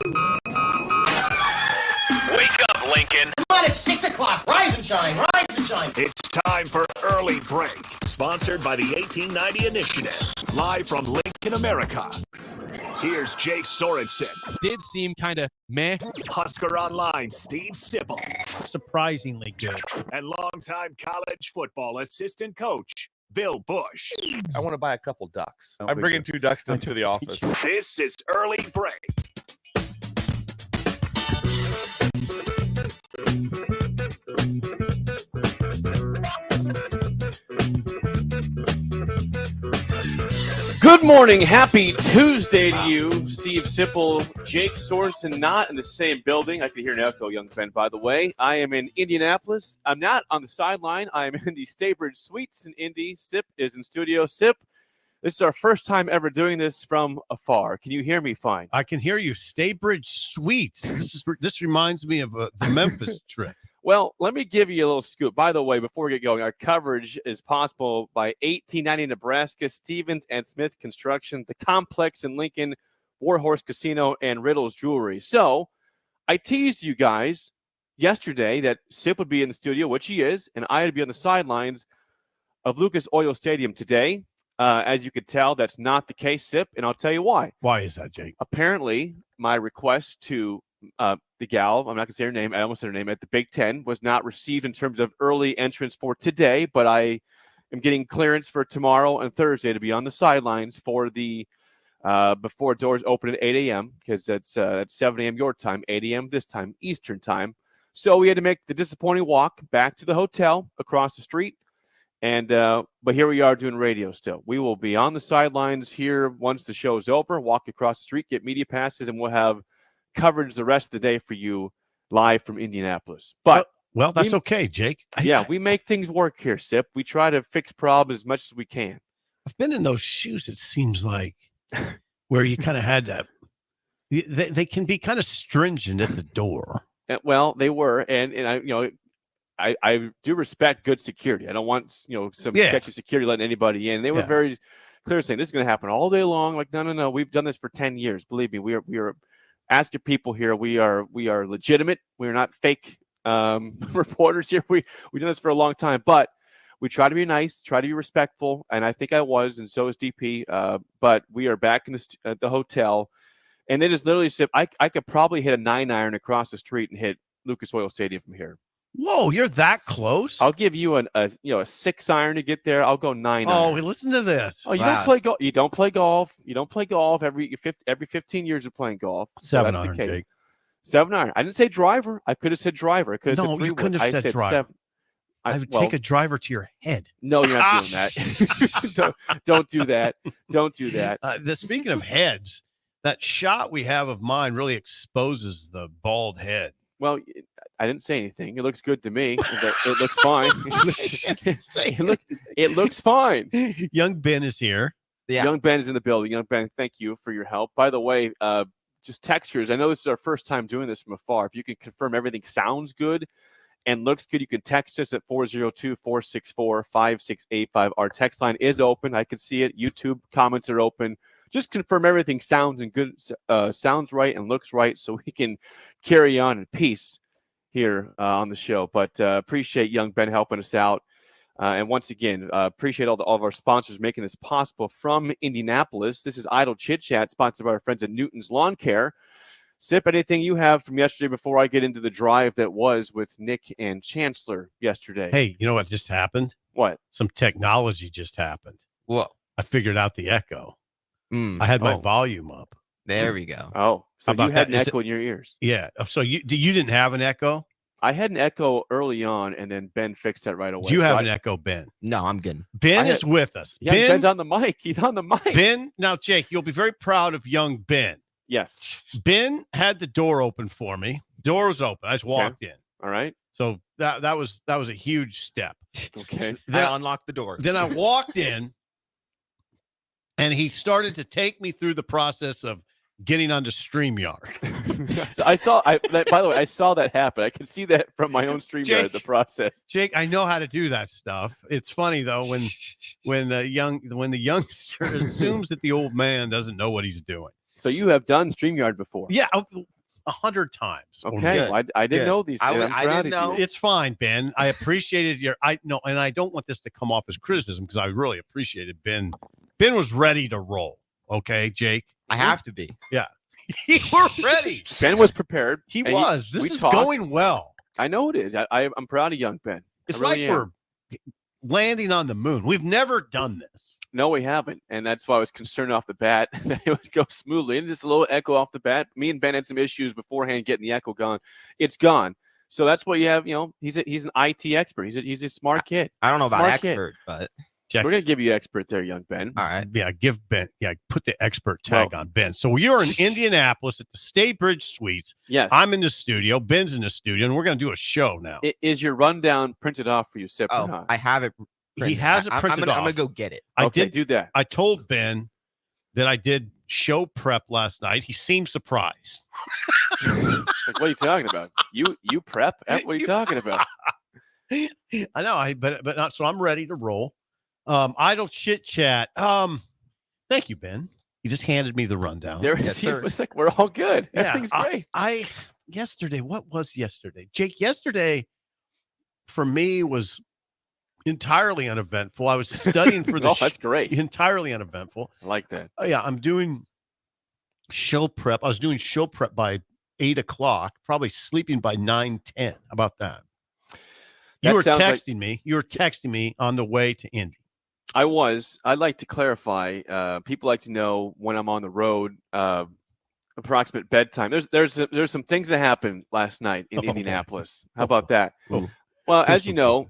Wake up, Lincoln. Come on, it's 6 o'clock. Rise and shine, rise and shine. It's time for Early Break, sponsored by the 1890 Initiative, live from Lincoln, America. Here's Jake Sorensen. Did seem kind of meh. Husker Online, Steve Sipple. Surprisingly good. And longtime college football assistant coach, Bill Busch. I want to buy a couple ducks. I'm bringing 2 ducks to the office. This is Early Break. Good morning. Happy Tuesday to you, Steve Sipple, Jake Sorensen, not in the same building. I can hear an echo, young Ben, by the way. I am in Indianapolis. I'm not on the sideline. I am in the Staybridge Suites in Indy. Sip is in studio. Sip, this is our first time ever doing this from afar. Can you hear me fine? I can hear you. Staybridge Suites. This reminds me of the Memphis trip. Well, let me give you a little scoop. By the way, before we get going, our coverage is possible by 1890 Nebraska, Stevens and Smith Construction, the Complex in Lincoln, Warhorse Casino, and Riddle's Jewelry. So I teased you guys yesterday that Sip would be in the studio, which he is, and I would be on the sidelines of Lucas Oil Stadium today. As you could tell, that's not the case, Sip, and I'll tell you why. Why is that, Jake? Apparently, my request to the gal, I'm not going to say her name, I almost said her name, at the Big Ten was not received in terms of early entrance for today, but I am getting clearance for tomorrow and Thursday to be on the sidelines for the before doors open at 8 a.m. because that's 7 a.m. your time, 8 a.m. this time, Eastern time. So we had to make the disappointing walk back to the hotel across the street. And but here we are doing radio still. We will be on the sidelines here once the show is over, walk across the street, get media passes, and we'll have coverage the rest of the day for you live from Indianapolis. But well, that's okay, Jake. Yeah, we make things work here, Sip. We try to fix problems as much as we can. I've been in those shoes, it seems like, where you kind of had that. They can be kind of stringent at the door. Well, they were, and I do respect good security. I don't want some sketchy security letting anybody in. They were very clear saying this is going to happen all day long. Like no, we've done this for 10 years. Believe me, we are asking people here. We are legitimate. We are not fake reporters here. We've done this for a long time, but we try to be nice, try to be respectful, and I think I was, and so is DP. But we are back in the hotel, and it is literally I could probably hit a 9-iron across the street and hit Lucas Oil Stadium from here. Whoa, you're that close? I'll give you a 6-iron to get there. I'll go 9-iron. Oh, listen to this. Oh, you don't play golf. You don't play golf. You don't play golf every 15 years of playing golf. 7-iron, Jake. 7-iron. I didn't say driver. I could have said driver. I could have said you couldn't have said driver. I would take a driver to your head. No, you're not doing that. don't do that. Don't do that. Speaking of heads, that shot we have of mine really exposes the bald head. Well, I didn't say anything. It looks good to me. It looks fine. It looks fine. Young Ben is here. Yeah. Young Ben is in the building. Young Ben, thank you for your help. By the way, just textures. I know this is our first time doing this from afar. If you can confirm everything sounds good and looks good, you can text us at 402-464-5685. Our text line is open. I can see it. YouTube comments are open. Just confirm everything sounds and good, sounds right and looks right, so we can carry on in peace here on the show. But appreciate young Ben helping us out, and once again, appreciate all of our sponsors making this possible from Indianapolis. This is Idle Chit Chat, sponsored by our friends at Newton's Lawn Care. Sip, anything you have from yesterday before I get into the drive that was with Nick and Chancellor yesterday? Hey, you know what just happened? What? Some technology just happened. What? I figured out the echo. I had my volume up. There we go. Oh, so you had an echo in your ears. Yeah. So you didn't have an echo? I had an echo early on, and then Ben fixed that right away. Do you have an echo, Ben? No, I'm good. Ben is with us. Yeah, Ben, Ben's on the mic. He's on the mic. Ben, now, Jake, you'll be very proud of young Ben. Yes. Ben had the door open for me. Door was open. I just walked in. All right. So that was a huge step. Okay. Then I unlocked the door. Then I walked in. And he started to take me through the process of getting onto StreamYard. So by the way, I saw that happen. I can see that from my own StreamYard, the process. Jake, I know how to do that stuff. It's funny though when the youngster assumes that the old man doesn't know what he's doing. So you have done StreamYard before. Yeah, 100 times. or Okay. more. Well, I didn't Good. know these. I things. would- I'm I proud didn't of know. you. It's fine, Ben. I appreciated and I don't want this to come off as criticism because I really appreciated Ben. Ben was ready to roll. Okay, Jake. I have to be. You were ready. Ben was prepared. He and was. we This is talked. going well. I know it is. I'm proud of young Ben. It's I really like am. we're landing on the moon. We've never done this. No, we haven't, and that's why I was concerned off the bat that it would go smoothly. And just a little echo off the bat. Me and Ben had some issues beforehand getting the echo gone. It's gone. So that's what you have. He's an IT expert. He's a smart kid. I don't know about Smart kid. expert, but Jack, We're gonna give you expert there, young Ben. all right. yeah, give Ben. Yeah, put the expert tag on Ben. So you're in Indianapolis at the State Bridge Suites. Yes, I'm in the studio. Ben's in the studio, and we're going to do a show now. Is your rundown printed off for you, Sip? or Oh, not? I have it. He printed. has it I'm printed gonna, I'm off. gonna go get it. I Okay, did. do that. I told Ben that I did show prep last night. He seemed surprised. It's like, what are you talking about? You prep? What are you talking about? I know. But not. So I'm ready to roll. Idle chit chat. Thank you, Ben. He just handed me the rundown. There Yes, is. sir. It's like we're all good. Yeah, Everything's great. I yesterday. What was yesterday, Jake? Yesterday for me was entirely uneventful. I was studying for the Oh, that's great. entirely uneventful. I like that. Yeah, I'm doing show prep. I was doing show prep by 8 o'clock, probably sleeping by 9:10. How about that? You That were sounds like- texting me. You were texting me on the way to Indy. I'd like to clarify. People like to know when I'm on the road. Approximate bedtime. There's some things that happened last night in Oh, boy. Indianapolis. How about that? Oh. Well, as you know,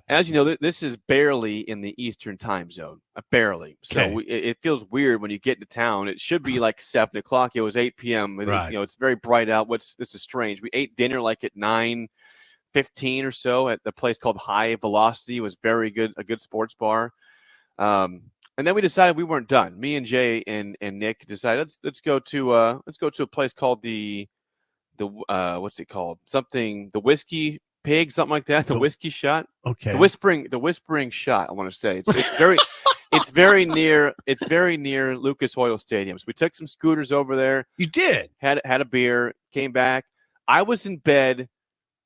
this is barely in the Eastern time zone. Barely. So Okay. it feels weird when you get into town. It should be like 7 o'clock. It was 8 p.m. Right. It's very bright out. This is strange. We ate dinner like at 9:15 or so at the place called High Velocity. It was very good, a good sports bar. And then we decided we weren't done. Me and Jay and Nick decided let's go to a place called the what's it called? Something, the Whiskey Pig, something like that. The Oh. Whiskey Shot. Okay. The Whispering Shot, I want to say. It's very it's very near Lucas Oil Stadium. So we took some scooters over there, You did. had a beer, came back. I was in bed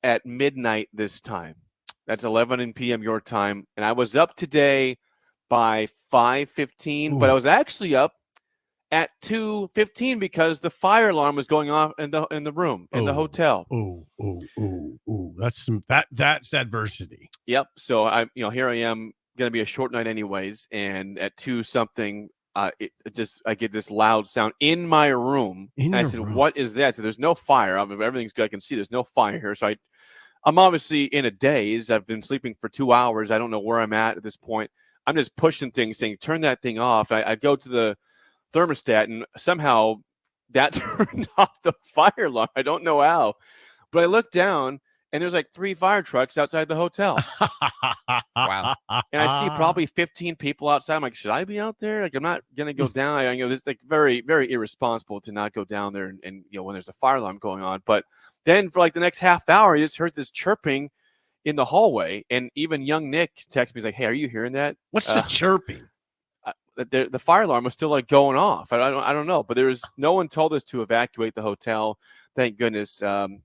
at midnight this time. That's 11 p.m. your time, and I was up today by 5:15, but I was actually up at 2:15 because the fire alarm was going off in the room in the Oh. hotel. Oh. That's adversity. Yep. So here I am, going to be a short night anyways, and at 2 something, I get this loud sound in my room. In And I your said, room. "What is that?" So there's no fire. Everything's good. I can see there's no fire here. So I'm obviously in a daze. I've been sleeping for 2 hours. I don't know where I'm at this point. I'm just pushing things, saying, "Turn that thing off." I go to the thermostat, and somehow that turned off the fire alarm. I don't know how, but I look down, and there's like 3 fire trucks outside the hotel. Wow. And I see probably 15 people outside. I'm like, should I be out there? Like, I'm not gonna go down. This is like very, very irresponsible to not go down there and when there's a fire alarm going on. But then for like the next half hour, you just heard this chirping in the hallway, and even young Nick texts me. He's like, "Hey, are you hearing that?" What's the chirping? The fire alarm was still like going off. I don't know, but no one told us to evacuate the hotel. Thank goodness.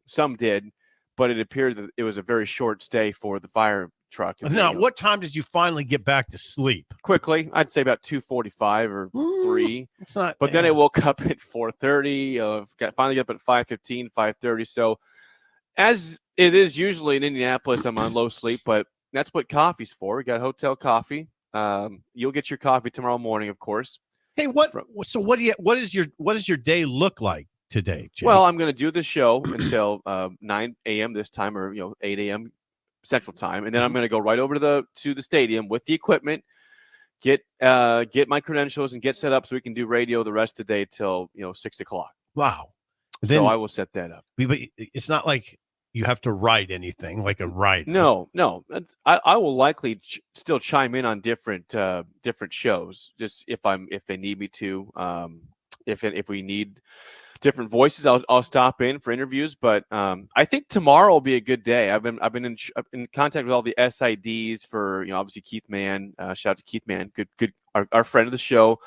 Some did, but it appeared that it was a very short stay for the fire truck. Now, what time did you finally get back to sleep? Quickly, I'd say about 2:45 or 3. It's not. But then I woke up at 4:30. Finally got up at 5:15, 5:30. So, as it is usually in Indianapolis, I'm on low sleep, but that's what coffee's for. We got hotel coffee. You'll get your coffee tomorrow morning, of course. Hey, so what does your day look like today, Jay? Well, I'm going to do the show until 9 a.m. this time, or 8 a.m. Central Time, and then I'm going to go right over to the stadium with the equipment, get my credentials, and get set up so we can do radio the rest of the day till 6 o'clock. Wow. So I will set that up. But it's not like you have to write anything like a writer. No. I will likely still chime in on different shows, just if they need me to. If we need different voices, I'll stop in for interviews. But I think tomorrow will be a good day. I've been in contact with all the SIDs for obviously Keith Mann. Shout out to Keith Mann, good our friend of the show.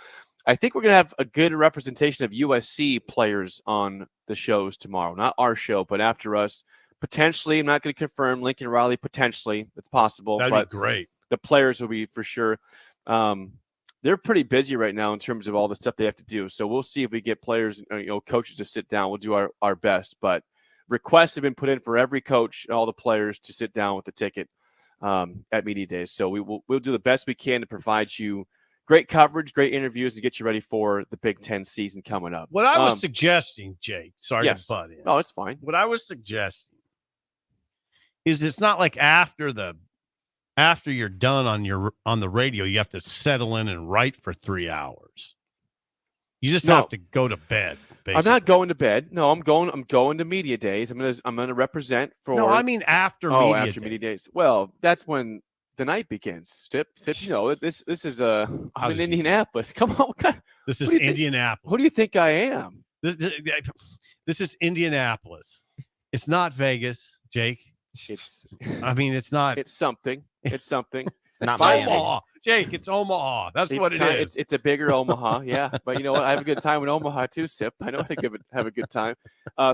I think we're going to have a good representation of USC players on the shows tomorrow. Not our show, but after us. Potentially, I'm not going to confirm Lincoln Riley. Potentially, it's possible. That'd be great. The players will be for sure. They're pretty busy right now in terms of all the stuff they have to do. So we'll see if we get players, coaches to sit down. We'll do our best. But requests have been put in for every coach and all the players to sit down with the ticket at media days. So we'll do the best we can to provide you great coverage, great interviews, and get you ready for the Big Ten season coming up. What I was suggesting, Jake, sorry to butt in. No, it's fine. What I was suggesting is it's not like after you're done on the radio, you have to settle in and write for 3 hours. You just have to go to bed. Basically. I'm not going to bed. No, I'm going to media days. I'm gonna represent for. No, I mean after media days. Well, that's when the night begins. Sip. This is I'm in Indianapolis. Come on, this is Indianapolis. Who do you think I am? This is Indianapolis. It's not Vegas, Jake. It's not. It's something. It's something. It's not Omaha, Jake. It's Omaha. That's what it is. It's a bigger Omaha, yeah. But you know what? I have a good time in Omaha too, Sip. I know how to have a good time.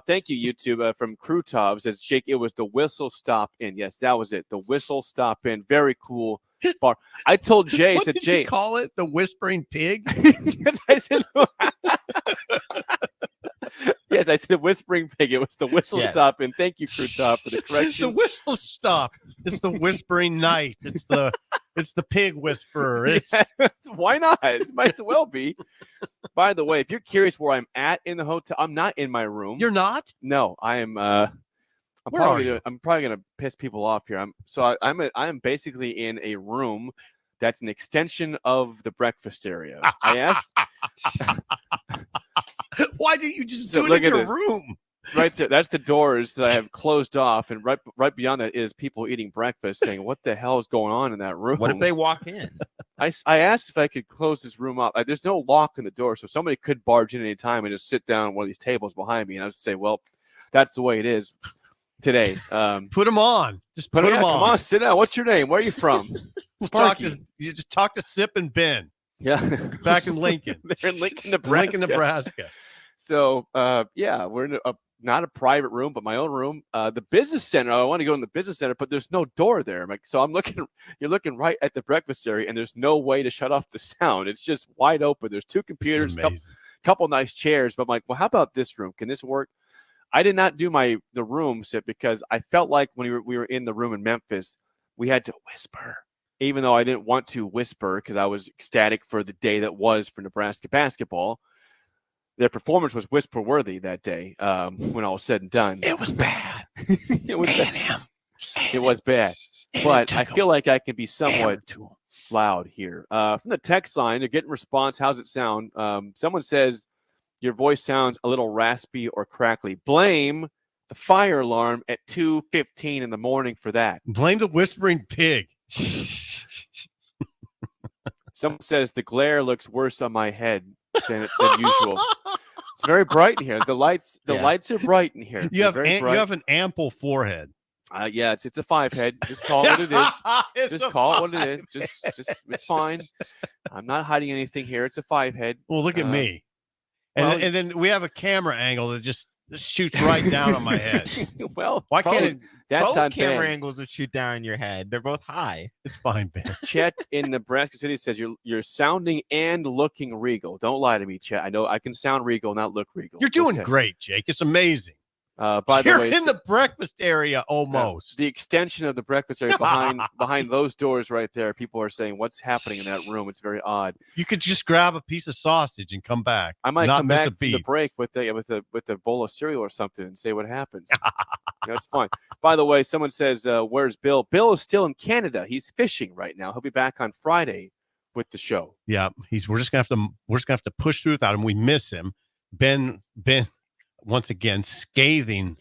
Thank you, YouTube. From Crew Tub says, Jake, it was the Whistle Stop In. Yes, that was it. The Whistle Stop In. Very cool bar. I told Jay, what did Jay, you call it? The Whispering Pig? I said, yes, I said Whispering Pig. It was the Whistle Stop In. Thank you, Crew Top, for the correction. It's the Whistle Stop. It's the Whispering Night. It's the Pig Whisperer. Why not? It might as well be. By the way, if you're curious where I'm at in the hotel, I'm not in my room. You're not? No, I am. I'm probably gonna piss people off here. I'm basically in a room that's an extension of the breakfast area. I asked. Why didn't you just do it in your room? Right there. That's the doors that I have closed off, and right beyond that is people eating breakfast, saying, "What the hell is going on in that room?" What if they walk in? I asked if I could close this room up. There's no lock in the door, so somebody could barge in any time and just sit down at one of these tables behind me, and I would say, "Well, that's the way it is today." Put them on. Just put them on. Come on, sit down. What's your name? Where are you from? You just talk to Sip and Ben. Yeah, back in Lincoln. They're in Lincoln, Nebraska. So, we're in not a private room, but my own room. The business center. I want to go in the business center, but there's no door there. So you're looking right at the breakfast area, and there's no way to shut off the sound. It's just wide open. There's two computers, couple nice chairs. But I'm like, well, how about this room? Can this work? I did not do the room sit because I felt like when we were in the room in Memphis, we had to whisper. Even though I didn't want to whisper because I was ecstatic for the day that was for Nebraska basketball. Their performance was whisper-worthy that day when all was said and done. It was bad. It was bad. But I feel like I can be somewhat loud here. From the text line, they're getting response. How's it sound? Someone says, your voice sounds a little raspy or crackly. Blame the fire alarm at 2:15 in the morning for that. Blame the Whispering Pig. Someone says the glare looks worse on my head than usual. It's very bright in here. The lights are bright in here. You have an ample forehead. It's a 5 head. Just call it what it is. Just call it what it is. Just it's fine. I'm not hiding anything here. It's a 5 head. Well, look at me. And then we have a camera angle that just shoots right down on my head. Well, why can't it? That's both camera angles would shoot down your head. They're both high. It's fine, Ben. Chet in Nebraska City says you're sounding and looking regal. Don't lie to me, Chet. I know I can sound regal, not look regal. You're doing great, Jake. It's amazing. By You're the way, in the breakfast area almost. The extension of the breakfast area behind those doors right there. People are saying, "What's happening in that room?" It's very odd. You could just grab a piece of sausage and come back. I might come back from the break with a bowl of cereal or something and say what happens. It's fine. By the way, someone says, "Where's Bill?" Bill is still in Canada. He's fishing right now. He'll be back on Friday with the show. Yeah, we're just gonna have to push through without him. We miss him. Ben. Once again, scathing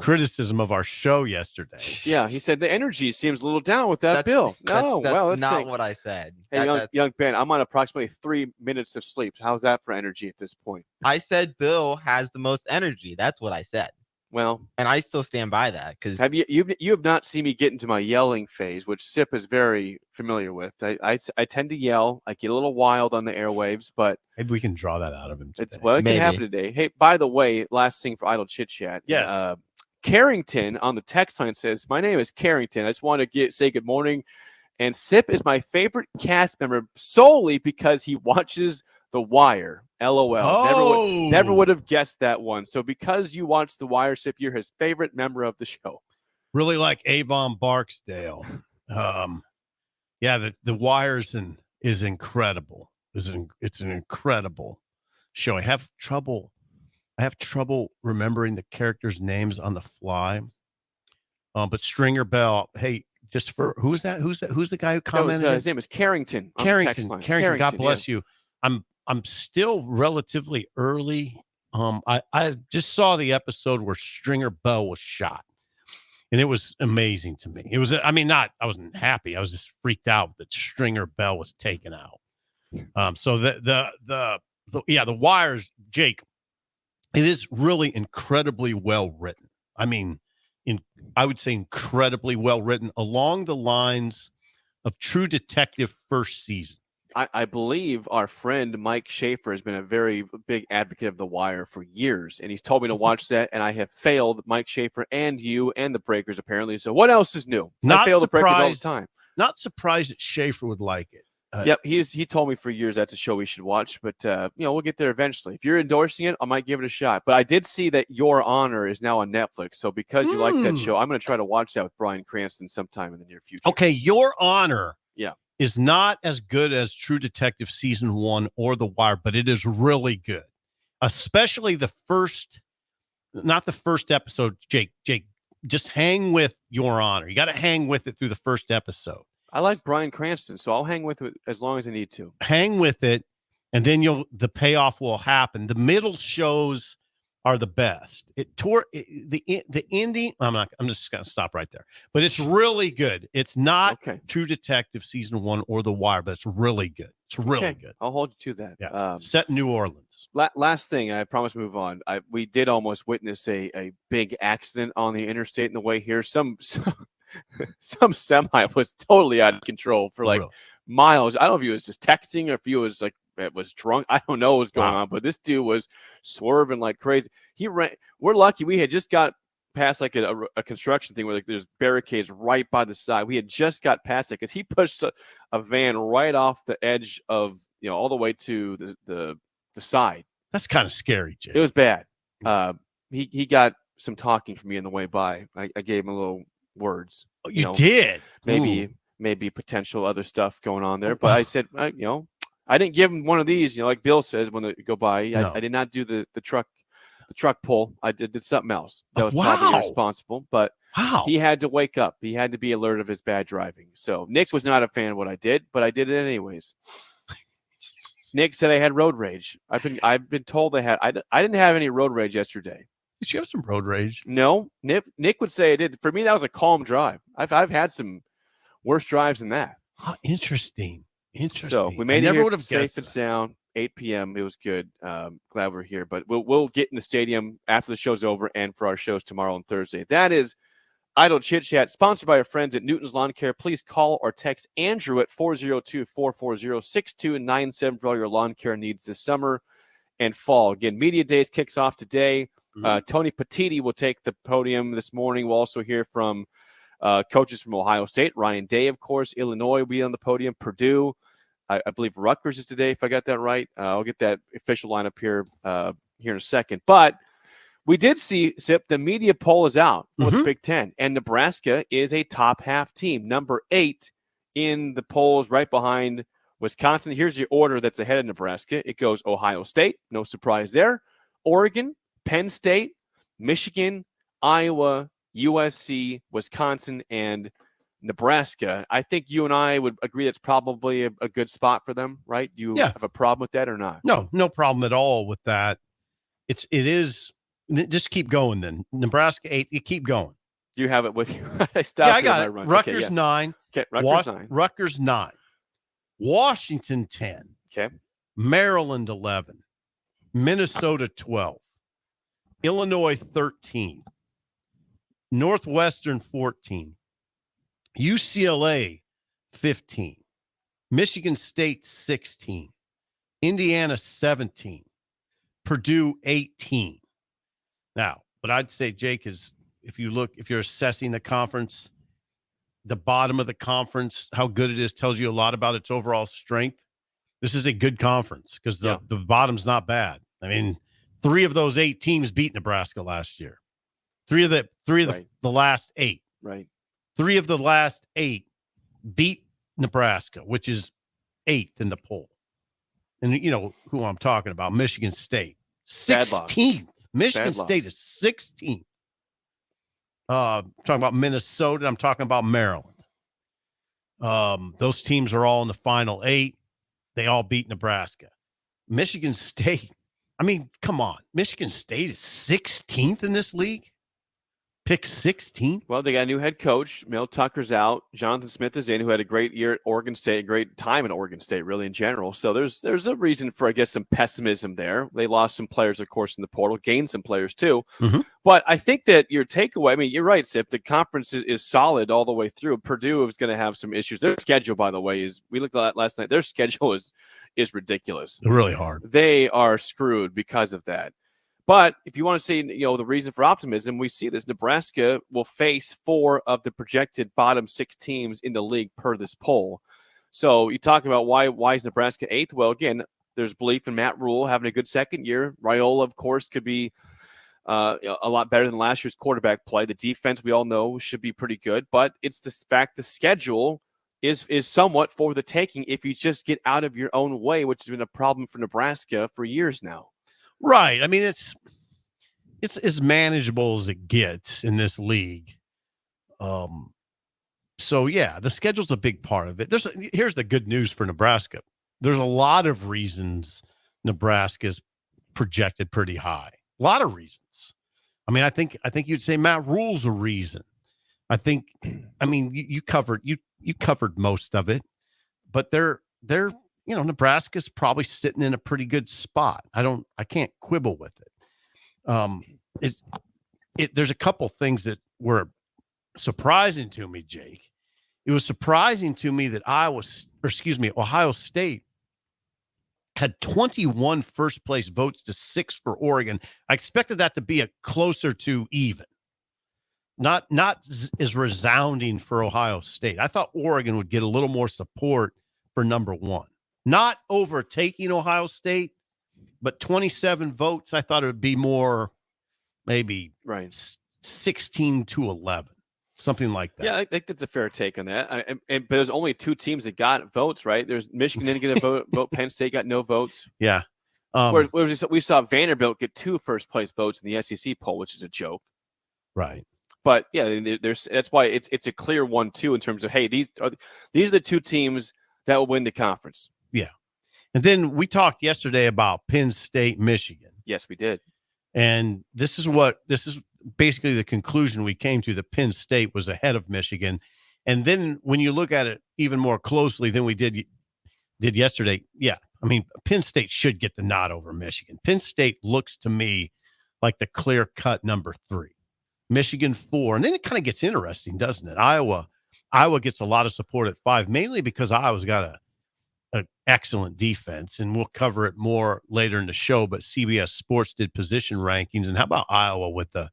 criticism of our show yesterday. Yeah, he said the energy seems a little down with that Bill. That's not what I said. Hey, young Ben, I'm on approximately 3 minutes of sleep. How's that for energy at this point? I said Bill has the most energy. That's what I said. Well, And I still stand by that because have you have not seen me get into my yelling phase, which Sip is very familiar with. I tend to yell. I get a little wild on the airwaves, but Maybe we can draw that out of him today. it can happen today. Hey, by the way, last thing for Idle Chit Chat. Yes. Carrington on the text line says, "My name is Carrington. I just want to say good morning. And Sip is my favorite cast member solely because he watches The Wire. LOL. Oh. Never would have guessed that one. So because you watch The Wire, Sip, you're his favorite member of the show. Really like Avon Barksdale. Yeah, the Wires is incredible. It's an incredible show. I have trouble remembering the characters' names on the fly. But Stringer Bell, hey, just for who's that? Who's the guy who commented? His name is Carrington. Carrington. God bless you. I'm still relatively early. I just saw the episode where Stringer Bell was shot, and it was amazing to me. It was, I wasn't happy. I was just freaked out that Stringer Bell was taken out. So the Wires, Jake, it is really incredibly well written. I would say incredibly well written, along the lines of True Detective first season. I believe our friend Mike Schaefer has been a very big advocate of The Wire for years, and he's told me to watch that, and I have failed Mike Schaefer and you and the Breakers, apparently. So what else is new? I fail the Breakers all the time. Not surprised that Schaefer would like it. Yep, he told me for years that's a show we should watch, but we'll get there eventually. If you're endorsing it, I might give it a shot. But I did see that Your Honor is now on Netflix, so because you like that show, I'm going to try to watch that with Bryan Cranston sometime in the near future. Okay, Your Honor, yeah, is not as good as True Detective season 1 or The Wire, but it is really good, especially not the first episode. Jake, just hang with Your Honor. You got to hang with it through the first episode. I like Bryan Cranston, so I'll hang with it as long as I need to. Hang with it, and then the payoff will happen. The middle shows are the best. The ending. I'm just gonna stop right there. But it's really good. It's not True Detective season 1 or The Wire, but it's really good. It's really good. I'll hold you to that. Yeah. Set in New Orleans. Last thing, I promise to move on. We did almost witness a big accident on the interstate in the way here. Some semi was totally out of control for miles. I don't know if he was just texting or if he was was drunk. I don't know what was going on, but this dude was swerving like crazy. He ran. We're lucky we had just got past like a construction thing where there's barricades right by the side. We had just got past it because he pushed a van right off the edge of all the way to the side. That's kind of scary, Jay. It was bad. He got some talking from me on the way by. I gave him a little words. You did? Maybe potential other stuff going on there. But I said, I didn't give him one of these, like Bill says when they go by. I did not do the truck pull. I did something else. That was probably irresponsible. But he had to wake up. He had to be alert of his bad driving. So Nick was not a fan of what I did, but I did it anyways. Nick said I had road rage. I've been told I didn't have any road rage yesterday. Did you have some road rage? No. Nick would say I did. For me, that was a calm drive. I've had some worse drives than that. Oh, interesting. So we made it here safe and sound. 8 p.m. It was good. Glad we're here. But we'll get in the stadium after the show's over and for our shows tomorrow and Thursday. That is Idle Chit Chat, sponsored by our friends at Newton's Lawn Care. Please call or text Andrew at 402-440-6297 for all your lawn care needs this summer and fall. Again, Media Days kicks off today. Tony Petitti will take the podium this morning. We'll also hear from coaches from Ohio State. Ryan Day, of course. Illinois will be on the podium. Purdue. I believe Rutgers is today, if I got that right. I'll get that official lineup here in a second. But we did see, Sip, the media poll is out for the Big Ten, and Nebraska is a top half team, number 8 in the polls, right behind Wisconsin. Here's the order that's ahead of Nebraska. It goes Ohio State, no surprise there. Oregon, Penn State, Michigan, Iowa, USC, Wisconsin, and Nebraska. I think you and I would agree that's probably a good spot for them, right? Do you have a problem with that or not? No problem at all with that. It is. Just keep going then. Nebraska 8. You keep going. Do you have it with you? I got it. Rutgers 9. Okay, Rutgers 9. Rutgers 9. Washington 10. Okay. Maryland 11. Minnesota 12. Illinois 13. Northwestern 14, UCLA 15, Michigan State 16, Indiana 17, Purdue 18. Now, what I'd say, Jake, is if you're assessing the conference, the bottom of the conference, how good it is tells you a lot about its overall strength. This is a good conference because the bottom's not bad. I mean, 3 of those 8 teams beat Nebraska last year. 3 of the last 8. Right. 3 of the last 8 beat Nebraska, which is 8th in the poll. And you know who I'm talking about, Michigan State. 16th. Michigan State is 16th. I'm talking about Minnesota. I'm talking about Maryland. Those teams are all in the final 8. They all beat Nebraska. Michigan State, I mean, come on. Michigan State is 16th in this league? Pick 16th? Well, they got a new head coach. Mel Tucker's out. Jonathan Smith is in, who had a great year at Oregon State, a great time at Oregon State, really, in general. So there's a reason for, I guess, some pessimism there. They lost some players, of course, in the portal, gained some players, too. Mm-hmm. But I think that your takeaway, I mean, you're right, Sip. The conference is solid all the way through. Purdue is going to have some issues. Their schedule, by the way, we looked at that last night. Their schedule is ridiculous. Really hard. They are screwed because of that. But if you want to see, the reason for optimism, we see this. Nebraska will face 4 of the projected bottom 6 teams in the league per this poll. So you talk about why is Nebraska 8th? Well, again, there's belief in Matt Rule having a good second year. Raiola, of course, could be a lot better than last year's quarterback play. The defense, we all know, should be pretty good. But it's the fact the schedule is somewhat for the taking if you just get out of your own way, which has been a problem for Nebraska for years now. Right. I mean, it's as manageable as it gets in this league. So yeah, the schedule's a big part of it. Here's the good news for Nebraska. There's a lot of reasons Nebraska's projected pretty high. A lot of reasons. I mean, I think you'd say Matt Rule's a reason. You covered most of it, but they're Nebraska's probably sitting in a pretty good spot. I can't quibble with it. There's a couple things that were surprising to me, Jake. It was surprising to me that Ohio State had 21 first place votes to 6 for Oregon. I expected that to be a closer to even. Not as resounding for Ohio State. I thought Oregon would get a little more support for number 1. Not overtaking Ohio State, but 27 votes. I thought it would be more maybe 16-11, something like that. Yeah, I think that's a fair take on that. But there's only 2 teams that got votes, right? There's Michigan didn't get a vote. Penn State got no votes. Yeah. We saw Vanderbilt get 2 first-place votes in the SEC poll, which is a joke. Right. But yeah, that's why it's a clear 1-2 in terms of, hey, these are the 2 teams that will win the conference. Yeah. And then we talked yesterday about Penn State, Michigan. Yes, we did. And this is basically the conclusion we came to, that Penn State was ahead of Michigan. And then when you look at it even more closely than we did yesterday, yeah, I mean, Penn State should get the nod over Michigan. Penn State looks to me like the clear-cut number 3. Michigan 4. And then it kind of gets interesting, doesn't it? Iowa gets a lot of support at 5, mainly because Iowa's got an excellent defense, and we'll cover it more later in the show. But CBS Sports did position rankings, and how about Iowa with the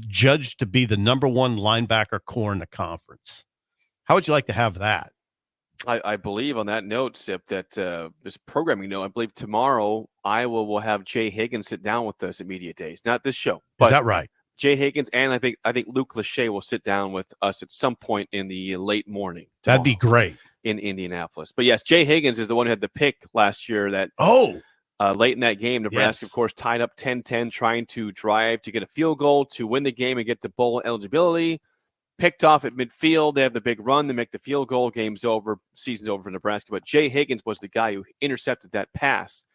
judged to be the number 1 linebacker core in the conference? How would you like to have that? I believe on that note, Sip, that this programming note, I believe tomorrow Iowa will have Jay Higgins sit down with us at Media Days. Not this show. But is that right? Jay Higgins, and I think Luke Lachey will sit down with us at some point in the late morning. That'd be great. In Indianapolis. But yes, Jay Higgins is the one who had the pick last year that late in that game, Nebraska, of course, tied up 10-10, trying to drive to get a field goal to win the game and get to bowl eligibility. Picked off at midfield. They have the big run. They make the field goal. Game's over. Season's over for Nebraska. But Jay Higgins was the guy who intercepted that pass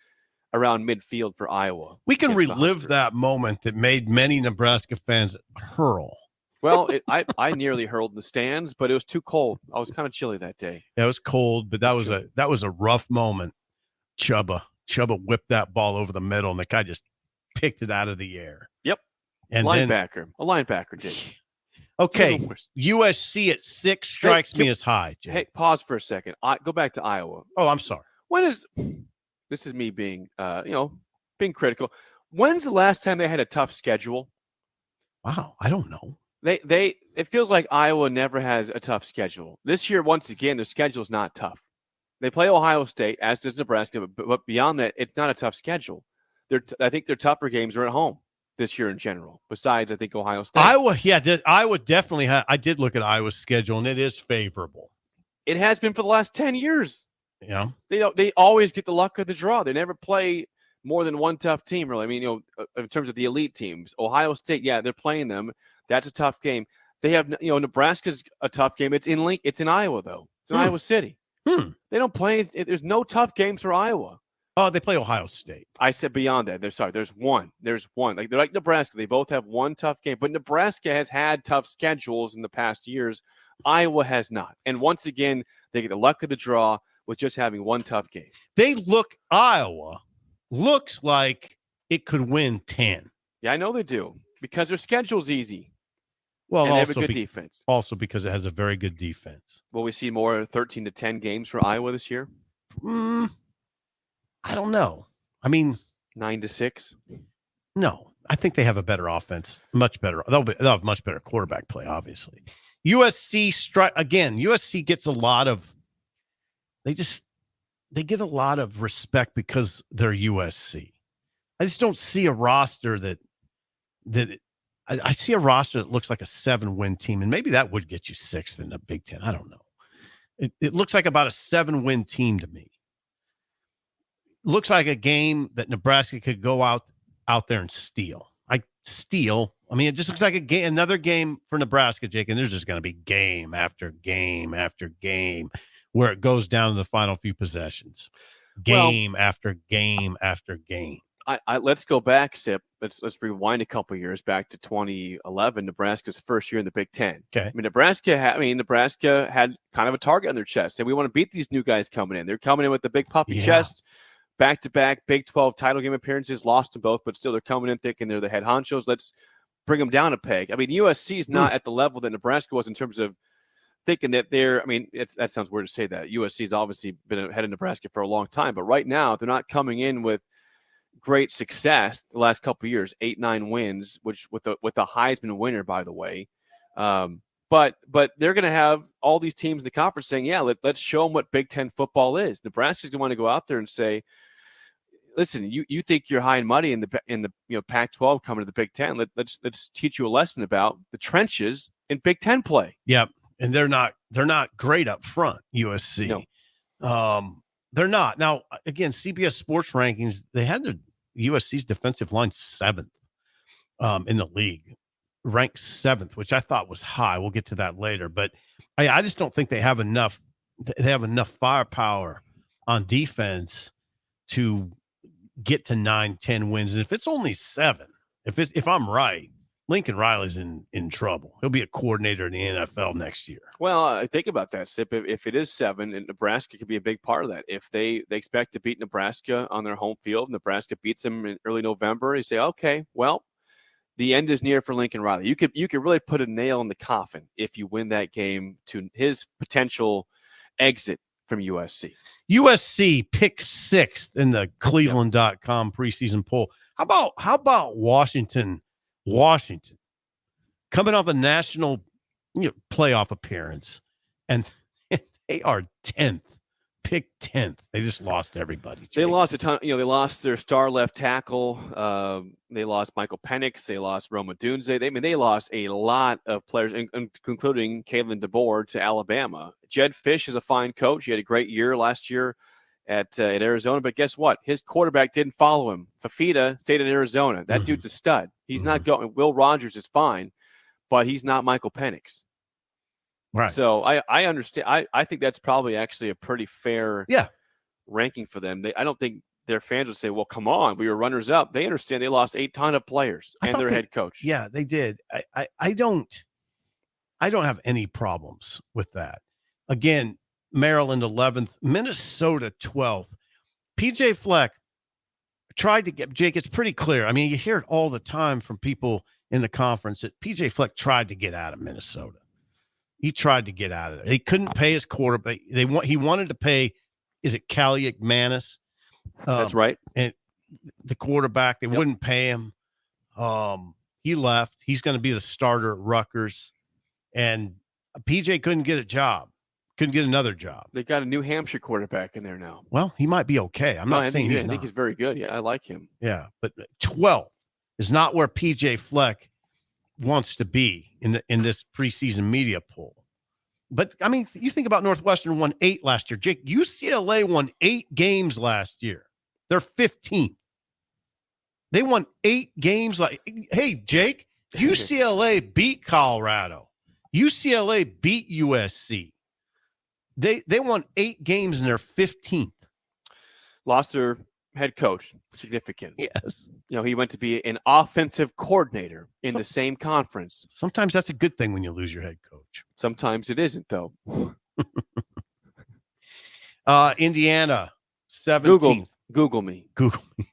around midfield for Iowa. We can relive that moment that made many Nebraska fans hurl. Well, I nearly hurled in the stands, but it was too cold. I was kind of chilly that day. Yeah, it was cold, but that was a rough moment. Chubba whipped that ball over the middle, and the guy just picked it out of the air. Yep. And a linebacker did. Okay, even worse. USC at 6 strikes me as high. Jay. Hey, pause for a second. Go back to Iowa. Oh, I'm sorry. This is me being, being critical. When's the last time they had a tough schedule? Wow, I don't know. It feels like Iowa never has a tough schedule. This year, once again, their schedule is not tough. They play Ohio State, as does Nebraska, but beyond that, it's not a tough schedule. I think their tougher games are at home this year in general. Besides, I think Ohio State. Iowa definitely. I did look at Iowa's schedule, and it is favorable. It has been for the last 10 years. Yeah, they always get the luck of the draw. They never play more than one tough team, really. I mean, in terms of the elite teams, Ohio State, yeah, they're playing them. That's a tough game. They have, Nebraska's a tough game. It's in Iowa though. It's in Iowa City. They don't play. There's no tough games for Iowa. Oh, they play Ohio State. I said beyond that. There's one. Like they're like Nebraska. They both have one tough game, but Nebraska has had tough schedules in the past years. Iowa has not. And once again, they get the luck of the draw with just having one tough game. Iowa looks like it could win 10. Yeah, I know they do because their schedule's easy. Well, and they have a good defense. Also because it has a very good defense. Will we see more 13 to 10 games for Iowa this year? I don't know. I mean, 9 to 6. No, I think they have a better offense, much better. They'll have much better quarterback play, obviously. USC gets a lot of. They get a lot of respect because they're USC. I just don't see a roster I see a roster that looks like a 7-win team, and maybe that would get you 6th in the Big Ten. I don't know. It looks like about a 7-win team to me. Looks like a game that Nebraska could go out there and steal. I mean, it just looks like another game for Nebraska, Jake, and there's just going to be game after game after game where it goes down to the final few possessions. Game after game after game. Let's go back, Sip. Let's rewind a couple years back to 2011, Nebraska's first year in the Big Ten. Okay. I mean, Nebraska had kind of a target on their chest, and we want to beat these new guys coming in. They're coming in with the big puffy chest, back-to-back Big 12 title game appearances, lost them both, but still they're coming in thinking they're the head honchos. Let's bring them down a peg. I mean, USC is not at the level that Nebraska was in terms of thinking that that sounds weird to say that. USC's obviously been ahead of Nebraska for a long time, but right now they're not coming in with great success the last couple of years, 8-9 wins, which with a Heisman winner, by the way. But they're going to have all these teams in the conference saying, yeah, let's show them what Big Ten football is. Nebraska's going to want to go out there and say, listen, you think you're high and muddy in the Pac-12 coming to the Big Ten. Let's teach you a lesson about the trenches in Big Ten play. Yep. And they're not great up front, USC. No. They're not. Now, again, CBS Sports rankings, they had their USC's defensive line 7th in the league, ranked 7th, which I thought was high. We'll get to that later. But I just don't think they have enough. They have enough firepower on defense to get to 9-10 wins. And if it's only 7, if I'm right, Lincoln Riley's in trouble. He'll be a coordinator in the NFL next year. Well, I think about that, Sip. If it is 7, and Nebraska could be a big part of that. If they expect to beat Nebraska on their home field, Nebraska beats them in early November, you say, okay, well, the end is near for Lincoln Riley. You could really put a nail in the coffin if you win that game to his potential exit from USC. USC picked 6th in the Cleveland.com preseason poll. How about Washington coming off a national playoff appearance, and they are 10th, picked 10th. They just lost everybody. Jake. They lost a ton. They lost their star left tackle. They lost Michael Penix. They lost Roma Dunze. They lost a lot of players, including Kalen DeBoer to Alabama. Jed Fish is a fine coach. He had a great year last year at Arizona, but guess what? His quarterback didn't follow him. Fafita stayed in Arizona. That dude's a stud. He's not going. Will Rogers is fine, but he's not Michael Penix. Right. So I understand. I think that's probably actually a pretty fair ranking for them. I don't think their fans would say, well, come on, we were runners up. They understand they lost a ton of players and their head coach. Yeah, they did. I don't have any problems with that. Again, Maryland 11th, Minnesota 12th. PJ Fleck tried to get Jake. It's pretty clear. I mean, you hear it all the time from people in the conference that PJ Fleck tried to get out of Minnesota. He tried to get out of there. He couldn't pay his quarterback. He wanted to pay. Is it Callie McManus? That's right. And the quarterback, they wouldn't pay him. He left. He's going to be the starter at Rutgers, and PJ couldn't get a job. Couldn't get another job. They got a New Hampshire quarterback in there now. Well, he might be okay. I'm not saying I think he's very good. Yeah, I like him. Yeah, but 12 is not where PJ Fleck wants to be in this preseason media poll. But I mean, you think about Northwestern won 8 last year. Jake, UCLA won 8 games last year. They're 15th. They won 8 games. Hey, Jake, UCLA beat Colorado. UCLA beat USC. They won 8 games and they're 15th. Lost their head coach, significant. Yes. You know, he went to be an offensive coordinator in the same conference. Sometimes that's a good thing when you lose your head coach. Sometimes it isn't, though. Indiana, 17th. Google me. Google me.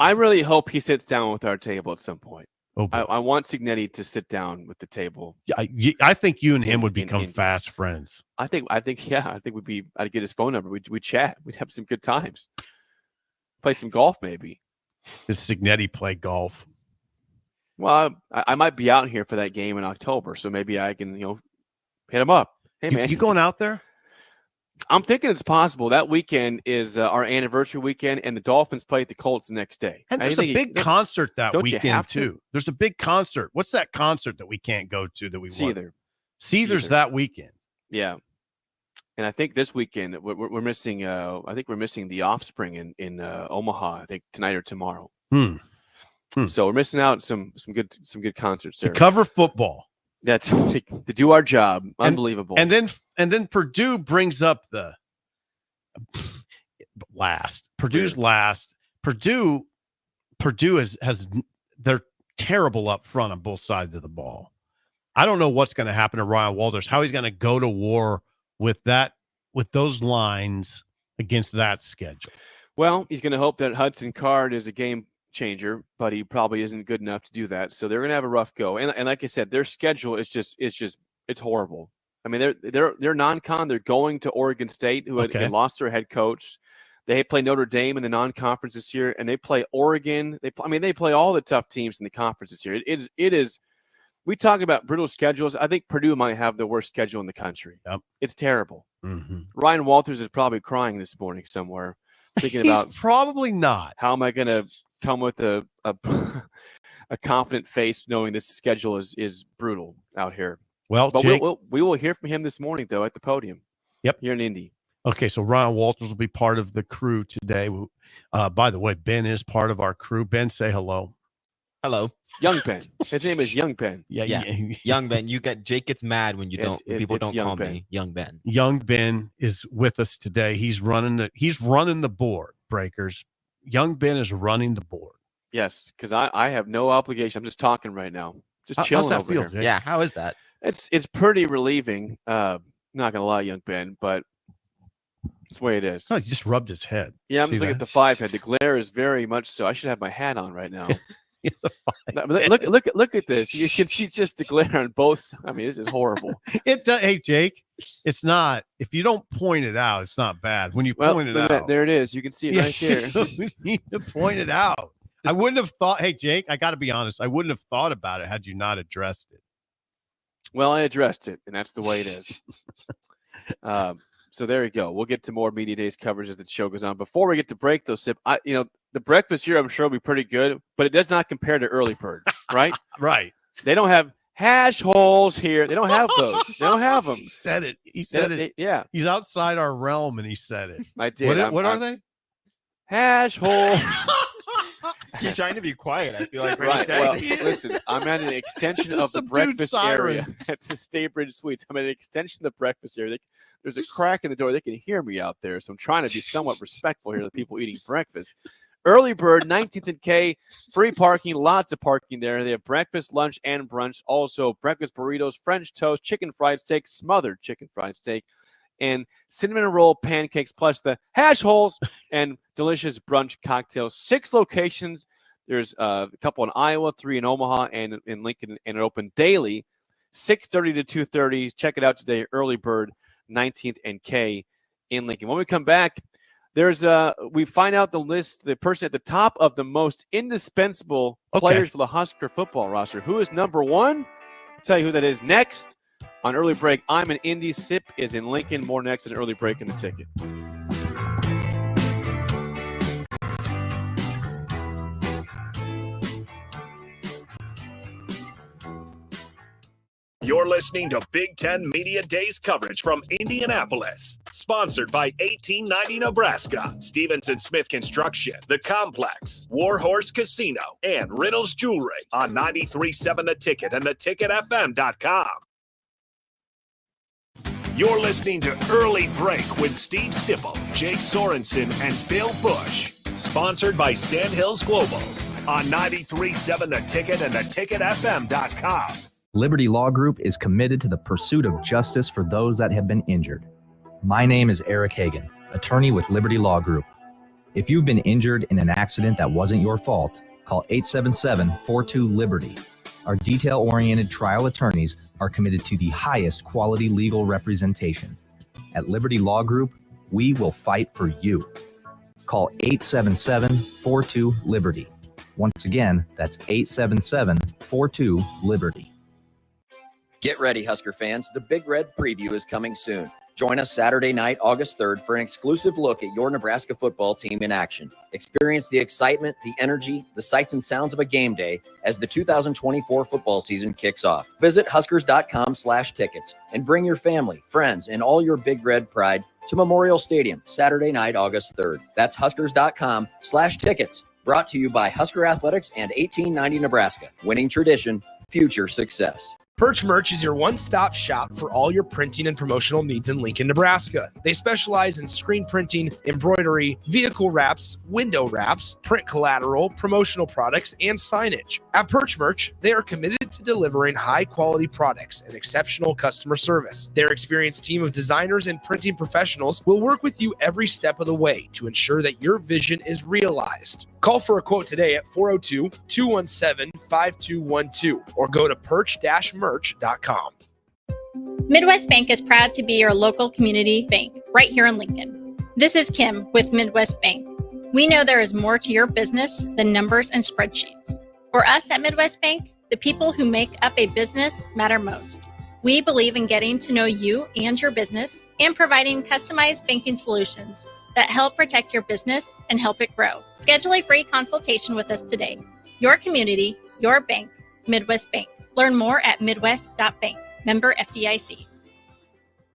I really hope he sits down with our table at some point. Oh, I want Signetti to sit down with the table. I think you and him would become fast friends. I think I'd get his phone number. We'd chat. We'd have some good times. Play some golf, maybe. Does Signetti play golf? Well, I might be out here for that game in October, so maybe I can, hit him up. Hey, man. You going out there? I'm thinking it's possible. That weekend is our anniversary weekend, and the Dolphins play at the Colts the next day. And there's a big concert that weekend, too. There's a big concert. What's that concert that we can't go to that we want? Seether's that weekend. Yeah. And I think this weekend we're missing. I think we're missing the Offspring in Omaha. I think tonight or tomorrow. So we're missing out some good concerts there. To cover football. That's to do our job. Unbelievable. And then Purdue brings up the last. Purdue's last. Purdue has they're terrible up front on both sides of the ball. I don't know what's going to happen to Ryan Walters. How he's going to go to war with those lines against that schedule. Well, he's going to hope that Hudson Card is a game changer, but he probably isn't good enough to do that. So they're going to have a rough go. And like I said, their schedule is just it's horrible. I mean, they're non-con. They're going to Oregon State, who had lost their head coach. They play Notre Dame in the non-conference this year, and they play Oregon. They play all the tough teams in the conference this year. It is. We talk about brutal schedules. I think Purdue might have the worst schedule in the country. Yep. It's terrible. Mm-hmm. Ryan Walters is probably crying this morning somewhere, thinking about probably not. How am I going to come with a confident face, knowing this schedule is brutal out here? Well, but Jake, we will hear from him this morning, though, at the podium. Yep, here in Indy. Okay, so Ryan Walters will be part of the crew today. By the way, Ben is part of our crew. Ben, say hello. Hello. Young Ben. His name is Young Ben. Yeah. Young Ben. Jake gets mad when people don't call me Young Ben. Young Ben is with us today. He's running the board, Breakers. Young Ben is running the board. Yes, because I have no obligation. I'm just talking right now. Just chilling over here. Jake? Yeah, how is that? It's pretty relieving. Not gonna lie, Young Ben, but that's the way it is. No, he just rubbed his head. Yeah, I'm just looking at the 5 head. The glare is very much so. I should have my hat on right now. Look at this. You can see just the glare on both. I mean, this is horrible. It does. Hey, Jake, it's not. If you don't point it out, it's not bad. When you point it out, there it is. You can see it right here. You need to point it out. I wouldn't have thought. Hey, Jake, I got to be honest. I wouldn't have thought about it had you not addressed it. Well, I addressed it, and that's the way it is. So there you go. We'll get to more Media Days coverage as the show goes on. Before we get to break, though, Sip, the breakfast here, I'm sure, will be pretty good, but it does not compare to Early Bird, right? Right. They don't have hash holes here. They don't have those. They don't have them. He said it. He said it. Yeah. He's outside our realm, and he said it. I did. What are they? Hash holes. He's trying to be quiet, I feel like. Right. Well, listen, I'm at an extension of the breakfast area at the Staybridge Suites. I'm at an extension of the breakfast area. There's a crack in the door. They can hear me out there, so I'm trying to be somewhat respectful here to the people eating breakfast. Early Bird, 19th and K, free parking, lots of parking there. They have breakfast, lunch, and brunch. Also, breakfast burritos, French toast, chicken fried steak, smothered chicken fried steak, and cinnamon roll pancakes, plus the hash holes and delicious brunch cocktails. 6 locations. There's a couple in Iowa, 3 in Omaha, and in Lincoln, and it open daily, 6:30 to 2:30. Check it out today. Early bird, 19th and K in Lincoln. When we come back, we find out the list, the person at the top of the most indispensable players for the Husker football roster. Who is number 1? I'll tell you who that is next on Early Break. I'm an Indy. Sip is in Lincoln. More next on Early Break in the Ticket. You're listening to Big Ten Media Days coverage from Indianapolis. Sponsored by 1890 Nebraska, Stevenson Smith Construction, The Complex, Warhorse Casino, and Reynolds Jewelry on 93.7 The Ticket and theticketfm.com. You're listening to Early Break with Steve Sipple, Jake Sorensen, and Bill Busch. Sponsored by Sandhills Global on 93.7 The Ticket and theticketfm.com. Liberty Law Group is committed to the pursuit of justice for those that have been injured. My name is Eric Hagan, attorney with Liberty Law Group. If you've been injured in an accident that wasn't your fault, call 877-42-LIBERTY. Our detail-oriented trial attorneys are committed to the highest quality legal representation. At Liberty Law Group, we will fight for you. Call 877-42-LIBERTY. Once again, that's 877-42-LIBERTY. Get ready, Husker fans. The Big Red Preview is coming soon. Join us Saturday night, August 3rd, for an exclusive look at your Nebraska football team in action. Experience the excitement, the energy, the sights and sounds of a game day as the 2024 football season kicks off. Visit Huskers.com/tickets and bring your family, friends, and all your Big Red pride to Memorial Stadium Saturday night, August 3rd. That's Huskers.com/tickets. Brought to you by Husker Athletics and 1890 Nebraska. Winning tradition, future success. Perch Merch is your one-stop shop for all your printing and promotional needs in Lincoln, Nebraska. They specialize in screen printing, embroidery, vehicle wraps, window wraps, print collateral, promotional products, and signage. At Perch Merch, they are committed to delivering high-quality products and exceptional customer service. Their experienced team of designers and printing professionals will work with you every step of the way to ensure that your vision is realized. Call for a quote today at 402-217-5212 or go to perch-merch.com. Midwest Bank is proud to be your local community bank right here in Lincoln. This is Kim with Midwest Bank. We know there is more to your business than numbers and spreadsheets. For us at Midwest Bank, the people who make up a business matter most. We believe in getting to know you and your business and providing customized banking solutions that help protect your business and help it grow. Schedule a free consultation with us today. Your community, your bank, Midwest Bank. Learn more at midwest.bank. Member FDIC.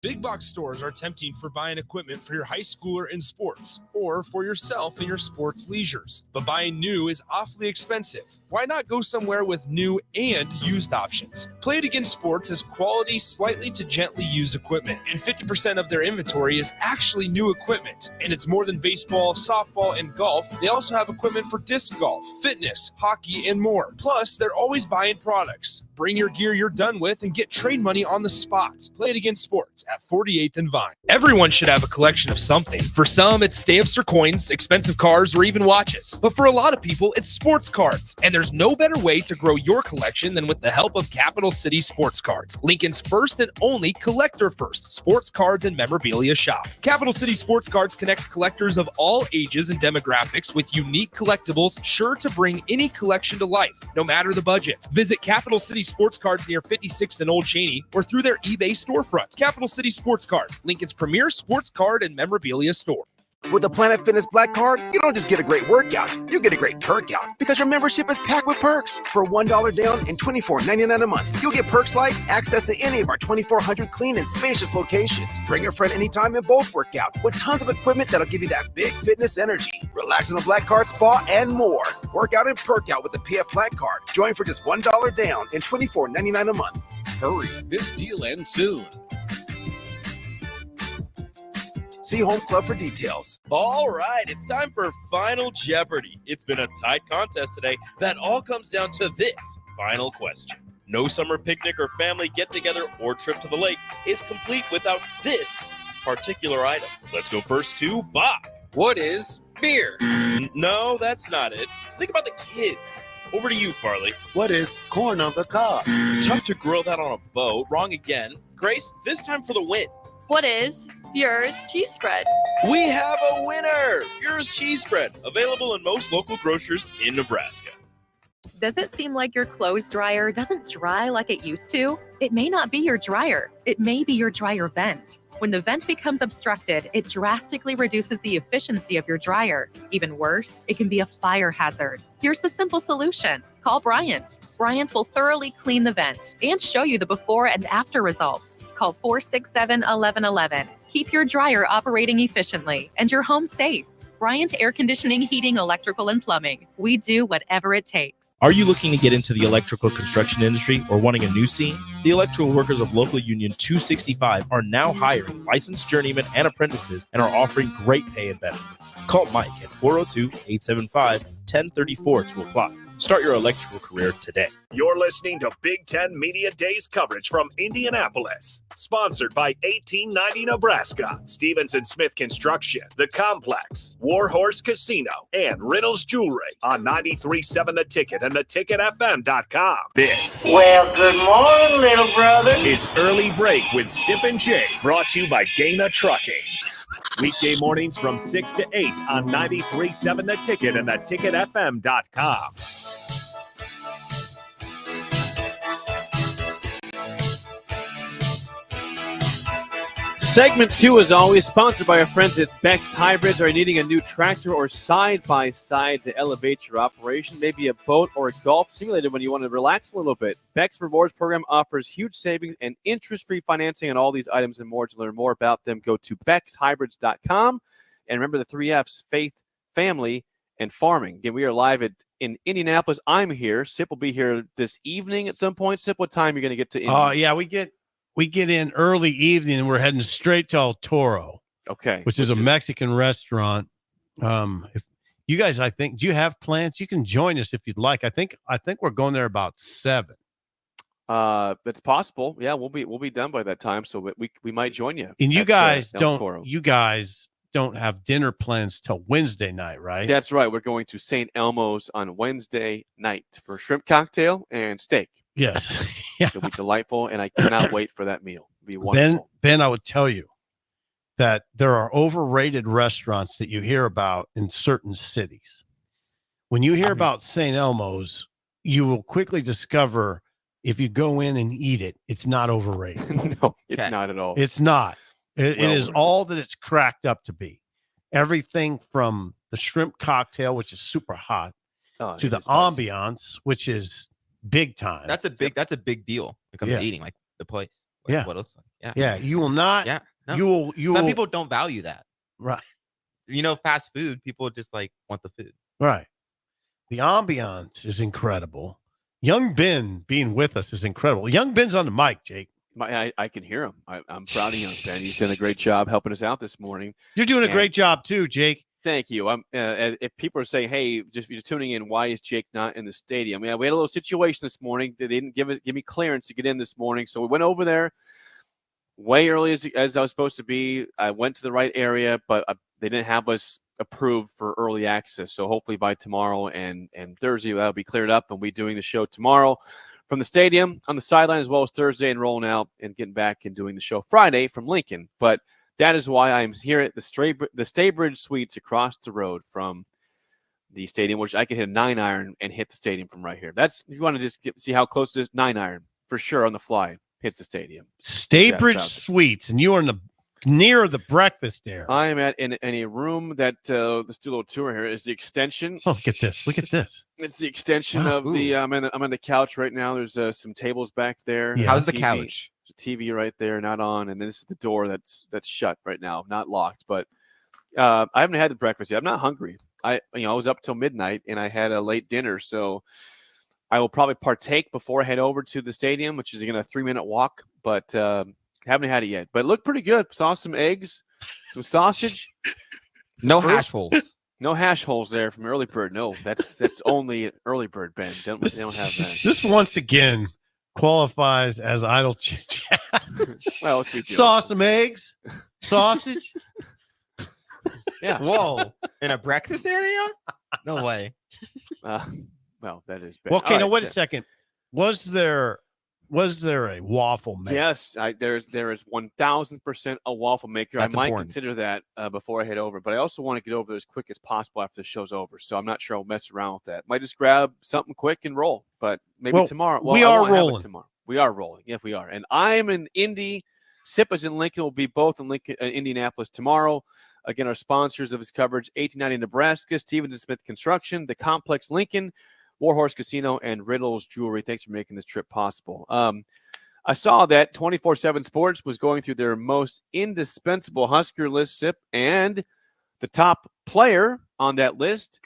Big box stores are tempting for buying equipment for your high schooler in sports or for yourself in your sports leisures. But buying new is awfully expensive. Why not go somewhere with new and used options? Play It Again Sports has quality, slightly to gently used equipment, and 50% of their inventory is actually new equipment. And it's more than baseball, softball, and golf. They also have equipment for disc golf, fitness, hockey, and more. Plus, they're always buying products. Bring your gear you're done with and get trade money on the spot. Play It Again Sports at 48th and Vine. Everyone should have a collection of something. For some, it's stamps or coins, expensive cars, or even watches. But for a lot of people, it's sports cards. And there's no better way to grow your collection than with the help of Capital City Sports Cards, Lincoln's first and only collector-first sports cards and memorabilia shop. Capital City Sports Cards connects collectors of all ages and demographics with unique collectibles sure to bring any collection to life, no matter the budget. Visit Capital City Sports Cards near 56th and Old Cheney or through their eBay storefront. Capital City Sports Cards, Lincoln's premier sports card and memorabilia store. With the Planet Fitness Black Card, you don't just get a great workout, you get a great perk out because your membership is packed with perks. For $1 down and $24.99 a month, you'll get perks like access to any of our 2,400 clean and spacious locations. Bring a friend anytime and both work out with tons of equipment that'll give you that big fitness energy. Relax in the Black Card spa and more. Work out and perk out with the PF Black Card. Join for just $1 down and $24.99 a month. Hurry. This deal ends soon. See Home Club for details. All right, it's time for Final Jeopardy. It's been a tight contest today that all comes down to this final question. No summer picnic or family get-together or trip to the lake is complete without this particular item. Let's go first to Bach. What is beer? No, that's not it. Think about the kids. Over to you, Farley. What is corn on the cob? Tough to grill that on a boat. Wrong again. Grace, this time for the win. What is Bure's cheese spread? We have a winner! Bure's cheese spread, available in most local grocers in Nebraska. Does it seem like your clothes dryer doesn't dry like it used to? It may not be your dryer. It may be your dryer vent. When the vent becomes obstructed, it drastically reduces the efficiency of your dryer. Even worse, it can be a fire hazard. Here's the simple solution. Call Bryant. Bryant will thoroughly clean the vent and show you the before and after results. Call 467-1111. Keep your dryer operating efficiently and your home safe. Bryant Air Conditioning, Heating, Electrical, and Plumbing. We do whatever it takes. Are you looking to get into the electrical construction industry or wanting a new scene? The electrical workers of Local Union 265 are now hiring licensed journeymen and apprentices and are offering great pay and benefits. Call Mike at 402-875-1034 to apply. Start your electrical career today. You're listening to Big Ten Media Days coverage from Indianapolis. Sponsored by 1890 Nebraska, Stevens and Smith Construction, The Complex, Warhorse Casino, and Riddles Jewelry on 93.7 The Ticket and theticketfm.com. This Good morning, little brother. is Early Break with Sip and Jay, brought to you by Dana Trucking. Weekday mornings from 6 to 8 on 93.7 The Ticket and theticketfm.com. Segment 2 is always sponsored by our friends at Beck's Hybrids. Are you needing a new tractor or side-by-side to elevate your operation? Maybe a boat or a golf simulator when you want to relax a little bit. Beck's Rewards program offers huge savings and interest-free financing on all these items and more. To learn more about them, go to beckshybrids.com. And remember the 3 F's, faith, family, and farming. Again, we are live in Indianapolis. I'm here. Sip will be here this evening at some point. Sip, what time are you going to get to Indy? Yeah, we get in early evening and we're heading straight to El Toro. Okay. Which is a Mexican restaurant. If you guys, I think, do you have plans? You can join us if you'd like. I think we're going there about 7. It's possible. Yeah, we'll be done by that time, so we might join you. And you guys don't have dinner plans till Wednesday night, right? That's right. We're going to St. Elmo's on Wednesday night for a shrimp cocktail and steak. Yes. Yeah. It'll be delightful, and I cannot wait for that meal. It'll be wonderful. Ben, I would tell you that there are overrated restaurants that you hear about in certain cities. When you hear about St. Elmo's, you will quickly discover if you go in and eat it, it's not overrated. No, it's not at all. It's not. It is all that it's cracked up to be. Everything from the shrimp cocktail, which is super hot, to the ambiance, which is big time. That's a big deal when it comes to eating, like the place. What it looks like. Yeah. You will not. Yeah. No. You Some will, people don't value that. Right. Fast food, people just like want the food. Right. The ambiance is incredible. Young Ben being with us is incredible. Young Ben's on the mic, Jake. I can hear him. I'm proud of young Ben. He's done a great job helping us out this morning. You're doing a great job too, Jake. Thank you. If people are saying, "Hey, just you're tuning in, why is Jake not in the stadium?" Yeah, we had a little situation this morning. They didn't give me clearance to get in this morning, so we went over there way early as I was supposed to be. I went to the right area, but they didn't have us approved for early access. So hopefully by tomorrow and Thursday that'll be cleared up, and we'll be doing the show tomorrow from the stadium on the sideline, as well as Thursday and rolling out and getting back and doing the show Friday from Lincoln. But that is why I'm here at the Staybridge Suites across the road from the stadium, which I can hit a 9-iron and hit the stadium from right here. That's, if you want to just see how close it is, 9-iron for sure on the fly hits the stadium. Staybridge Suites, and you are near the breakfast area. I am in a room that let's do a little tour here. Is the extension? Oh, look at this! Look at this! It's the extension of the. I'm on the couch right now. There's some tables back there. Yeah. How's the couch? There's a TV right there, not on, and this is the door that's shut right now, not locked. But I haven't had the breakfast yet. I'm not hungry. I was up till midnight and I had a late dinner, so I will probably partake before I head over to the stadium, which is again a 3-minute walk. But haven't had it yet. But it looked pretty good. Saw some eggs, some sausage, no hash holes. No hash holes there from Early Bird. No, that's only Early Bird, Ben. They don't have that. This once again qualifies as idle chit chat. Well, saw some eggs, sausage. Yeah. Whoa. In a breakfast area? No way. Well, that is bad. Well, okay, All now right, wait a second. Was there a waffle maker? Yes, there is 1,000% a waffle maker. That's I might important. consider that before I head over, but I also want to get over there as quick as possible after the show's over. So I'm not sure I'll mess around with that. Might just grab something quick and roll, but maybe tomorrow. Well, we I are won't have it rolling. tomorrow. We are rolling. Yes, we are. And I'm in Indy. Sip is in Lincoln. We'll be both in Lincoln, Indianapolis tomorrow. Again, our sponsors of his coverage: 1890 Nebraska, Stevenson Smith Construction, The Complex Lincoln, Warhorse Casino, and Riddles Jewelry. Thanks for making this trip possible. I saw that 24/7 Sports was going through their most indispensable Husker list, Sip, and the top player on that list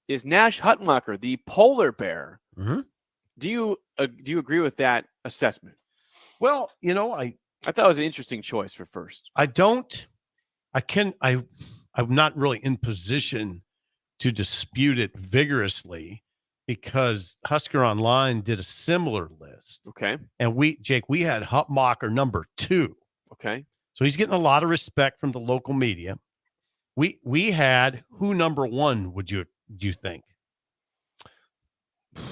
is Nash Hutmacher, the polar bear. Mm-hmm. Do you agree with that assessment? Well, I thought it was an interesting choice for first. I'm not really in position to dispute it vigorously because Husker Online did a similar list. Okay. And we had Hutmacher number 2. Okay. So he's getting a lot of respect from the local media. We had who number 1, do you think?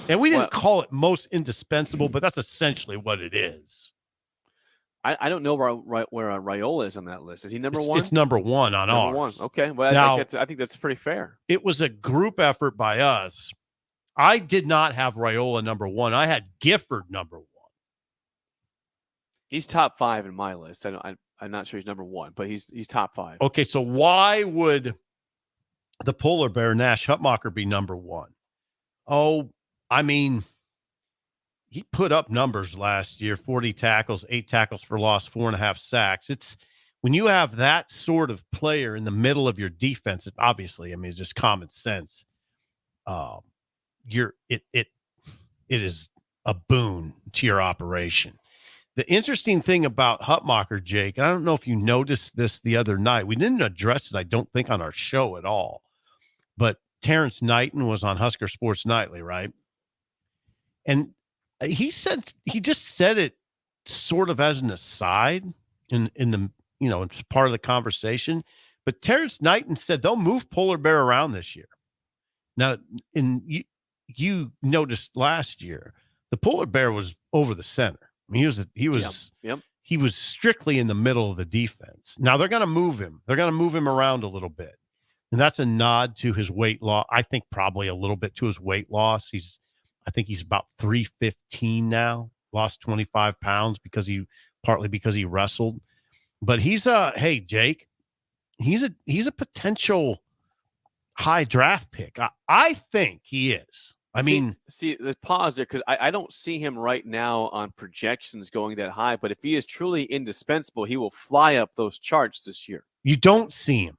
And we didn't call it most indispensable, but that's essentially what it is. I don't know where Raiola is on that list. Is he number 1? It's number 1 on number ours. 1. Okay. Well, Now, I think that's pretty fair. It was a group effort by us. I did not have Raiola number 1. I had Gifford number 1. He's top 5 in my list. I'm not sure he's number 1, but he's top 5. Okay, so why would the polar bear Nash Hutmacher be number 1? Oh, I mean, he put up numbers last year: 40 tackles, 8 tackles for loss, 4.5 sacks. It's when you have that sort of player in the middle of your defense. It's just common sense. It is a boon to your operation. The interesting thing about Hutmacher, Jake, and I don't know if you noticed this the other night. We didn't address it, I don't think, on our show at all. But Terrence Knighton was on Husker Sports Nightly, right? And he just said it sort of as an aside in the it's part of the conversation. But Terrence Knighton said they'll move Polar Bear around this year. Now, you noticed last year the Polar Bear was over the center. I mean, he was strictly in the middle of the defense. Now they're going to move him. They're going to move him around a little bit, and that's a nod to his weight loss. I think probably a little bit to his weight loss. I think he's about 315 now. Lost 25 pounds partly because he wrestled. But hey, Jake, he's a potential high draft pick. I think he is. The pause there, because I don't see him right now on projections going that high. But if he is truly indispensable, he will fly up those charts this year. You don't see him.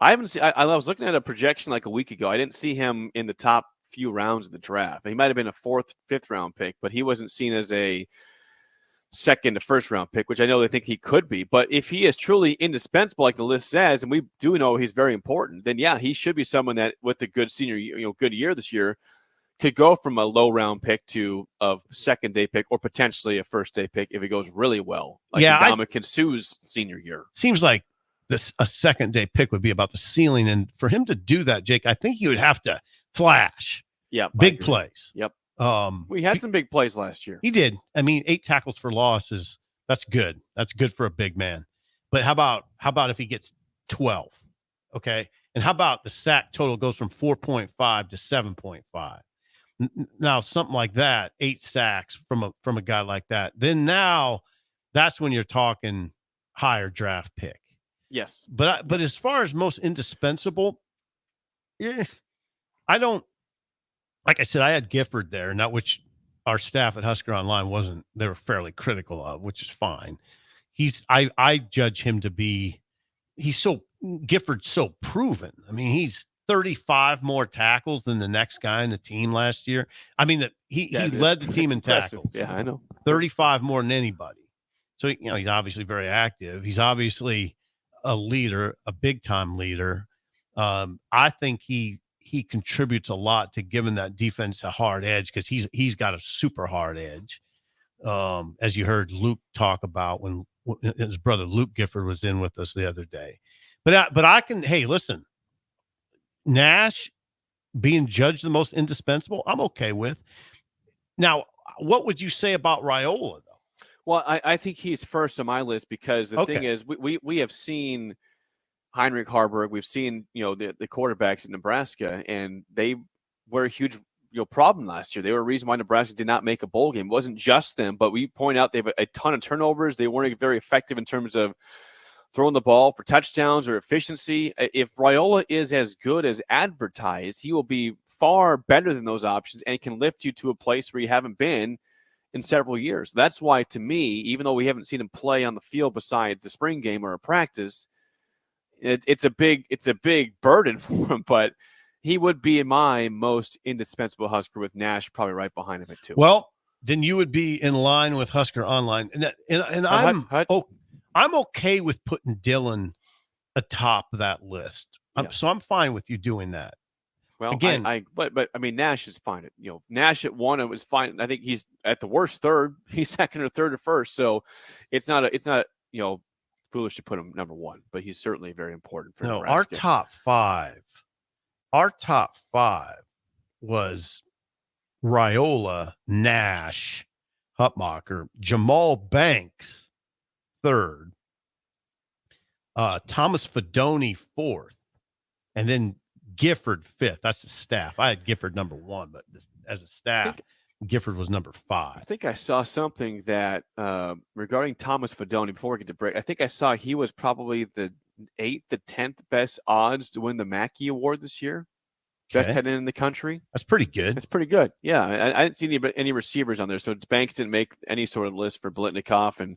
I haven't seen. I was looking at a projection like a week ago. I didn't see him in the top few rounds of the draft. He might have been a 4th, 5th round pick, but he wasn't seen as a 2nd to 1st round pick, which I know they think he could be. But if he is truly indispensable, like the list says, and we do know he's very important, then yeah, he should be someone that with a good senior, good year this year, could go from a low round pick to a 2nd day pick or potentially a 1st day pick if it goes really well. Like Ndamukong Suh's senior year. Seems like a 2nd day pick would be about the ceiling. And for him to do that, Jake, I think he would have to flash. Yeah. Big plays. Yep. We had some big plays last year. He did. I mean, 8 tackles for loss that's good. That's good for a big man. But how about if he gets 12? Okay. And how about the sack total goes from 4.5 to 7.5? Now, something like that, 8 sacks from a guy like that, then now that's when you're talking higher draft pick. Yes. But as far as most indispensable, I don't, like I said, I had Gifford there, not which our staff at Husker Online wasn't. They were fairly critical of, which is fine. I judge him to be, Gifford's so proven. I mean, he's 35 more tackles than the next guy in the team last year. I mean, he led the team in tackles. Yeah, I know. 35 more than anybody. So, he's obviously very active. He's obviously a leader, a big-time leader. I think he contributes a lot to giving that defense a hard edge because he's got a super hard edge. As you heard Luke talk about when his brother Luke Gifford was in with us the other day. But I can, hey, listen, Nash being judged the most indispensable, I'm okay with. Now, what would you say about Raiola, though? Well, I think he's first on my list because the thing is, we have seen Heinrich Harburg, we've seen the quarterbacks in Nebraska, and they were a huge problem last year. They were a reason why Nebraska did not make a bowl game. It wasn't just them, but we point out they have a ton of turnovers. They weren't very effective in terms of throwing the ball for touchdowns or efficiency. If Raiola is as good as advertised, he will be far better than those options and can lift you to a place where you haven't been in several years. That's why, to me, even though we haven't seen him play on the field besides the spring game or a practice, it's a big burden for him, but he would be my most indispensable Husker, with Nash probably right behind him at 2. Well, then you would be in line with Husker Online, and I'm okay with putting Dylan atop that list. So I'm fine with you doing that. Well, again, but I mean, Nash is fine. Nash at 1, it was fine. I think he's at the worst 3rd. He's 2nd or 3rd or 1st. So it's not foolish to put him number 1, but he's certainly very important for Nebraska. Our top five was Raiola, Nash, Hutmacher, Jamal Banks 3rd, Thomas Fedoni 4th, and then Gifford 5th. That's the staff. I had Gifford number 1, but as a staff, Gifford was number 5. I think I saw something that regarding Thomas Fedoni before we get to break. I think I saw he was probably the 8th, the 10th best odds to win the Mackey Award this year. Best tight end in the country. That's pretty good. That's pretty good. Yeah, I didn't see any receivers on there, so Banks didn't make any sort of list for Blitnikoff, and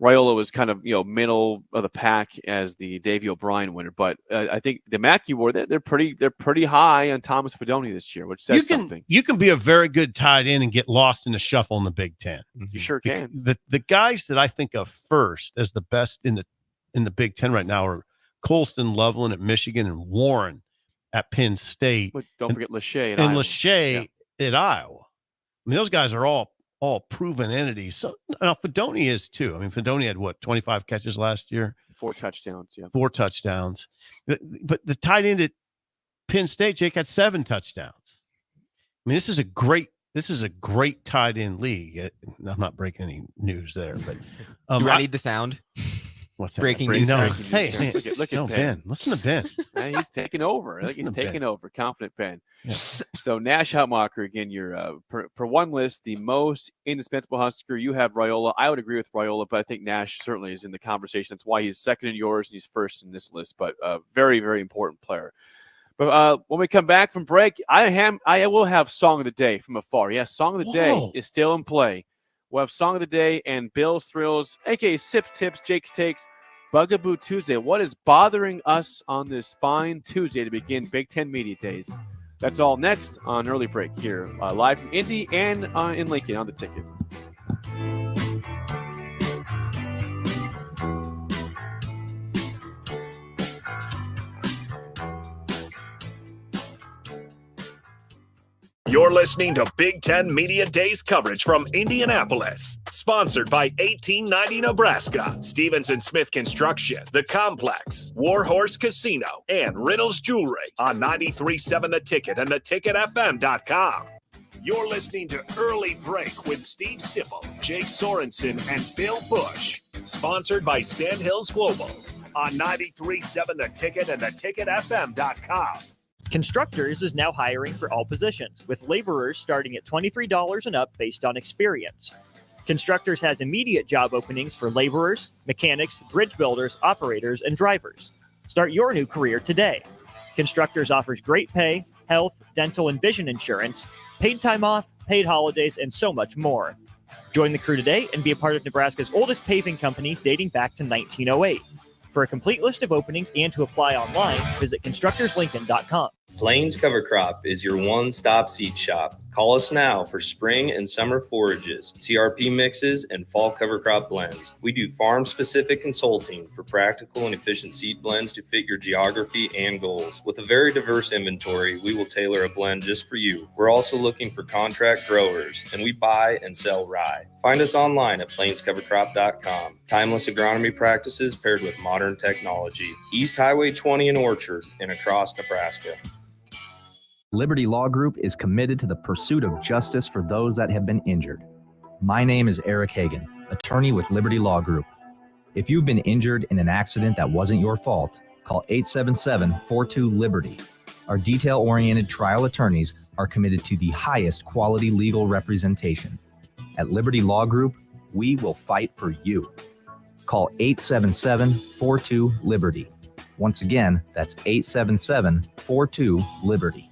Raiola was kind of middle of the pack as the Davey O'Brien winner. But I think the Mackey Award, they're pretty high on Thomas Fedoni this year, which says something. You can be a very good tight end and get lost in the shuffle in the Big Ten. You sure can. The guys that I think of first as the best in the Big Ten right now are Colston, Loveland at Michigan, and Warren at Penn State. But don't forget Lachey and Lachey at Iowa. I mean, those guys are all proven entities. So now Fedoni is too. I mean, Fedoni had 25 catches last year, 4 touchdowns. Yeah, 4 touchdowns. But the tight end at Penn State, Jake, had 7 touchdowns. I mean, this is a great tight end league. I'm not breaking any news there, but do I need the sound? Breaking news. No. Breaking Hey, news. Look at Ben. Listen to Ben. Man, he's taking over. I think he's taking over. Confident Ben. Yeah. So Nash, Hutmacher, again, you're per one list, the most indispensable Husker. You have Raiola. I would agree with Raiola, but I think Nash certainly is in the conversation. That's why he's 2nd in yours and he's 1st in this list. But very, very important player. But when we come back from break, I will have Song of the Day from afar. Yes, Song of the Day is still in play. We'll have Song of the Day and Bill's Thrills, a.k.a. Sips Tips, Jake's Takes, Bugaboo Tuesday. What is bothering us on this fine Tuesday to begin Big Ten Media Days? That's all next on Early Break here, live from Indy and in Lincoln on the Ticket. You're listening to Big Ten Media Days coverage from Indianapolis. Sponsored by 1890 Nebraska, Stevenson Smith Construction, The Complex, Warhorse Casino, and Reynolds Jewelry on 93.7 The Ticket and theticketfm.com. You're listening to Early Break with Steve Sipple, Jake Sorensen, and Bill Busch. Sponsored by Sandhills Global on 93.7 The Ticket and theticketfm.com. Constructors is now hiring for all positions, with laborers starting at $23 and up based on experience. Constructors has immediate job openings for laborers, mechanics, bridge builders, operators, and drivers. Start your new career today. Constructors offers great pay, health, dental, and vision insurance, paid time off, paid holidays, and so much more. Join the crew today and be a part of Nebraska's oldest paving company dating back to 1908. For a complete list of openings and to apply online, visit constructorslincoln.com. Plains Cover Crop is your one-stop seed shop. Call us now for spring and summer forages, CRP mixes, and fall cover crop blends. We do farm-specific consulting for practical and efficient seed blends to fit your geography and goals. With a very diverse inventory, we will tailor a blend just for you. We're also looking for contract growers, and we buy and sell rye. Find us online at plainscovercrop.com. Timeless agronomy practices paired with modern technology. East Highway 20 in Orchard and across Nebraska. Liberty Law Group is committed to the pursuit of justice for those that have been injured. My name is Eric Hagan, attorney with Liberty Law Group. If you've been injured in an accident that wasn't your fault, call 877-42-LIBERTY. Our detail-oriented trial attorneys are committed to the highest quality legal representation. At Liberty Law Group, we will fight for you. Call 877-42-LIBERTY. Once again, that's 877-42-LIBERTY.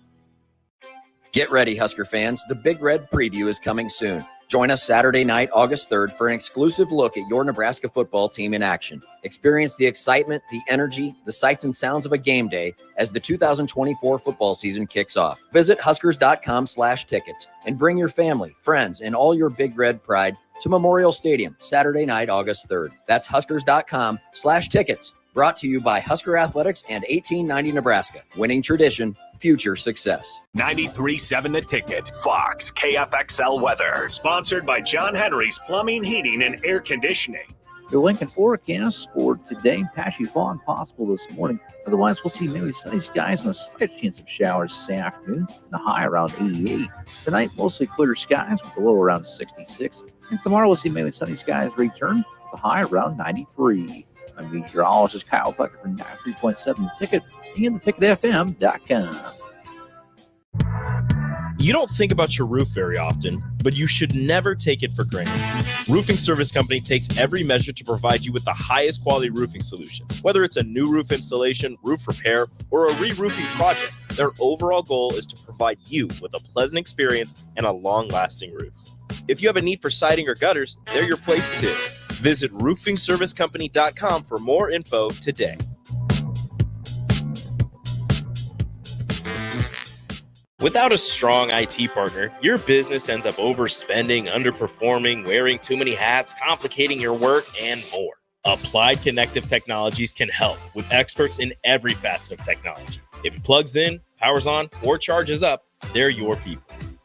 Get ready, Husker fans. The Big Red Preview is coming soon. Join us Saturday night, August 3rd, for an exclusive look at your Nebraska football team in action. Experience the excitement, the energy, the sights and sounds of a game day as the 2024 football season kicks off. Visit Huskers.com/tickets and bring your family, friends, and all your Big Red pride to Memorial Stadium Saturday night, August 3rd. That's Huskers.com/tickets. Brought to you by Husker Athletics and 1890 Nebraska. Winning tradition, future success. 93.7 The Ticket, Fox, KFXL weather. Sponsored by John Henry's Plumbing, Heating, and Air Conditioning. Your Lincoln forecast for today, patchy fog possible this morning. Otherwise, we'll see mainly sunny skies and a slight chance of showers this afternoon. The high around 88. Tonight, mostly clear skies with the low around 66. And tomorrow, we'll see mainly sunny skies return. The high around 93. I'm meteorologist Kyle Tucker from 93.7 The Ticket and theticketfm.com. You don't think about your roof very often, but you should never take it for granted. Roofing Service Company takes every measure to provide you with the highest quality roofing solution. Whether it's a new roof installation, roof repair, or a re-roofing project, their overall goal is to provide you with a pleasant experience and a long-lasting roof. If you have a need for siding or gutters, they're your place too. Visit roofingservicecompany.com for more info today. Without a strong IT partner, your business ends up overspending, underperforming, wearing too many hats, complicating your work, and more. Applied Connective Technologies can help with experts in every facet of technology. If it plugs in, powers on, or charges up, they're your people.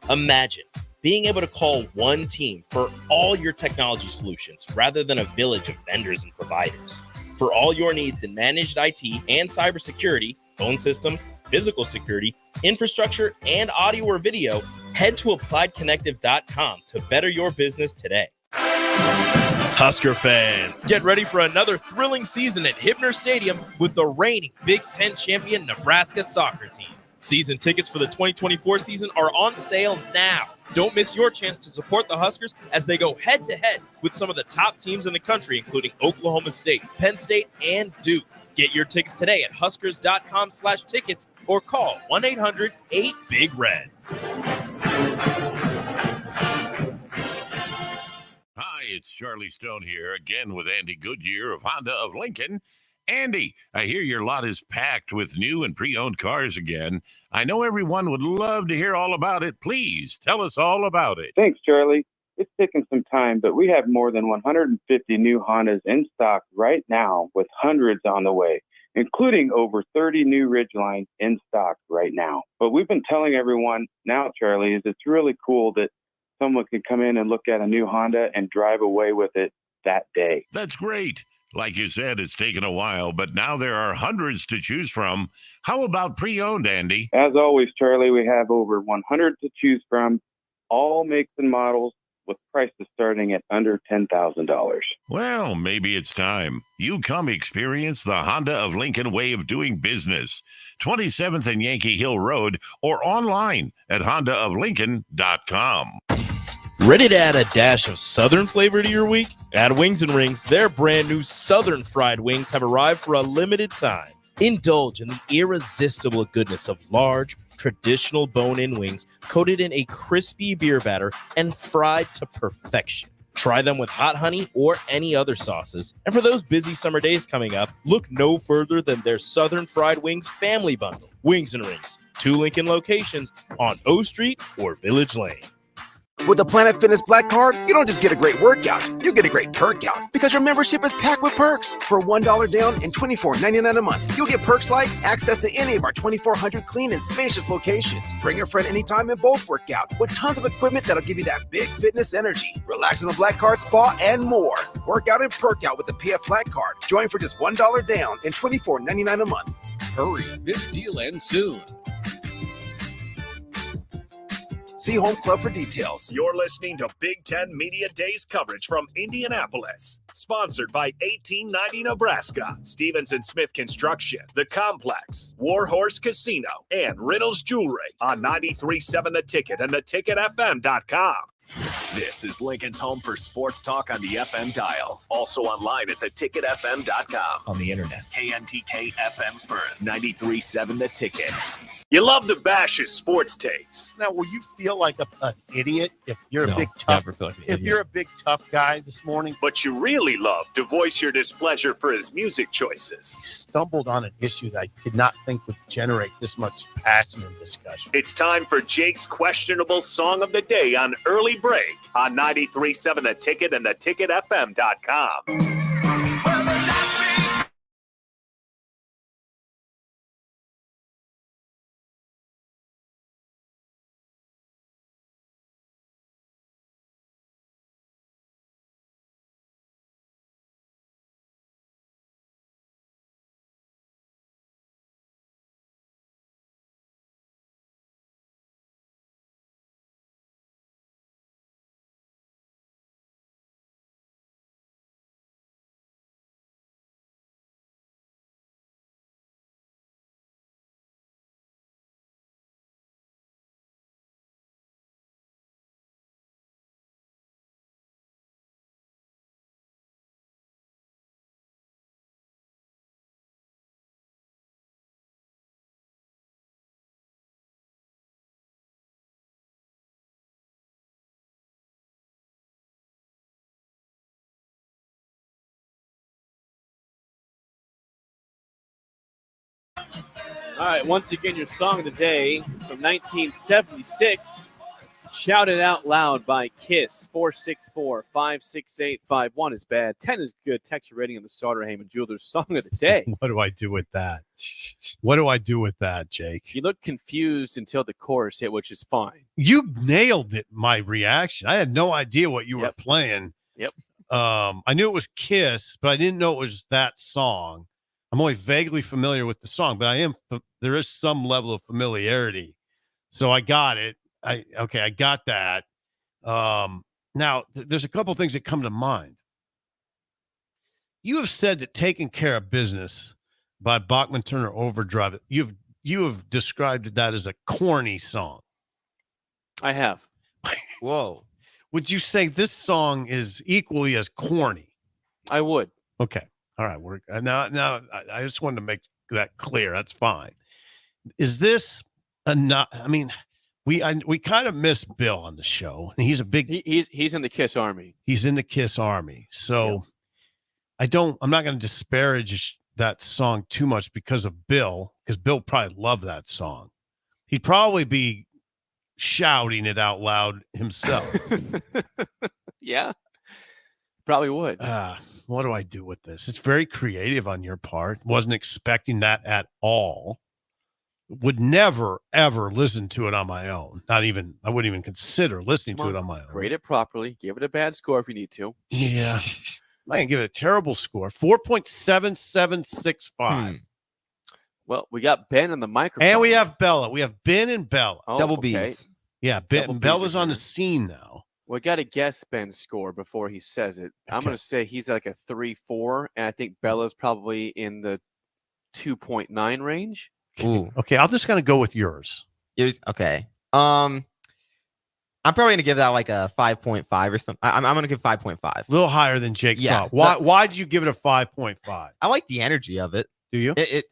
Imagine being able to call one team for all your technology solutions rather than a village of vendors and providers. For all your needs in managed IT and cybersecurity, phone systems, physical security, infrastructure, and audio or video, head to appliedconnective.com to better your business today. Husker fans, get ready for another thrilling season at Hibner Stadium with the reigning Big Ten champion Nebraska soccer team. Season tickets for the 2024 season are on sale now. Don't miss your chance to support the Huskers as they go head-to-head with some of the top teams in the country, including Oklahoma State, Penn State, and Duke. Get your tickets today at huskers.com/tickets or call 1-800-8-BIG-RED. Hi, it's Charlie Stone here again with Andy Goodyear of Honda of Lincoln. Andy, I hear your lot is packed with new and pre-owned cars again. I know everyone would love to hear all about it. Please tell us all about it. Thanks, Charlie. It's taken some time, but we have more than 150 new Hondas in stock right now with hundreds on the way, including over 30 new Ridgelines in stock right now. What we've been telling everyone now, Charlie, is it's really cool that someone can come in and look at a new Honda and drive away with it that day. That's great. Like you said, it's taken a while, but now there are hundreds to choose from. How about pre-owned, Andy? As always, Charlie, we have over 100 to choose from, all makes and models, with prices starting at under $10,000. Well, maybe it's time. You come experience the Honda of Lincoln way of doing business. 27th and Yankee Hill Road or online at hondaoflincoln.com. Ready to add a dash of Southern flavor to your week? At Wings and Rings, their brand new Southern fried wings have arrived for a limited time. Indulge in the irresistible goodness of large, traditional bone-in wings coated in a crispy beer batter and fried to perfection. Try them with hot honey or any other sauces. And for those busy summer days coming up, look no further than their Southern Fried Wings Family Bundle. Wings and Rings, 2 Lincoln locations on O Street or Village Lane. With the Planet Fitness Black Card, you don't just get a great workout, you get a great perk out because your membership is packed with perks. For $1 down and $24.99 a month, you'll get perks like access to any of our 2,400 clean and spacious locations. Bring a friend anytime and both work out with tons of equipment that'll give you that big fitness energy. Relax in the Black Card spa and more. Work out and perk out with the PF Black Card. Join for just $1 down and $24.99 a month. Hurry. This deal ends soon. See Home Club for details. You're listening to Big Ten Media Days coverage from Indianapolis. Sponsored by 1890 Nebraska, Stevens and Smith Construction, The Complex, Warhorse Casino, and Riddles Jewelry on 93.7 The Ticket and theticketfm.com. This is Lincoln's home for sports talk on the FM dial. Also online at theticketfm.com. On the internet. KNTK FM Firth, 93.7 The Ticket. You love to bash his sports takes. Now, will you feel like an idiot if you're a big tough? Never feel like an if idiot. you're a big tough guy this morning, But you really love to voice your displeasure for his music choices. stumbled on an issue that I did not think would generate this much passion and discussion. It's time for Jake's questionable song of the day on Early Break on 93.7 The Ticket and theticketfm.com. All right, once again, your song of the day from 1976, shouted out loud by Kiss. 464-568-51 is bad. 10 is good. Text your rating on the Sauter Heyman Jewelers song of the day. What do I do with that? What do I do with that, Jake? You look confused until the chorus hit, which is fine. You nailed it. My reaction. I had no idea what you were playing. Yep. I knew it was Kiss, but I didn't know it was that song. I'm only vaguely familiar with the song, but there is some level of familiarity. So I got it. I got that. Now there's a couple things that come to mind. You have said that Taking Care of Business by Bachman Turner Overdrive, you have described that as a corny song. I have. Whoa. Would you say this song is equally as corny? I would. Okay. All right. Now I just wanted to make that clear. That's fine. Is this enough? I mean, we kind of miss Bill on the show, and he's a big. He's in the Kiss Army. He's in the Kiss Army. So I'm not going to disparage that song too much because of Bill, because Bill probably loved that song. He'd probably be shouting it out loud himself. Yeah, probably would. What do I do with this? It's very creative on your part. Wasn't expecting that at all. Would never, ever listen to it on my own. I wouldn't even consider listening to it on my own. Rate it properly. Give it a bad score if you need to. Yeah. I can give it a terrible score. 4.7765. Well, we got Ben on the microphone. And we have Bella. We have Ben and Bella. Oh, Double okay. B's. Yeah, Bella's on the scene now. We got to guess Ben's score before he says it. Okay. I'm going to say he's like a 3-4, and I think Bella's probably in the 2.9 range. Ooh. Okay, I'm just going to go with yours. Okay. I'm probably going to give that like a 5.5 or something. I'm going to give 5.5. A little higher than Jake thought. Why did you give it a 5.5? I like the energy of it. Do you? It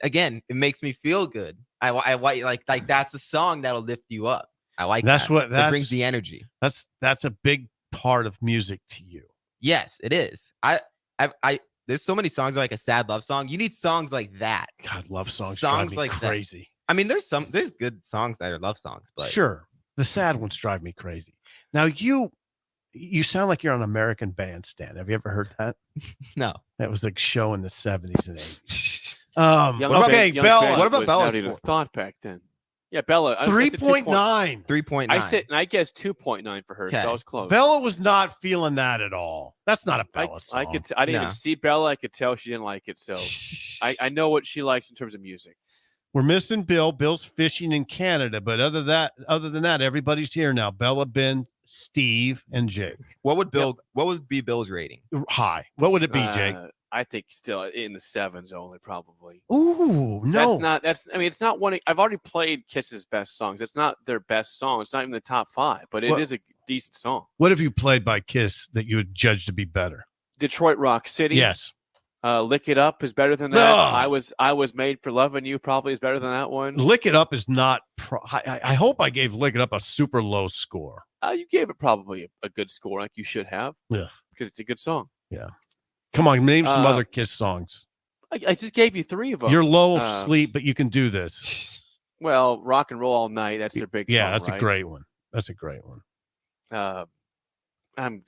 makes me feel good. I like that's a song that'll lift you up. I like that brings the energy. That's a big part of music to you. Yes, it is. There's so many songs like a sad love song. You need songs like that. God, love songs drive me like crazy. I mean, there's good songs that are love songs, but sure, the sad ones drive me crazy. Now you sound like you're on American Bandstand. Have you ever heard that? No. That was like show in the 70s and 80s. Bella. What about Bella? Not even a thought back then. Yeah, Bella. 3.9. 3.9. I guessed 2.9 for her, so I was close. Bella was not feeling that at all. That's not a Bella song. I didn't even see Bella. I could tell she didn't like it. So I know what she likes in terms of music. We're missing Bill. Bill's fishing in Canada, but other than that, everybody's here now. Bella, Ben, Steve, and Jake. What would be Bill's rating? High. What would it be, Jake? I think still in the 7s only, probably. Ooh, no. It's not one. I've already played Kiss's best songs. It's not their best song. It's not even the top 5, but it is a decent song. What have you played by Kiss that you would judge to be better? Detroit Rock City. Yes. Lick It Up is better than that. I was made for loving you probably is better than that one. Lick It Up is not. I hope I gave Lick It Up a super low score. You gave it probably a good score, like you should have. Yeah, because it's a good song. Yeah. Come on, name some other Kiss songs. I just gave you 3 of them. You're low of sleep, but you can do this. Well, Rock and Roll All Night. That's their big song. Yeah, that's right? a great one. That's a great one. I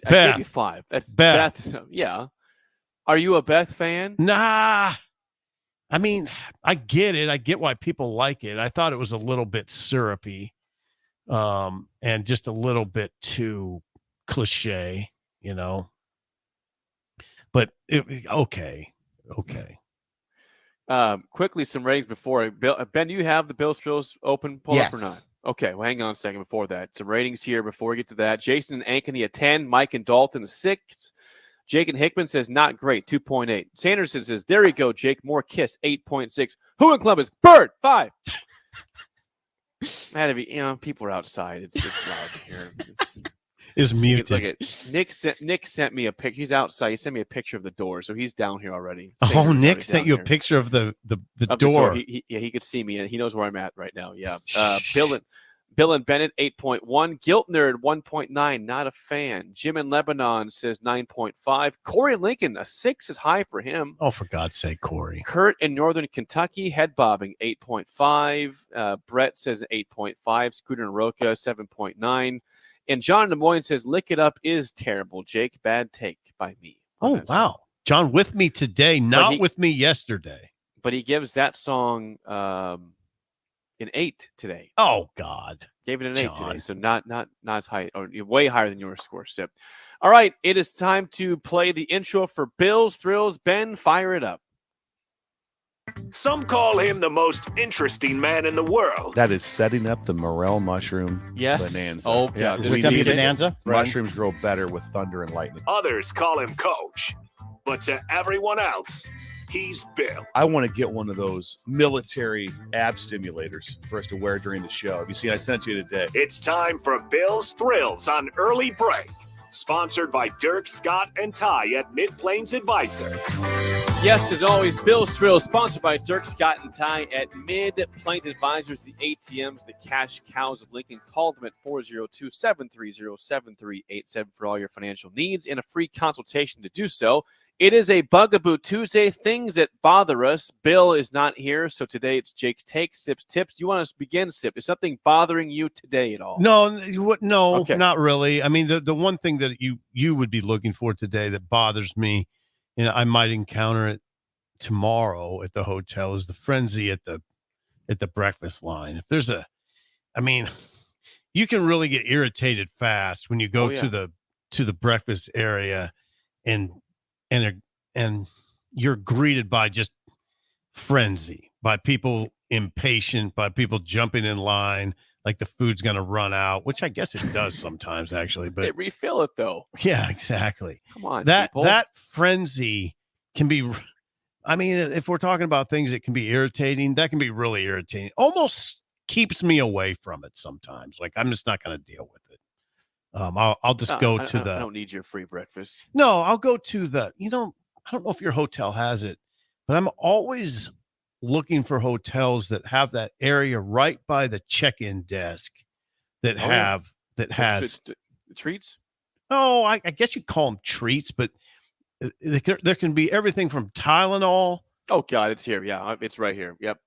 gave you 5. That's Beth. Yeah. Are you a Beth fan? Nah. I mean, I get it. I get why people like it. I thought it was a little bit syrupy, and just a little bit too cliche, you know. But okay. Quickly, some ratings before Ben. Do you have the Bills Trills open pull up or not? Okay, well, hang on a second before that. Some ratings here before we get to that. Jason and Ankeny a 10, Mike and Dalton a 6. Jake and Hickman says not great, 2.8. Sanderson says there you go, Jake. More Kiss, 8.6. Who in Columbus? Bird, 5. Had to be, people are outside. It's loud here. Is muted. Look at Nick sent me a pic. He's outside. He sent me a picture of the door, so he's down here already. Nick sent you a picture of the door. He could see me, and he knows where I'm at right now. Yeah. Bill and Bennett 8.1. Guilt Nerd 1.9. Not a fan. Jim in Lebanon says 9.5. Corey Lincoln a 6 is high for him. Oh, for God's sake, Corey. Kurt in Northern Kentucky head bobbing 8.5. Brett says 8.5. Scooter and Roca 7.9. And John in Des Moines says, Lick It Up is terrible, Jake. Bad take by me. Oh, wow. John with me today, not with me yesterday. But he gives that song an 8 today. Oh, God. Gave it an 8 today. So not as high, or way higher than your score, Sip. All right. It is time to play the intro for Bills Thrills. Ben, fire it up. Some call him the most interesting man in the world. That is setting up the morel mushroom bonanza. Oh, yeah. Is it going to be bonanza? Mushrooms grow better with thunder and lightning. Others call him Coach. But to everyone else, he's Bill. I want to get one of those military ab stimulators for us to wear during the show. Have you seen? I sent you today. It's time for Bill's Thrills on Early Break. Sponsored by Dirk, Scott, and Ty at Mid-Plains Advisors. Yes, as always, Bill's Thrills, sponsored by Dirk, Scott, and Ty at Mid-Plains Advisors, the ATMs, the cash cows of Lincoln. Call them at 402-730-7387 for all your financial needs and a free consultation to do so. It is a Bugaboo Tuesday, things that bother us. Bill is not here, so today it's Jake's Take, Sip's Tips. You want us to begin, Sip? Is something bothering you today at all? No, okay. Not really. I mean, the one thing that you would be looking for today that bothers me, and I might encounter it tomorrow at the hotel, is the frenzy at the breakfast line. If there's you can really get irritated fast when you go to the breakfast area and you're greeted by just frenzy, by people impatient, by people jumping in line like the food's going to run out, which I guess it does sometimes actually, but they refill it though. Yeah, exactly. Come on, people. That frenzy can be, if we're talking about things that can be irritating, that can be really irritating. Almost keeps me away from it sometimes. Like I'm just not going to deal with it. I'll just go to I don't need your free breakfast. No, I'll go to I don't know if your hotel has it, but I'm always looking for hotels that have that area right by the check-in desk that has treats. Oh, I guess you call them treats, but there can be everything from Tylenol. Oh God, it's here. Yeah, it's right here. Yep.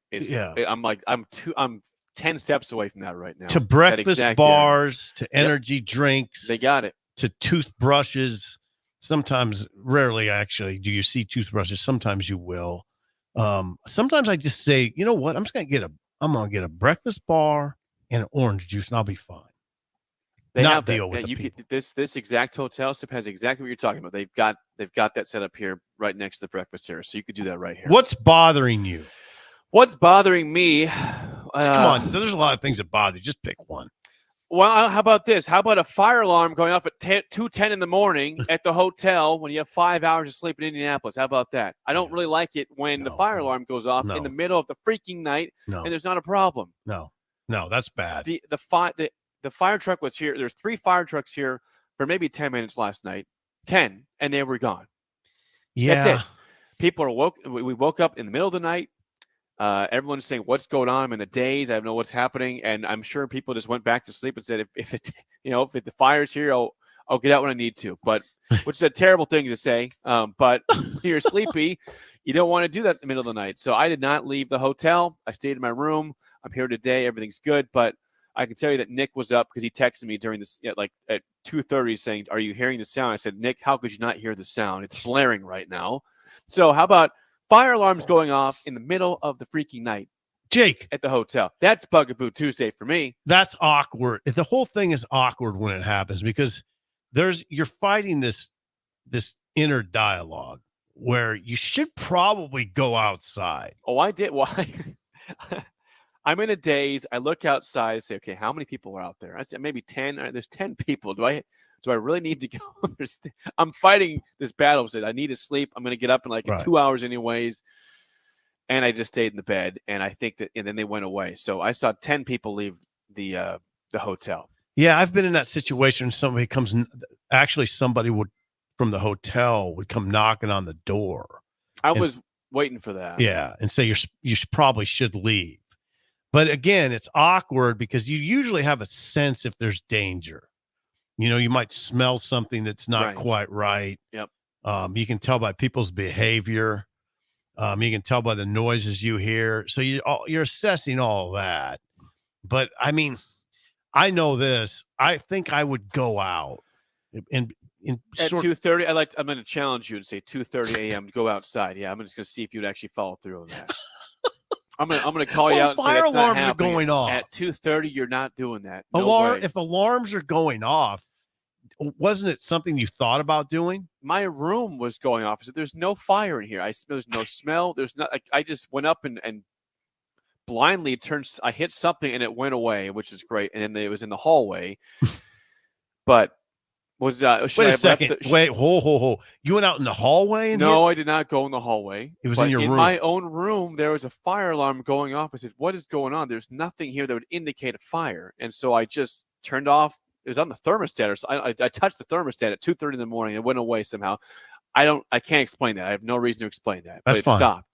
I'm 10 steps away from that right now. To breakfast bars, to energy drinks. They got it. To toothbrushes. Sometimes, rarely actually, do you see toothbrushes. Sometimes you will. Sometimes I just say, you know what? I'm going to get a breakfast bar and an orange juice and I'll be fine. This exact hotel has exactly what you're talking about. They've got that set up here right next to the breakfast area. So you could do that right here. What's bothering you? What's bothering me? Come on. There's a lot of things that bother you. Just pick one. Well, how about this? How about a fire alarm going off at 2:10 in the morning at the hotel when you have 5 hours of sleep in Indianapolis? How about that? I don't really like it when the fire alarm goes off in the middle of the freaking night and there's not a problem. No, that's bad. The fire truck was here. There's 3 fire trucks here for maybe 10 minutes last night. 10, and they were gone. Yeah. That's it. People are we woke up in the middle of the night. Everyone's saying, what's going on? I'm in a daze. I don't know what's happening. And I'm sure people just went back to sleep and said, if the fire's here, I'll get out when I need to. But which is a terrible thing to say. But you're sleepy. You don't want to do that in the middle of the night. So I did not leave the hotel. I stayed in my room. I'm here today. Everything's good. But I can tell you that Nick was up because he texted me during this, at 2:30 saying, are you hearing the sound? I said, Nick, how could you not hear the sound? It's blaring right now. So how about fire alarms going off in the middle of the freaking night? Jake. At the hotel. That's Bugaboo Tuesday for me. That's awkward. The whole thing is awkward when it happens because you're fighting this inner dialogue where you should probably go outside. Oh, I did. Why? I'm in a daze. I look outside and say, okay, how many people are out there? I said maybe 10. There's 10 people. Do I really need to go? I'm fighting this battle. I need to sleep. I'm going to get up in 2 hours anyways. And I just stayed in the bed. And I think and then they went away. So I saw 10 people leave the hotel. Yeah, I've been in that situation. Somebody from the hotel would come knocking on the door. I was waiting for that. Yeah. And say you probably should leave. But again, it's awkward because you usually have a sense if there's danger. You might smell something that's not quite right. Yep. You can tell by people's behavior. You can tell by the noises you hear. So you're assessing all of that. But I mean, I know this. I think I would go out and at 2:30. I'm going to challenge you and say 2:30 a.m. Go outside. Yeah, I'm just going to see if you'd actually follow through on that. I'm gonna call you out and say fire that's alarms not are going off at 2:30. You're not doing that. No way. If alarms are going off, wasn't it something you thought about doing? My room was going off. I said, there's no fire in here. There's no smell. There's not. I just went up and blindly I hit something and it went away, which is great. And then it was in the hallway. But wait a second. Wait, ho. You went out in the hallway? No, I did not go in the hallway. It was in your room. In my own room, there was a fire alarm going off. I said, what is going on? There's nothing here that would indicate a fire. And so I just turned off. It was on the thermostat. Or so I touched the thermostat at 2:30 in the morning. It went away somehow. I can't explain that. I have no reason to explain that. But it stopped.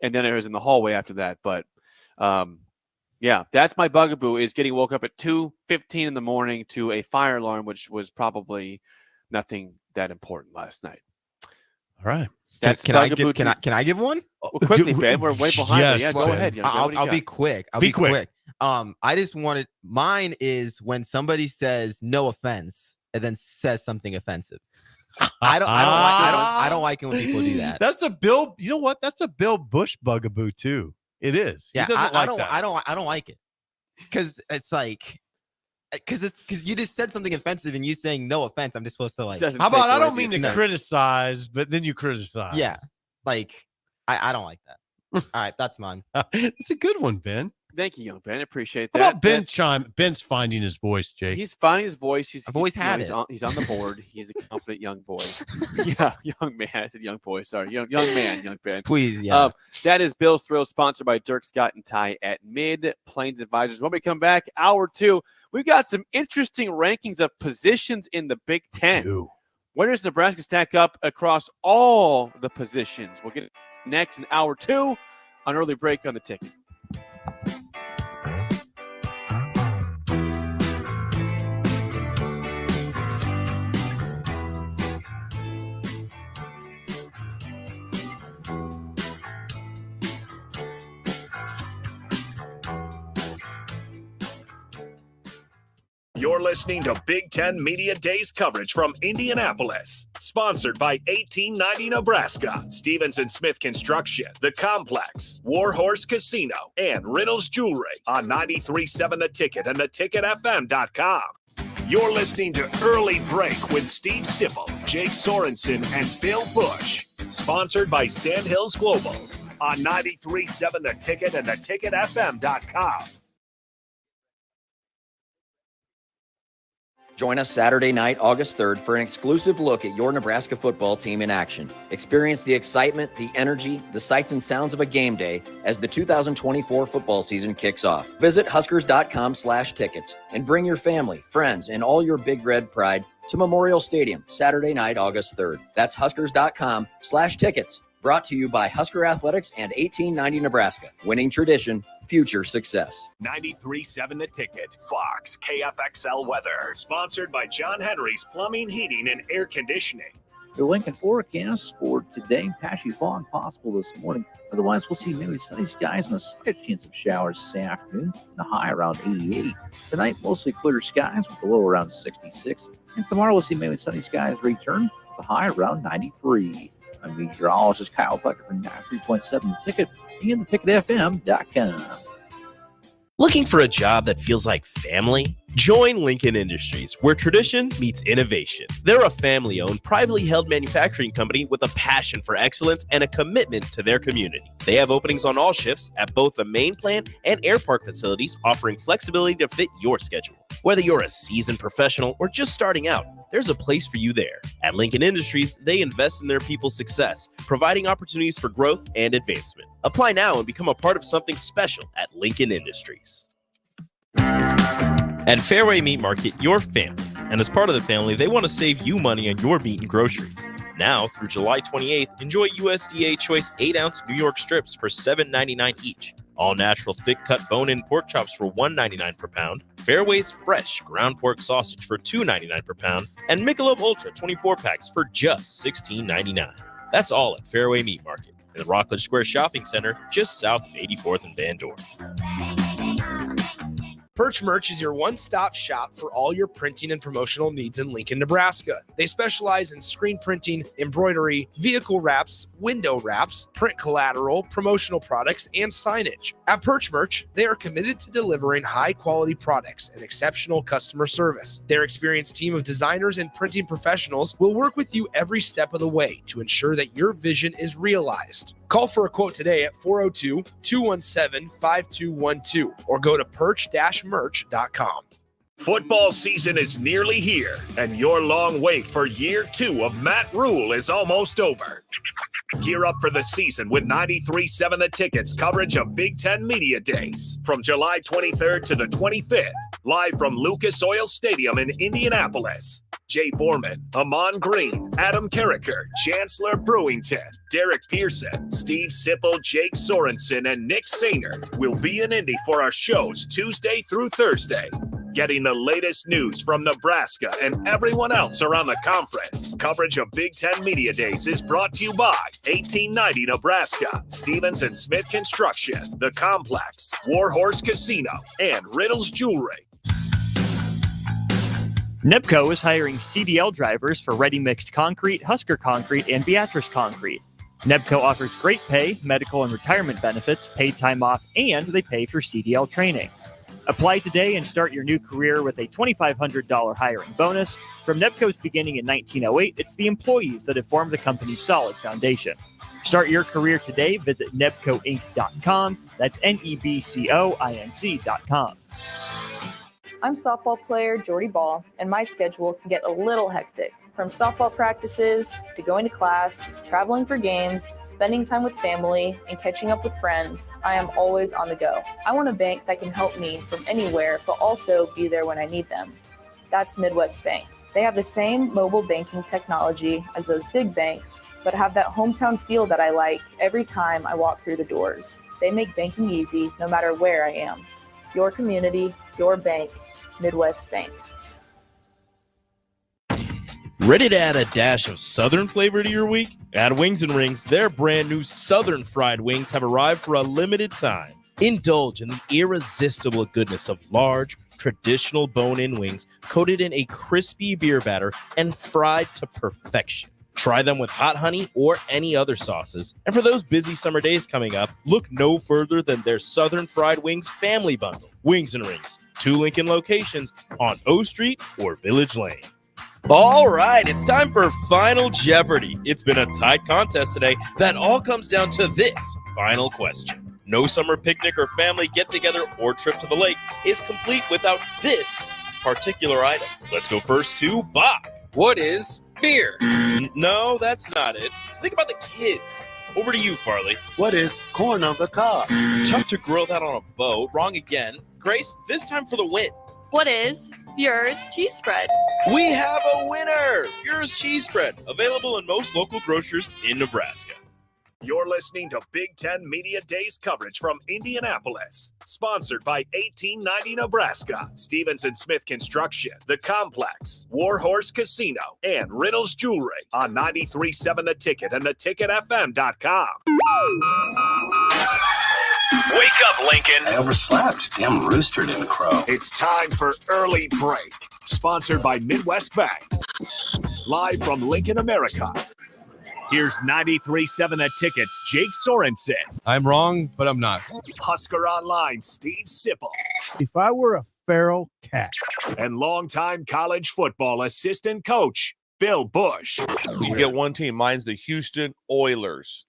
And then it was in the hallway after that. But yeah, that's my bugaboo, is getting woke up at 2:15 in the morning to a fire alarm, which was probably nothing that important last night. All right. Can I give one? Well, quickly, Ben. We're way behind. Yes, Yeah, go ahead. I'll be quick. I'll be quick. I just wanted, mine is when somebody says no offense and then says something offensive. I don't like it when people do that. That's a Bill. You know what? That's a Bill Busch bugaboo too. It is. Yeah, I don't like it because it's like because you just said something offensive and you saying no offense. I'm just supposed to like. How about I don't mean to criticize, but then you criticize. Yeah, like I don't like that. All right, that's mine. It's a good one, Ben. Thank you, young Ben. I appreciate that. How about Ben's finding his voice, Jake. He's finding his voice. I've always had it. He's on the board. He's a confident young boy. Yeah, young man. I said young boy. Sorry, young man, young Ben. Please, yeah. That is Bill's Thrills, sponsored by Dirk, Scott, and Ty at Mid Plains Advisors. When we come back, hour 2, we've got some interesting rankings of positions in the Big Ten. Where does Nebraska stack up across all the positions? We'll get it next in hour 2 on Early Break on the Ticket. You're listening to Big Ten Media Days coverage from Indianapolis. Sponsored by 1890 Nebraska, Stevens and Smith Construction, The Complex, Warhorse Casino, and Riddle's Jewelry on 93.7 The Ticket and theticketfm.com. You're listening to Early Break with Steve Sipple, Jake Sorensen, and Bill Busch. Sponsored by Sandhills Global on 93.7 The Ticket and theticketfm.com. Join us Saturday night, August 3rd, for an exclusive look at your Nebraska football team in action. Experience the excitement, the energy, the sights and sounds of a game day as the 2024 football season kicks off. Visit Huskers.com/tickets and bring your family, friends, and all your Big Red pride to Memorial Stadium Saturday night, August 3rd. That's Huskers.com/tickets. Brought to you by Husker Athletics and 1890 Nebraska. Winning tradition, future success. 93.7 The Ticket, Fox, KFXL weather. Sponsored by John Henry's Plumbing, Heating, and Air Conditioning. The Lincoln forecast for today, patchy fog possible this morning. Otherwise, we'll see mainly sunny skies and a slight chance of showers this afternoon. The high around 88. Tonight, mostly clear skies with the low around 66. And tomorrow, we'll see mainly sunny skies return with the high around 93. I'm meteorologist Kyle Pucker from 93.7 The Ticket and theticketfm.com. Looking for a job that feels like family? Join Lincoln Industries, where tradition meets innovation. They're a family-owned, privately held manufacturing company with a passion for excellence and a commitment to their community. They have openings on all shifts at both the main plant and air park facilities, offering flexibility to fit your schedule. Whether you're a seasoned professional or just starting out, there's a place for you there. At Lincoln Industries, they invest in their people's success, providing opportunities for growth and advancement. Apply now and become a part of something special at Lincoln Industries. At Fairway Meat Market, your family. And as part of the family, they want to save you money on your meat and groceries. Now, through July 28th, enjoy USDA Choice 8-ounce New York strips for $7.99 each. All natural thick-cut bone-in pork chops for $1.99 per pound. Fairway's fresh ground pork sausage for $2.99 per pound. And Michelob Ultra 24 packs for just $16.99. That's all at Fairway Meat Market in the Rockledge Square Shopping Center, just south of 84th and Van Dorn. Perch Merch is your one-stop shop for all your printing and promotional needs in Lincoln, Nebraska. They specialize in screen printing, embroidery, vehicle wraps, window wraps, print collateral, promotional products, and signage. At Perch Merch, they are committed to delivering high-quality products and exceptional customer service. Their experienced team of designers and printing professionals will work with you every step of the way to ensure that your vision is realized. Call for a quote today at 402-217-5212 or go to perch-merch.com. Football season is nearly here, and your long wait for year 2 of Matt Rule is almost over. Gear up for the season with 93.7 The Ticket's coverage of Big Ten Media Days from July 23rd to the 25th, live from Lucas Oil Stadium in Indianapolis. Jay Foreman, Amon Green, Adam Carricker, Chancellor Brewington, Derek Pearson, Steve Sipple, Jake Sorensen, and Nick Sainer will be in Indy for our shows Tuesday through Thursday. Getting the latest news from Nebraska and everyone else around the conference. Coverage of Big Ten Media Days is brought to you by 1890 Nebraska, Stevens and Smith Construction, The Complex, Warhorse Casino, and Riddle's Jewelry. NEBCO is hiring CDL drivers for ready-mixed concrete, Husker Concrete, and Beatrice Concrete. NEBCO offers great pay, medical and retirement benefits, paid time off, and they pay for CDL training. Apply today and start your new career with a $2,500 hiring bonus. From NEBCO's beginning in 1908, it's the employees that have formed the company's solid foundation. Start your career today. Visit nebcoinc.com. That's NEBCOINC.com. I'm softball player Jordy Ball, and my schedule can get a little hectic. From softball practices to going to class, traveling for games, spending time with family, and catching up with friends, I am always on the go. I want a bank that can help me from anywhere, but also be there when I need them. That's Midwest Bank. They have the same mobile banking technology as those big banks, but have that hometown feel that I like every time I walk through the doors. They make banking easy no matter where I am. Your community, your bank, Midwest Bank. Ready to add a dash of Southern flavor to your week? At Wings and Rings, their brand new Southern fried wings have arrived for a limited time. Indulge in the irresistible goodness of large, traditional bone-in wings coated in a crispy beer batter and fried to perfection. Try them with hot honey or any other sauces. And for those busy summer days coming up, look no further than their Southern Fried Wings Family Bundle. Wings and Rings, 2 Lincoln locations on O Street or Village Lane. All right, it's time for Final Jeopardy. It's been a tight contest today that all comes down to this final question. No summer picnic or family get-together or trip to the lake is complete without this particular item. Let's go first to Bob. What is beer? No, that's not it. Think about the kids. Over to you, Farley. What is corn on the cob? Tough to grill that on a boat. Wrong again. Grace, this time for the win. What is Bure's cheese spread? We have a winner! Bure's cheese spread, available in most local grocers in Nebraska. You're listening to Big Ten Media Days coverage from Indianapolis. Sponsored by 1890 Nebraska, Stevenson Smith Construction, The Complex, Warhorse Casino, and Riddle's Jewelry on 93.7 The Ticket and theticketfm.com. Wake up, Lincoln. I overslept. Damn rooster didn't crow. It's time for Early Break. Sponsored by Midwest Bank. Live from Lincoln, America. Here's 93.7 The Ticket's Jake Sorensen. I'm wrong, but I'm not. Husker Online, Steve Sipple. If I were a feral cat. And longtime college football assistant coach, Bill Busch. You get one team. Mine's the Houston Oilers.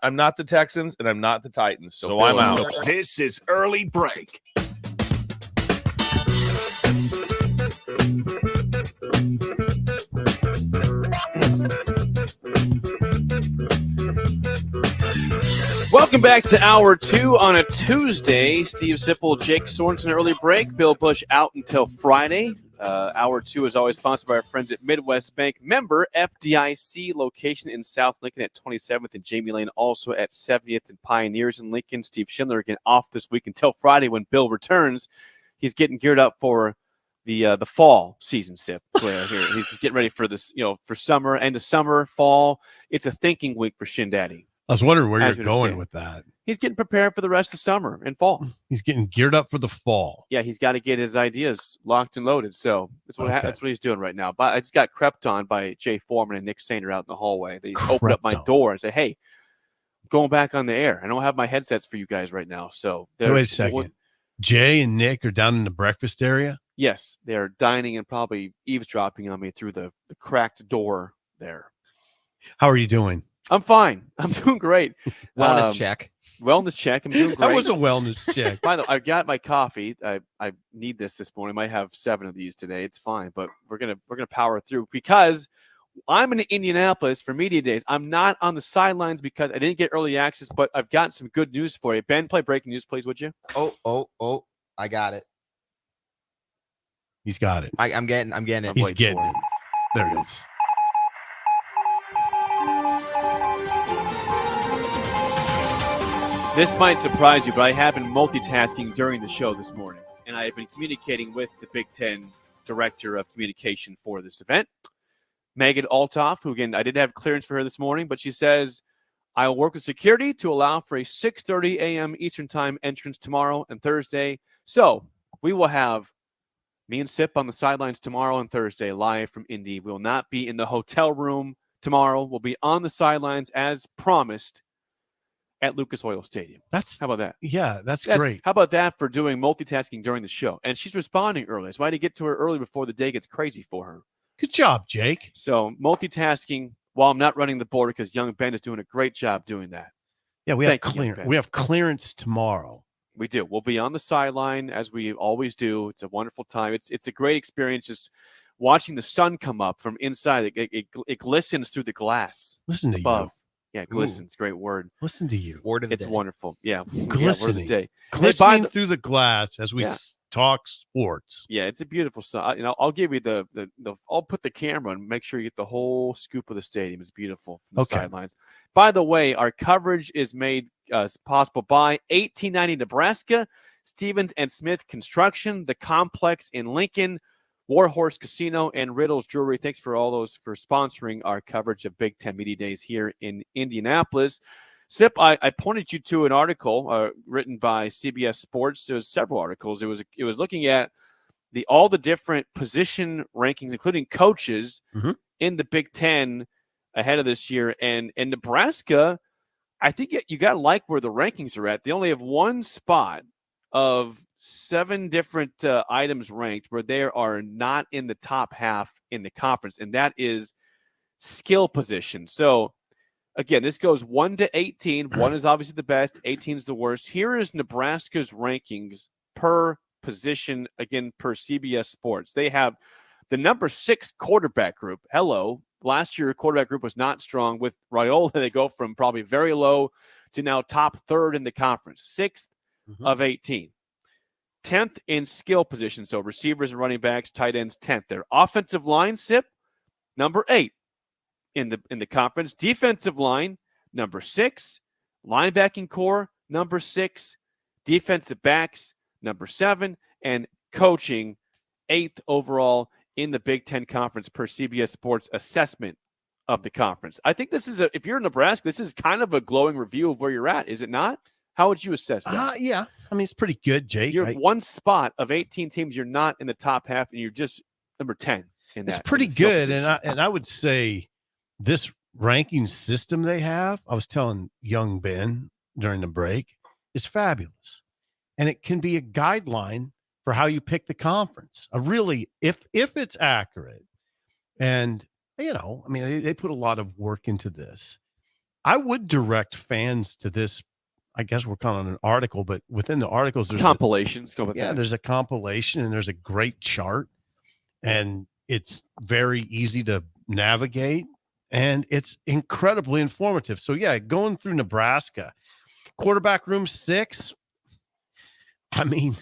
I'm not the Texans, and I'm not the Titans, so I'm out. This is Early Break. Welcome back to Hour 2 on a Tuesday. Steve Sipple, Jake Sorensen, Early Break. Bill Busch out until Friday. Hour 2 is always sponsored by our friends at Midwest Bank. Member FDIC, location in South Lincoln at 27th and Jamie Lane, also at 70th and Pioneers in Lincoln. Steve Schindler again off this week until Friday when Bill returns. He's getting geared up for the fall season, Sip. Here. He's just getting ready for this, for summer, end of summer, fall. It's a thinking week for Shin Daddy. I was wondering where you're going with that. He's getting prepared for the rest of summer and fall. He's getting geared up for the fall. Yeah, he's got to get his ideas locked and loaded. So that's what he's doing right now. But I just got crept on by Jay Foreman and Nick Sainer out in the hallway. They opened up my door and said, "Hey, I'm going back on the air. I don't have my headsets for you guys right now." So wait a second. Jay and Nick are down in the breakfast area? Yes, they're dining and probably eavesdropping on me through the cracked door there. How are you doing? I'm fine. I'm doing great. Wellness check. Wellness check. I'm doing great. That was a wellness check. By the way, I've got my coffee. I need this morning. I might have 7 of these today. It's fine, but we're gonna power through because I'm in Indianapolis for media days. I'm not on the sidelines because I didn't get early access, but I've got some good news for you. Ben, play breaking news, please, would you? Oh! I got it. He's got it. I'm getting it. He's getting it. There it is. This might surprise you, but I have been multitasking during the show this morning, and I have been communicating with the Big Ten Director of Communication for this event, Megan Altoff, who, again, I did have clearance for her this morning, but she says, I will work with security to allow for a 6:30 a.m. Eastern Time entrance tomorrow and Thursday. So we will have me and Sip on the sidelines tomorrow and Thursday live from Indy. We will not be in the hotel room tomorrow. We'll be on the sidelines as promised at Lucas Oil Stadium. How about that? Yeah, that's great. How about that for doing multitasking during the show? And she's responding early. So I had to get to her early before the day gets crazy for her. Good job, Jake. So multitasking while I'm not running the board because young Ben is doing a great job doing that. Yeah, we have clearance tomorrow. We do. We'll be on the sideline as we always do. It's a wonderful time. It's a great experience just watching the sun come up from inside. It glistens through the glass. Listen to above. you. Yeah, glistens. Great word. Listen to you. Word of the It's day. wonderful. Yeah. Glistening. Yeah, word of the day. Glistening through the glass as we talk sports. Yeah, it's a beautiful side. I'll give you the I'll put the camera and make sure you get the whole scoop of the stadium. It's beautiful from the sidelines. By the way, our coverage is made possible by 1890 Nebraska, Stevens and Smith Construction, the Complex in Lincoln, Warhorse Casino, and Riddle's Jewelry. Thanks for all those for sponsoring our coverage of Big Ten Media Days here in Indianapolis. Sip, I pointed you to an article written by CBS Sports. There was several articles. It was looking at all the different position rankings, including coaches in the Big Ten ahead of this year. And Nebraska, I think you got to like where the rankings are at. They only have one spot of 7 different items ranked where they are not in the top half in the conference, and that is skill position. So, again, this goes 1 to 18. 1 is obviously the best. 18 is the worst. Here is Nebraska's rankings per position, again, per CBS Sports. They have the number 6 quarterback group. Hello. Last year, quarterback group was not strong. With Raiola, they go from probably very low to now top 3rd in the conference. 6th of 18. 10th in skill position. So receivers and running backs, tight ends, 10th. Their offensive line, SIP, number 8 in the conference. Defensive line, number 6. Linebacking core, number 6. Defensive backs, number 7. And coaching, 8th overall in the Big Ten Conference per CBS Sports assessment of the conference. I think this is if you're in Nebraska, this is kind of a glowing review of where you're at, is it not? How would you assess that? Yeah. I mean, it's pretty good, Jake. You're one spot of 18 teams. You're not in the top half, and you're just number 10 in that. It's pretty good. And I would say this ranking system they have, I was telling young Ben during the break, is fabulous. And it can be a guideline for how you pick the conference. Really, if it's accurate, and, I mean, they put a lot of work into this. I would direct fans to this. I guess we're calling it an article, but within the articles, there's compilations. There's a compilation, and there's a great chart, and it's very easy to navigate, and it's incredibly informative. So going through Nebraska, quarterback room 6. I mean,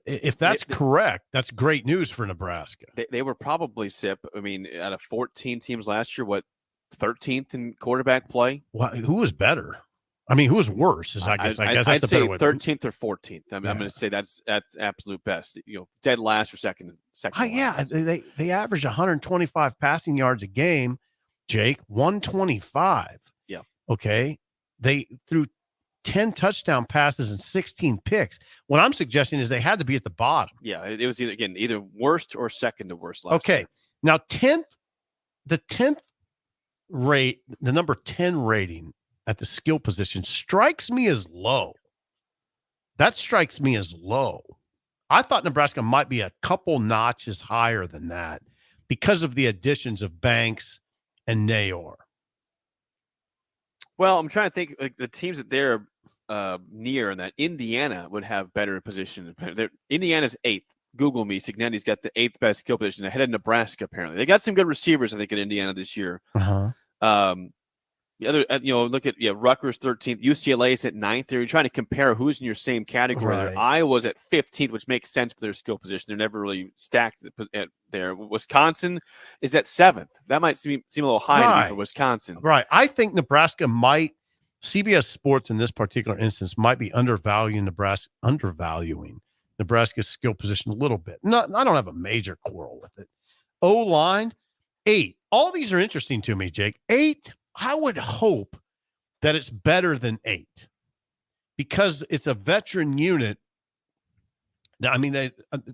if that's correct, that's great news for Nebraska. They were probably SIP. I mean, out of 14 teams last year, 13th in quarterback play? Well, who was better? I mean, who was worse? I guess I'd that's say the better way. 13th or 14th. I'm going to say that's absolute best. Dead last or second. They average 125 passing yards a game, Jake. 125. Yeah. Okay. They threw 10 touchdown passes and 16 picks. What I'm suggesting is they had to be at the bottom. Yeah, it was either worst or second to worst last year. Now the 10th rate, the number 10 rating at the skill position strikes me as low. That strikes me as low. I thought Nebraska might be a couple notches higher than that because of the additions of Banks and Nayor. Well, I'm trying to think like the teams that they're near, and that Indiana would have better position. Indiana's 8th. Google me. Signetti's got the 8th best skill position ahead of Nebraska. Apparently, they got some good receivers. I think in Indiana this year. The other, look at Rutgers 13th, UCLA is at 9th. They're trying to compare who's in your same category. Right. Iowa's at 15th, which makes sense for their skill position. They're never really stacked at there. Wisconsin is at 7th. That might seem a little high to me for Wisconsin. Right. I think Nebraska CBS Sports in this particular instance might be undervaluing Nebraska's skill position a little bit. I don't have a major quarrel with it. O-line, 8. All these are interesting to me, Jake. 8. I would hope that it's better than 8 because it's a veteran unit. I mean,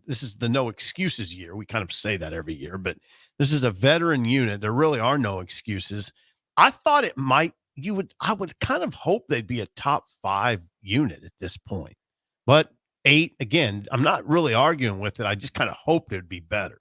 this is the no excuses year. We kind of say that every year, but this is a veteran unit. There really are no excuses. I thought I would kind of hope they'd be a top 5 unit at this point, but 8, again, I'm not really arguing with it. I just kind of hoped it'd be better.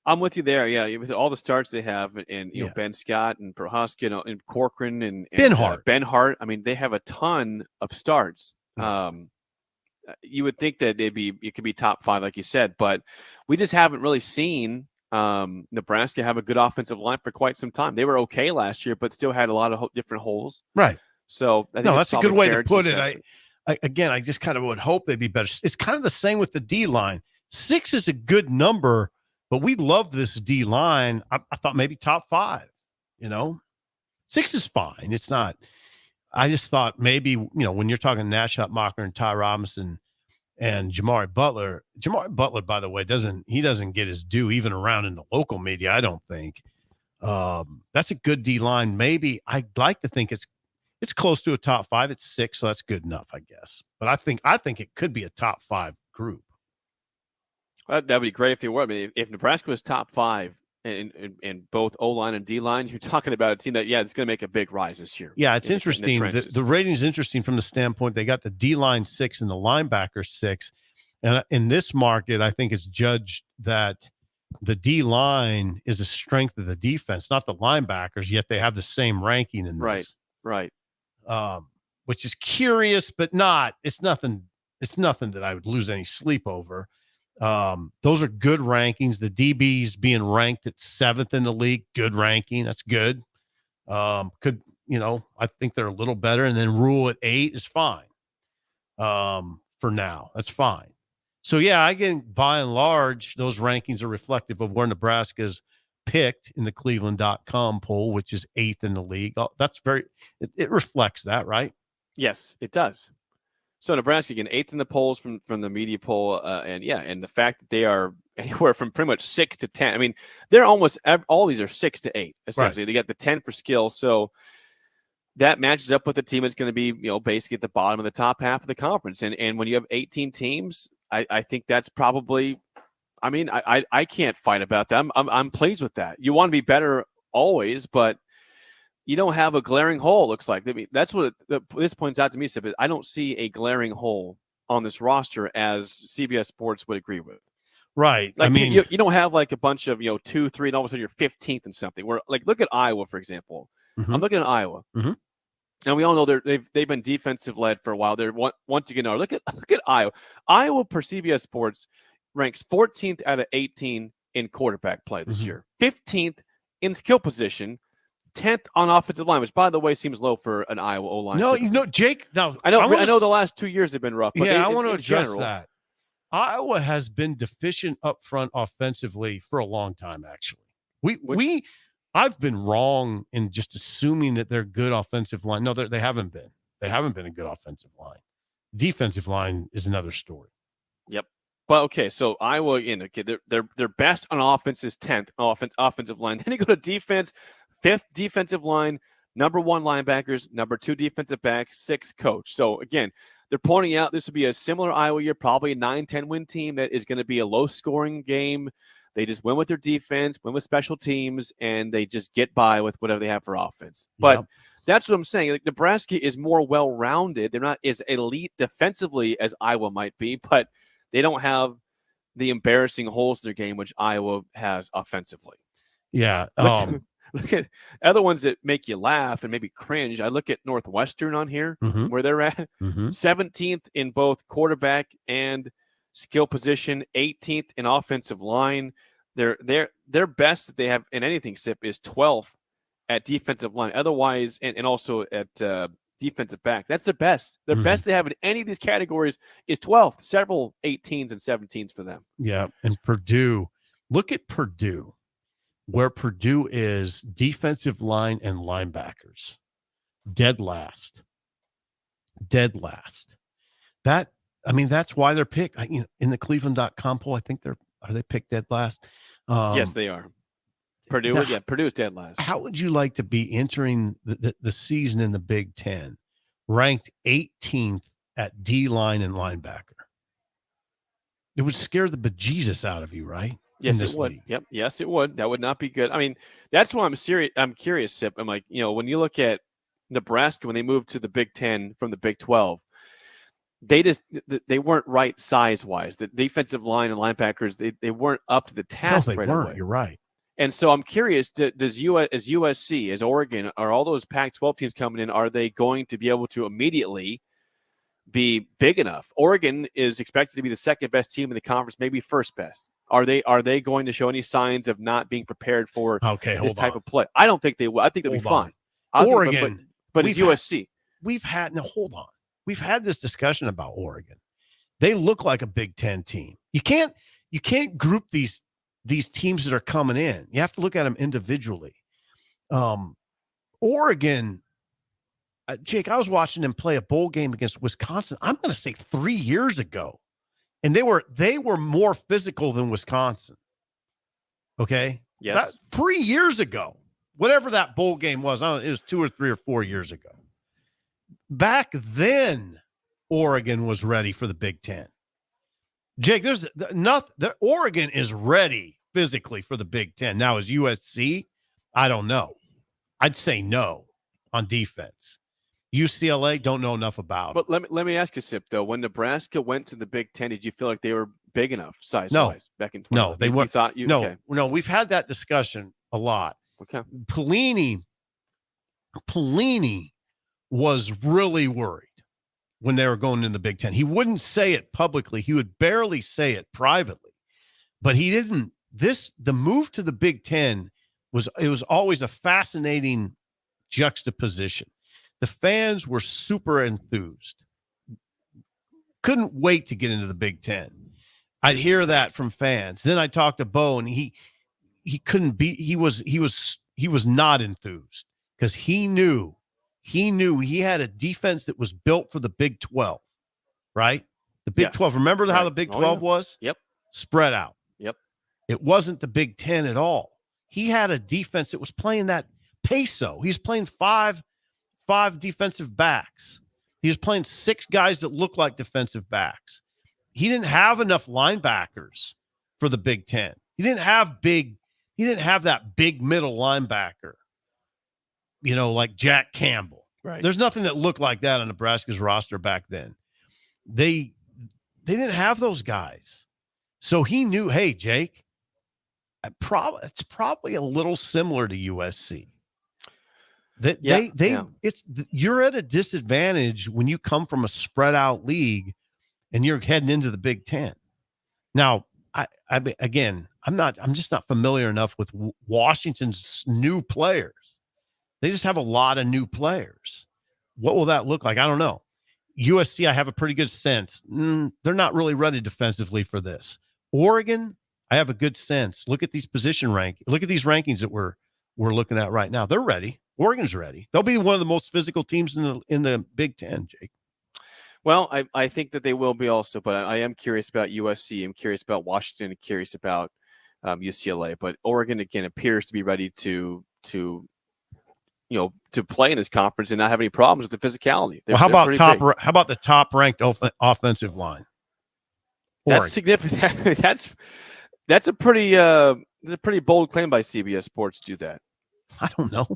I'm with you there. Yeah, with all the starts they have, and Ben Scott and Prohaska, and Corcoran and Ben Hart. Ben Hart. I mean, they have a ton of starts. You would think that it could be top 5, like you said, but we just haven't really seen Nebraska have a good offensive line for quite some time. They were okay last year, but still had a lot of different holes. Right. So I think that's a good way to put it. I just kind of would hope they'd be better. It's kind of the same with the D line. 6 is a good number. But we love this D line. I thought maybe top 5, 6 is fine. It's not. I just thought maybe, when you're talking Nash Hutmacher and Ty Robinson and Jamari Butler, by the way, doesn't get his due even around in the local media, I don't think. That's a good D line. Maybe I'd like to think it's close to a top 5. It's 6, so that's good enough, I guess. But I think it could be a top 5 group. That would be great if they were. I mean, if Nebraska was top 5 in both O-line and D-line, you're talking about a team that, it's going to make a big rise this year. Yeah, it's interesting. The rating is interesting from the standpoint they got the D-line 6 and the linebacker 6. And in this market, I think it's judged that the D-line is a strength of the defense, not the linebackers, yet they have the same ranking in this. Right. Which is curious, but it's nothing that I would lose any sleep over. Those are good rankings. The DBs being ranked at 7th in the league, good ranking. That's good. I think they're a little better. And then rule at 8 is fine. For now, that's fine. So I think by and large, those rankings are reflective of where Nebraska's picked in the Cleveland.com poll, which is 8th in the league. That's it reflects that, right? Yes, it does. So Nebraska, again, 8th in the polls from the media poll. And the fact that they are anywhere from pretty much 6 to 10. I mean, they're almost all these are 6 to 8, essentially. Right. They got the 10 for skill. So that matches up with the team that's going to be, basically at the bottom of the top half of the conference. And when you have 18 teams, I think that's probably, I can't fight about that. I'm pleased with that. You want to be better always, but you don't have a glaring hole, it looks like. I mean, that's what this points out to me, Sip. I don't see a glaring hole on this roster as CBS Sports would agree with. Right. Like, you don't have like a bunch of, 2, 3, and all of a sudden you're 15th in something. Where, like, look at Iowa, for example. Mm-hmm. I'm looking at Iowa. Mm-hmm. And we all know they've been defensive led for a while. They're once again, look at Iowa. Iowa per CBS Sports ranks 14th out of 18 in quarterback play this year. 15th in skill position. 10th on offensive line, which by the way seems low for an Iowa O-line. No, Jake. No, I know the last 2 years have been rough. But I want to address that. Iowa has been deficient up front offensively for a long time. Actually, I've been wrong in just assuming that they're good offensive line. No, they haven't been. They haven't been a good offensive line. Defensive line is another story. Yep. But okay, so Iowa, their best on offense is 10th offensive line. Then you go to defense, 5th defensive line, number 1 linebackers, number 2 defensive back, 6th coach. So again, they're pointing out this would be a similar Iowa year, probably a 9-10 win team that is going to be a low-scoring game. They just win with their defense, win with special teams, and they just get by with whatever they have for offense. But that's what I'm saying. Like, Nebraska is more well-rounded. They're not as elite defensively as Iowa might be, but they don't have the embarrassing holes in their game, which Iowa has offensively. Yeah. Look at other ones that make you laugh and maybe cringe. I look at Northwestern on here, where they're at. 17th in both quarterback and skill position, 18th in offensive line. Their best that they have in anything, Sip, is 12th at defensive line. Otherwise, and also at defensive back. That's the best. The best they have in any of these categories is 12th. Several 18s and 17s for them. Yeah, and Purdue. Look at Purdue, where Purdue is defensive line and linebackers. Dead last. That's why they're picked. In the Cleveland.com poll, I think are they picked dead last? Yes, they are. Purdue, Purdue's dead last. How would you like to be entering the season in the Big Ten, ranked 18th at D-line and linebacker? It would scare the bejesus out of you, right? Yes, it would. League. Yep. Yes, it would. That would not be good. I mean, that's why I'm curious, Sip. I'm like, when you look at Nebraska, when they moved to the Big Ten from the Big 12, they weren't right size-wise. The defensive line and linebackers, they weren't up to the task. No, they weren't. Away. You're right. And so I'm curious, as USC, as Oregon, are all those Pac-12 teams coming in, are they going to be able to immediately be big enough? Oregon is expected to be the second best team in the conference, maybe first best. Are they going to show any signs of not being prepared for this type of play? I don't think they will. I think they'll be fine. Oregon. But it's USC. Hold on. We've had this discussion about Oregon. They look like a Big Ten team. You can't group these teams that are coming in. You have to look at them individually. Oregon, Jake, I was watching them play a bowl game against Wisconsin. I'm going to say 3 years ago, and they were more physical than Wisconsin. Okay. Yes. 3 years ago, whatever that bowl game was, I don't know, it was 2 or 3 or 4 years ago. Back then, Oregon was ready for the Big Ten. Jake, there's nothing. Oregon is ready physically for the Big Ten. Now, is USC? I don't know. I'd say no on defense. UCLA, don't know enough about. But let me ask you, Sip, though. When Nebraska went to the Big Ten, did you feel like they were big enough size-wise back in 20? No, they weren't. Okay. No, we've had that discussion a lot. Okay. Pelini was really worried when they were going in the Big Ten. He wouldn't say it publicly. He would barely say it privately. But he didn't. The move to the Big Ten was always a fascinating juxtaposition. The fans were super enthused. Couldn't wait to get into the Big Ten. I'd hear that from fans. Then I talked to Bo, and he couldn't be. He was not enthused because he knew he had a defense that was built for the Big 12, right? The Big 12. Remember how the Big 12 was? Yep. Spread out. Yep. It wasn't the Big 10 at all. He had a defense that was playing that peso. He's playing five defensive backs. He was playing 6 guys that look like defensive backs. He didn't have enough linebackers for the Big Ten. He didn't have that big middle linebacker, like Jack Campbell. Right. There's nothing that looked like that on Nebraska's roster back then. They didn't have those guys. So he knew, hey, Jake, it's probably a little similar to USC. You're at a disadvantage when you come from a spread out league and you're heading into the Big Ten. Now, I'm just not familiar enough with Washington's new players. They just have a lot of new players. What will that look like? I don't know. USC, I have a pretty good sense. They're not really ready defensively for this. Oregon, I have a good sense. Look at these position Look at these rankings that we're looking at right now. They're ready. Oregon's ready. They'll be one of the most physical teams in the Big Ten, Jake. Well, I think that they will be also, but I am curious about USC. I'm curious about Washington. I'm curious about UCLA. But Oregon, again, appears to be ready to play in this conference and not have any problems with the physicality. How about the top ranked offensive line? Oregon. That's significant. That's a pretty bold claim by CBS Sports to do that. I don't know.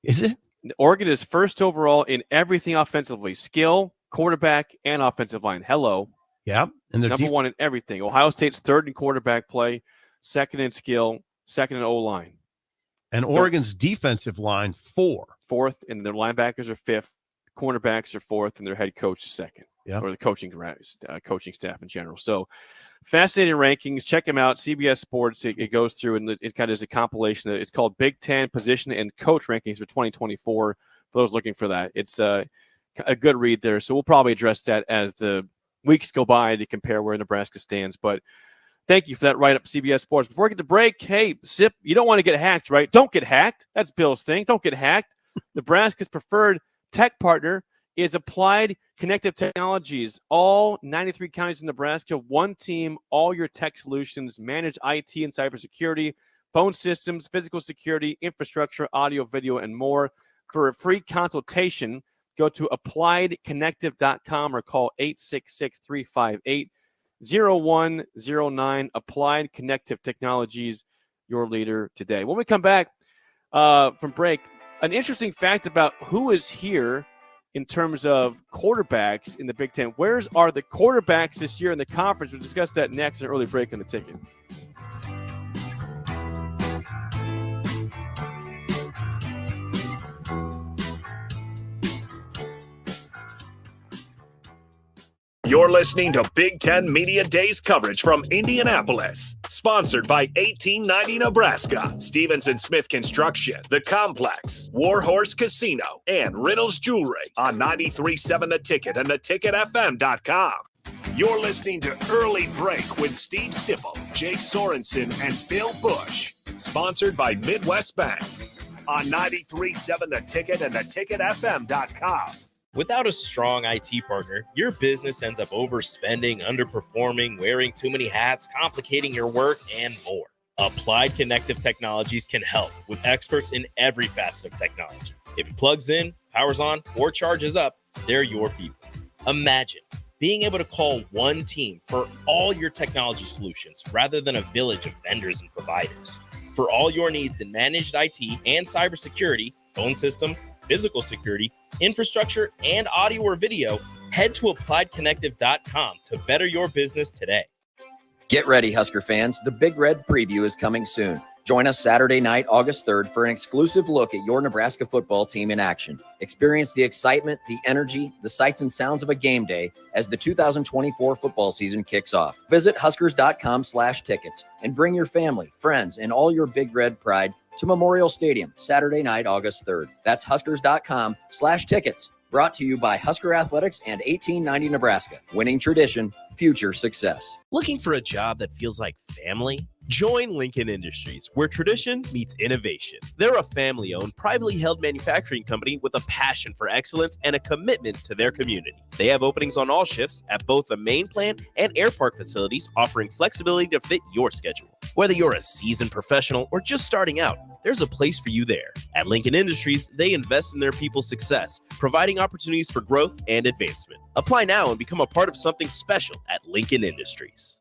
Is it? Oregon is first overall in everything offensively: skill, quarterback, and offensive line. Hello. Yeah. And they're number one in everything. Ohio State's third in quarterback play, second in skill, second in O-line. And Oregon's defensive line, fourth, and their linebackers are fifth, cornerbacks are fourth, and their head coach is second. Yeah. Or the coaching staff in general. So fascinating rankings. Check them out. CBS Sports, it goes through, and it kind of is a compilation. It's called Big Ten Position and Coach Rankings for 2024. For those looking for that, it's a good read there. So we'll probably address that as the weeks go by to compare where Nebraska stands. But thank you for that write-up, CBS Sports. Before we get to break, hey, Sip, you don't want to get hacked, right? Don't get hacked. That's Bill's thing. Don't get hacked. Nebraska's preferred tech partner is Applied Connective Technologies. All 93 counties in Nebraska, one team, all your tech solutions, manage IT and cybersecurity, phone systems, physical security, infrastructure, audio, video, and more. For a free consultation, go to appliedconnective.com or call 866-358-0109. Applied Connective Technologies, your leader today. When we come back from break, an interesting fact about who is here in terms of quarterbacks in the Big Ten. Where are the quarterbacks this year in the conference? We'll discuss that next in an early break on the ticket. You're listening to Big Ten Media Days coverage from Indianapolis. Sponsored by 1890 Nebraska, Stevenson Smith Construction, The Complex, Warhorse Casino, and Riddles Jewelry on 93.7 The Ticket and theticketfm.com. You're listening to Early Break with Steve Sipple, Jake Sorensen, and Bill Busch. Sponsored by Midwest Bank on 93.7 The Ticket and theticketfm.com. Without a strong IT partner, your business ends up overspending, underperforming, wearing too many hats, complicating your work, and more. Applied Connective Technologies can help with experts in every facet of technology. If it plugs in, powers on, or charges up, they're your people. Imagine Being able to call one team for all your technology solutions rather than a village of vendors and providers. For all your needs in managed IT and cybersecurity, phone systems, physical security, infrastructure, and audio or video, head to appliedconnective.com to better your business today. Get ready, Husker fans. The Big Red Preview is coming soon. Join us Saturday night, August 3rd, for an exclusive look at your Nebraska football team in action. Experience the excitement, the energy, the sights and sounds of a game day as the 2024 football season kicks off. Visit Huskers.com/tickets and bring your family, friends, and all your Big Red pride to Memorial Stadium Saturday night, August 3rd. That's Huskers.com/tickets. Brought to you by Husker Athletics and 1890 Nebraska. Winning tradition, future success. Looking for a job that feels like family? Join Lincoln Industries, where tradition meets innovation. They're a family-owned, privately held manufacturing company with a passion for excellence and a commitment to their community. They have openings on all shifts at both the main plant and air park facilities, offering flexibility to fit your schedule. Whether you're a seasoned professional or just starting out, there's a place for you there. At Lincoln Industries, they invest in their people's success, providing opportunities for growth and advancement. Apply now and become a part of something special at Lincoln Industries.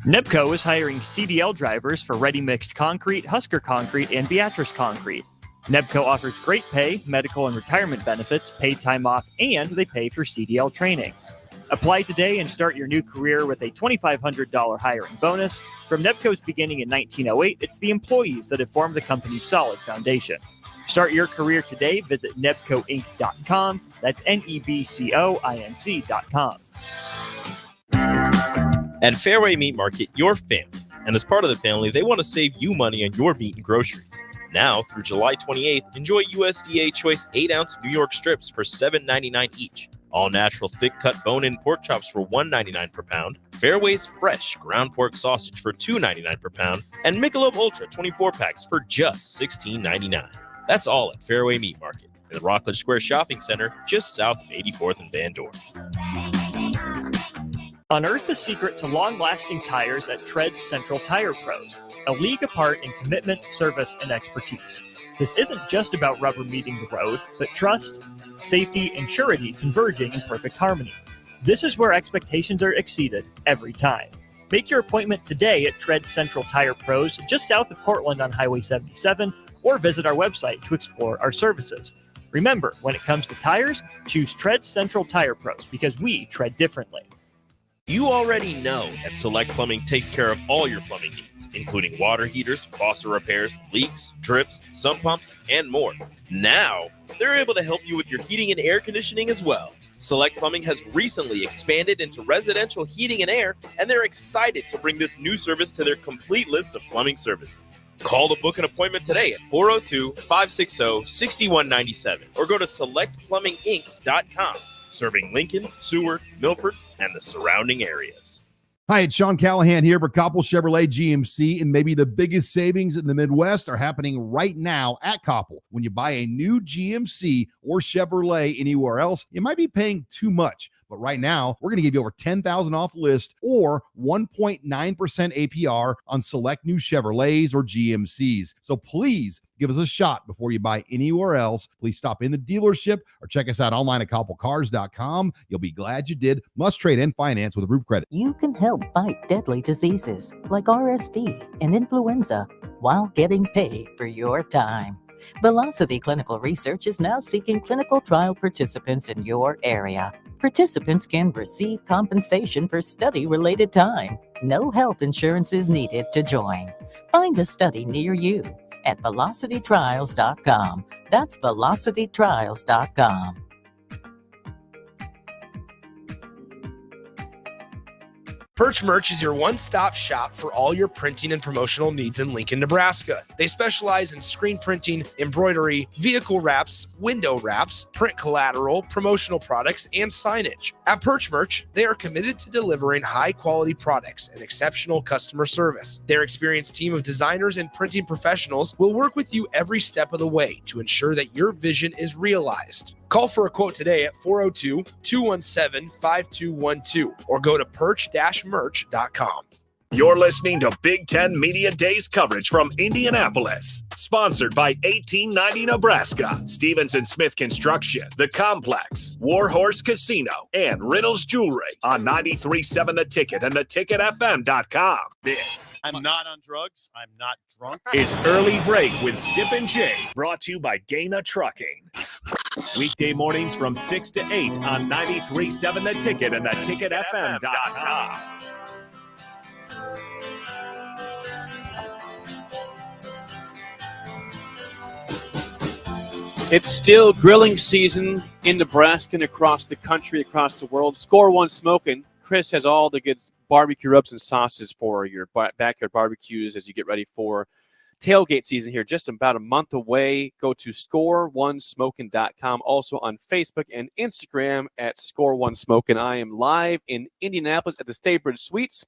Nebco is hiring CDL drivers for ready-mixed concrete, Husker Concrete, and Beatrice Concrete. Nebco offers great pay, medical and retirement benefits, paid time off, and they pay for CDL training. Apply today and start your new career with a $2,500 hiring bonus. From Nebco's beginning in 1908, it's the employees that have formed the company's solid foundation. Start your career today. Visit nebcoinc.com. That's NEBCOINC.com. At Fairway Meat Market, your family. And as part of the family, they want to save you money on your meat and groceries. Now, through July 28th, enjoy USDA Choice 8-ounce New York strips for $7.99 each. All natural thick-cut bone-in pork chops for $1.99 per pound. Fairway's fresh ground pork sausage for $2.99 per pound. And Michelob Ultra 24 packs for just $16.99. That's all at Fairway Meat Market in the Rockledge Square Shopping Center, just south of 84th and Van Dorn. Unearth the secret to long-lasting tires at Tread's Central Tire Pros, a league apart in commitment, service, and expertise. This isn't just about rubber meeting the road, but trust, safety, and surety converging in perfect harmony. This is where expectations are exceeded every time. Make your appointment today at Tread's Central Tire Pros, just south of Cortland on Highway 77, or visit our website to explore our services. Remember, when it comes to tires, choose Tread's Central Tire Pros because we tread differently. You already know that Select Plumbing takes care of all your plumbing needs, including water heaters, faucet repairs, leaks, drips, sump pumps, and more. Now, they're able to help you with your heating and air conditioning as well. Select Plumbing has recently expanded into residential heating and air, and they're excited to bring this new service to their complete list of plumbing services. Call to book an appointment today at 402-560-6197 or go to selectplumbinginc.com. Serving Lincoln, Seward, Milford, and the surrounding areas. Hi, it's Sean Callahan here for Koppel Chevrolet GMC, and maybe the biggest savings in the Midwest are happening right now at Koppel. When you buy a new GMC or Chevrolet anywhere else, you might be paying too much. But right now, we're going to give you over $10,000 off list or 1.9% APR on select new Chevrolets or GMCs. So please give us a shot before you buy anywhere else. Please stop in the dealership or check us out online at koppelcars.com. You'll be glad you did. Must trade and finance with approved credit. You can help fight deadly diseases like RSV and influenza while getting paid for your time. Velocity Clinical Research is now seeking clinical trial participants in your area. Participants can receive compensation for study-related time. No health insurance is needed to join. Find a study near you at velocitytrials.com. That's velocitytrials.com. Perch Merch is your one-stop shop for all your printing and promotional needs in Lincoln, Nebraska. They specialize in screen printing, embroidery, vehicle wraps, window wraps, print collateral, promotional products, and signage. At Perch Merch, they are committed to delivering high-quality products and exceptional customer service. Their experienced team of designers and printing professionals will work with you every step of the way to ensure that your vision is realized. Call for a quote today at 402-217-5212 or go to perch-merch.com. You're listening to Big Ten Media Days coverage from Indianapolis. Sponsored by 1890 Nebraska, Stevens and Smith Construction, The Complex, Warhorse Casino, and Riddles Jewelry on 93.7 The Ticket and theticketfm.com. This I'm not on drugs. I'm not drunk. is Early Break with Zip and Jay, brought to you by Gaina Trucking. Weekday mornings from 6 to 8 on 93.7 The Ticket and theticketfm.com. It's still grilling season in Nebraska and across the country, across the world. Score One Smoking. Chris has all the good barbecue rubs and sauces for your backyard barbecues as you get ready for tailgate season here. Just about a month away. Go to score1smoking.com. Also on Facebook and Instagram at Score1Smoking. I am live in Indianapolis at the Staybridge Suites.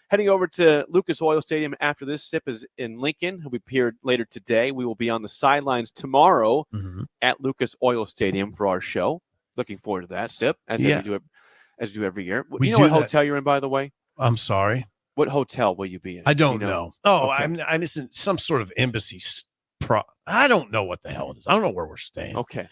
Heading over to Lucas Oil Stadium after this. Sip is in Lincoln. He'll be here later today. We will be on the sidelines tomorrow at Lucas Oil Stadium for our show. Looking forward to that, Sip, as we do every year. Do you know what hotel you're in, by the way? I'm sorry. What hotel will you be in? I don't know. Oh, okay. I'm in some sort of embassy. I don't know what the hell it is. I don't know where we're staying. Okay.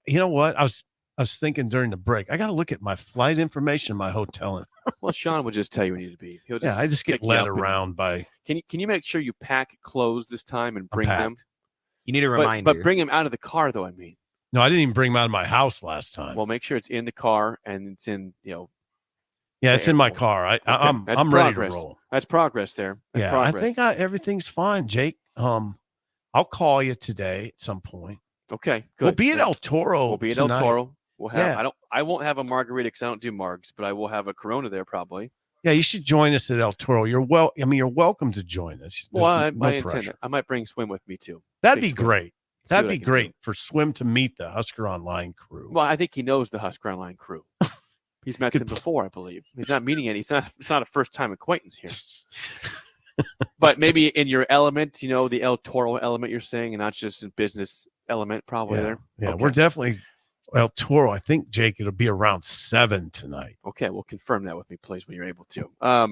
You know what? I was thinking during the break, I got to look at my flight information in my hotel. Well, Sean would just tell you where you need to be. I just get led around by. Can you make sure you pack clothes this time and bring them? You need a reminder. But bring them out of the car, though, I mean. No, I didn't even bring them out of my house last time. Well, make sure it's in the car and it's in, Yeah, it's in my car. I'm ready to roll. That's progress there. That's progress. I think everything's fine, Jake. I'll call you today at some point. Okay, good. We'll be at El Toro. We'll be at tonight. El Toro. We'll have. I won't have a margarita because I don't do margs, but I will have a Corona there probably. Yeah, you should join us at El Toro. You're welcome to join us. Well, I intend it. I might bring Swim with me too. That'd be great. That'd be great for Swim to meet the Husker Online crew. Well, I think he knows the Husker Online crew. He's met them before, I believe. He's not meeting any. It's not a first time acquaintance here. But maybe in your element, the El Toro element you're saying, and not just in business element, probably there. Yeah, okay. We're definitely El Toro. I think, Jake, it'll be around 7 tonight. Okay, well, confirm that with me, please, when you're able to. A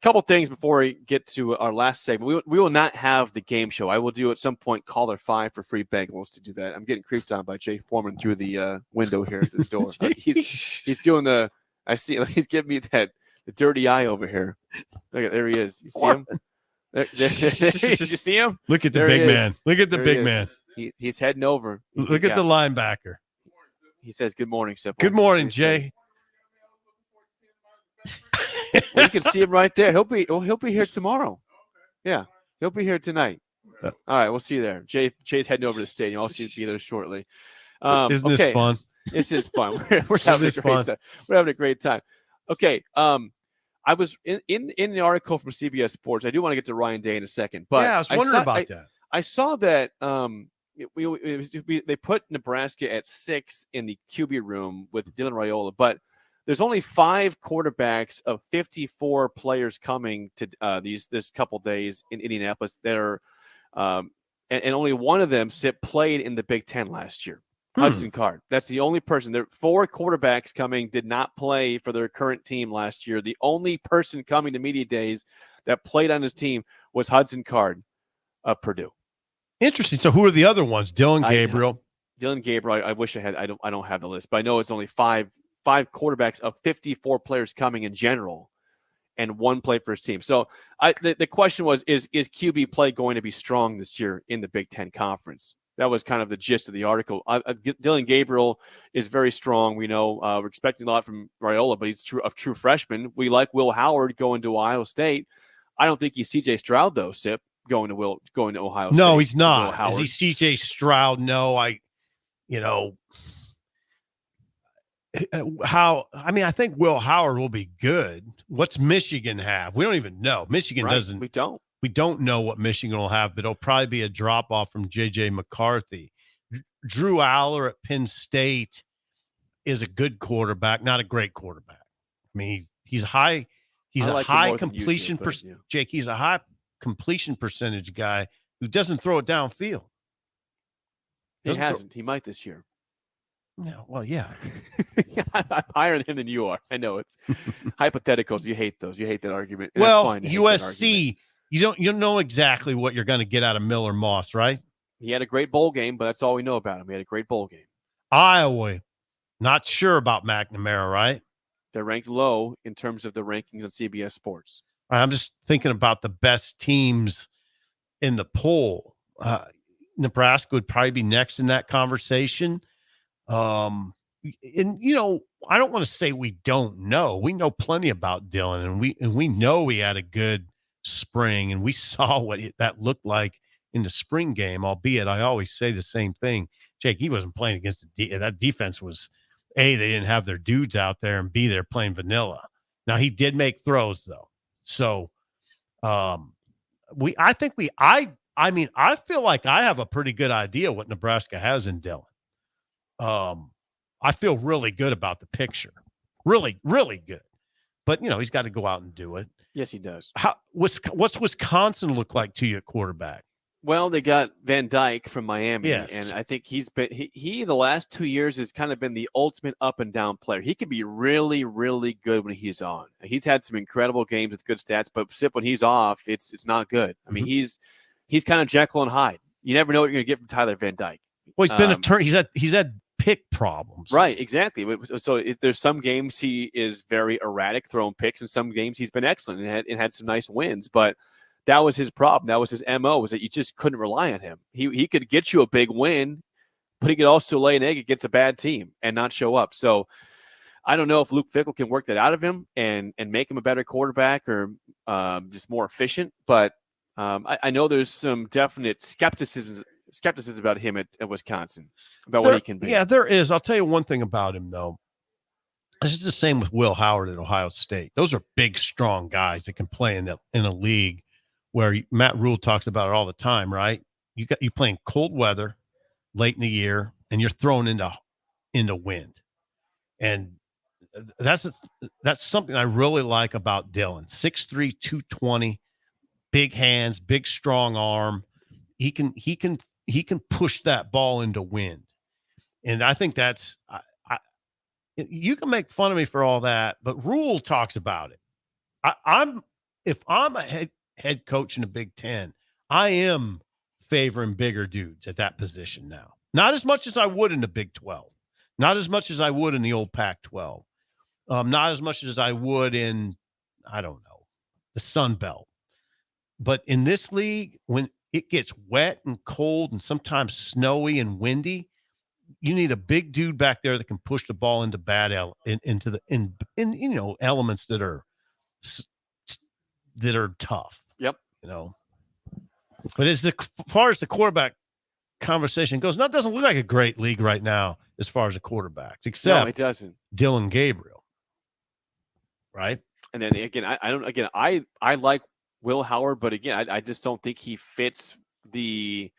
couple things before we get to our last segment. We will not have the game show. I will do at some point caller 5 for free Bengals to do that. I'm getting creeped on by Jay Foreman through the window here at the door. He's doing the. I see. He's giving me the dirty eye over here. Look, there he is. You see him? Did you see him? Look at the big man. Look at the big man. He's heading over. Look at the linebacker. He says, "Good morning, Sip." Good morning, Jay. Well, you can see him right there. He'll be here tomorrow. Yeah, he'll be here tonight. All right, we'll see you there. Jay's heading over to the stadium. I'll see you be there shortly. Isn't this fun? This is fun. We're having a great time. We're having a great time. Okay. I was in the article from CBS Sports. I do want to get to Ryan Day in a second, but I was wondering about that. I saw that they put Nebraska at 6th in the QB room with Dylan Raiola, but there's only 5 quarterbacks of 54 players coming to this couple days in Indianapolis that are, and only one of them played in the Big Ten last year. Hudson Card. That's the only person. There 4 quarterbacks coming did not play for their current team last year. The only person coming to media days that played on his team was Hudson Card of Purdue. Interesting. So who are the other ones? Dylan Gabriel. Dylan Gabriel. I wish I had. I don't have the list, but I know it's only 5 quarterbacks of 54 players coming in general, and 1 played for his team. So the question was: Is QB play going to be strong this year in the Big Ten Conference? That was kind of the gist of the article. Dylan Gabriel is very strong. We know we're expecting a lot from Raiola, but he's a true freshman. We like Will Howard going to Ohio State. I don't think he's C.J. Stroud though. Going to Ohio State. No, he's not. Is he C.J. Stroud? No, I think Will Howard will be good. What's Michigan have? We don't even know. Michigan doesn't. We don't. We don't know what Michigan will have, but it'll probably be a drop-off from J.J. McCarthy. Drew Aller at Penn State is a good quarterback, not a great quarterback. I mean, he's high. He's a high completion percentage. Jake, he's a high completion percentage guy who doesn't throw it downfield. He hasn't. He might this year. Yeah, well, yeah. I'm higher than him than you are. I know it's hypotheticals. You hate those. You hate that argument. And Well, it's fine to hate that argument. USC, you don't know exactly what you're going to get out of Miller Moss, right? He had a great bowl game, but that's all we know about him. He had a great bowl game. Iowa, not sure about McNamara, right? They're ranked low in terms of the rankings on CBS Sports. I'm just thinking about the best teams in the poll. Nebraska would probably be next in that conversation. And I don't want to say we don't know. We know plenty about Dylan, and we know he had a good spring, and we saw what that looked like in the spring game. Albeit, I always say the same thing, Jake. He wasn't playing against that defense. Was A, they didn't have their dudes out there, and B, they're playing vanilla. Now he did make throws though, so I feel like I have a pretty good idea what Nebraska has in Dylan. I feel really good about the picture. Really, really good. But, he's got to go out and do it. Yes, he does. What's Wisconsin look like to you at quarterback? Well, they got Van Dyke from Miami, yes. And I think he's been he the last 2 years has kind of been the ultimate up and down player. He can be really, really good when he's on. He's had some incredible games with good stats, but when he's off, it's not good. I mean, he's kind of Jekyll and Hyde. You never know what you're going to get from Tyler Van Dyke. Well, he's been a turn. He's had pick problems. Right, exactly. So there's some games he is very erratic, throwing picks, and some games he's been excellent and had some nice wins. But that was his problem. That was his MO, was that you just couldn't rely on him. He could get you a big win, but he could also lay an egg against a bad team and not show up. So I don't know if Luke Fickell can work that out of him and make him a better quarterback or just more efficient. But I know there's some definite skepticism about him at Wisconsin, about what he can be. Yeah, there is. I'll tell you one thing about him, though. This is the same with Will Howard at Ohio State. Those are big, strong guys that can play in a league where Matt Rule talks about it all the time, right? You playing cold weather late in the year, and you're thrown into wind. And that's something I really like about Dylan. 6'3", 220, big hands, big, strong arm. He can push that ball into wind. And I think that's you can make fun of me for all that, but Rule talks about it. If I'm a head coach in the Big Ten, I am favoring bigger dudes at that position now. Not as much as I would in the Big 12. Not as much as I would in the old Pac-12. Not as much as I would in, I don't know, the Sun Belt. But in this league, when it gets wet and cold and sometimes snowy and windy, you need a big dude back there that can push the ball into elements that are tough. Yep. But as far as the quarterback conversation goes, it doesn't look like a great league right now as far as the quarterbacks, except no, it doesn't. Dylan Gabriel. Right. And then again, I like Will Howard, but again, I just don't think he fits the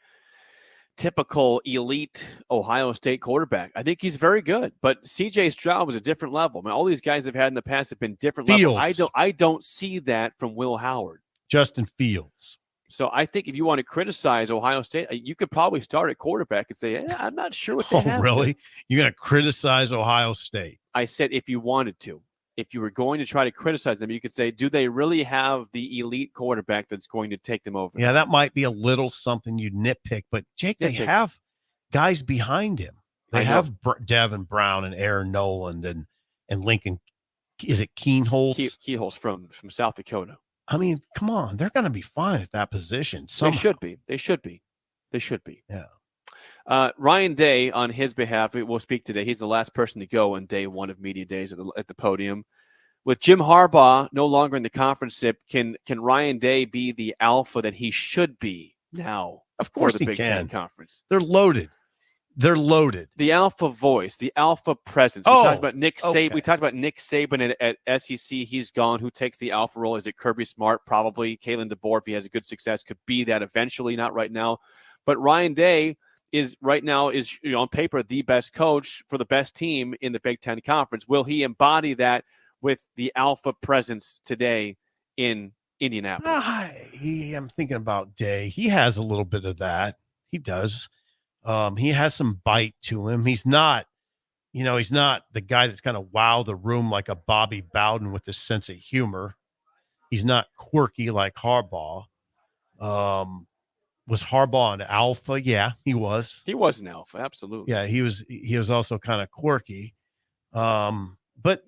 typical elite Ohio State quarterback. I think he's very good, but CJ Stroud was a different level. I mean, all these guys have had in the past have been different levels. I don't see that from Will Howard. Justin Fields. So I think if you want to criticize Ohio State, you could probably start at quarterback and say, I'm not sure what they have. Really? There. You're going to criticize Ohio State? I said if you wanted to. If you were going to try to criticize them, you could say, do they really have the elite quarterback that's going to take them over? Yeah, that might be a little something you nitpick, but Jake, they have guys behind him. They have Devin Brown and Aaron Noland and Lincoln. Is it Keenholz? Keenholz from South Dakota. I mean, come on. They're going to be fine at that position. They should be. Yeah. Ryan Day, on his behalf, will speak today. He's the last person to go on day one of media days at the podium. With Jim Harbaugh no longer in the conference, can Ryan Day be the alpha that he should be now? Of course for the he Big can. Ten Conference. They're loaded. The alpha voice, the alpha presence. We talked about Nick Saban. Okay. We talked about Nick Saban at SEC. He's gone. Who takes the alpha role? Is it Kirby Smart? Probably. Kalen DeBoer, if he has a good success, could be that eventually. Not right now. But Ryan Day is right now on paper the best coach for the best team in the Big Ten Conference. Will he embody that with the alpha presence today in Indianapolis? I'm thinking about Day. He has a little bit of that. He does. He has some bite to him. He's not he's not the guy that's going to wow the room like a Bobby Bowden with his sense of humor. He's not quirky like Harbaugh. Was Harbaugh an alpha? Yeah, he was. He was an alpha, absolutely. Yeah, he was also kind of quirky. But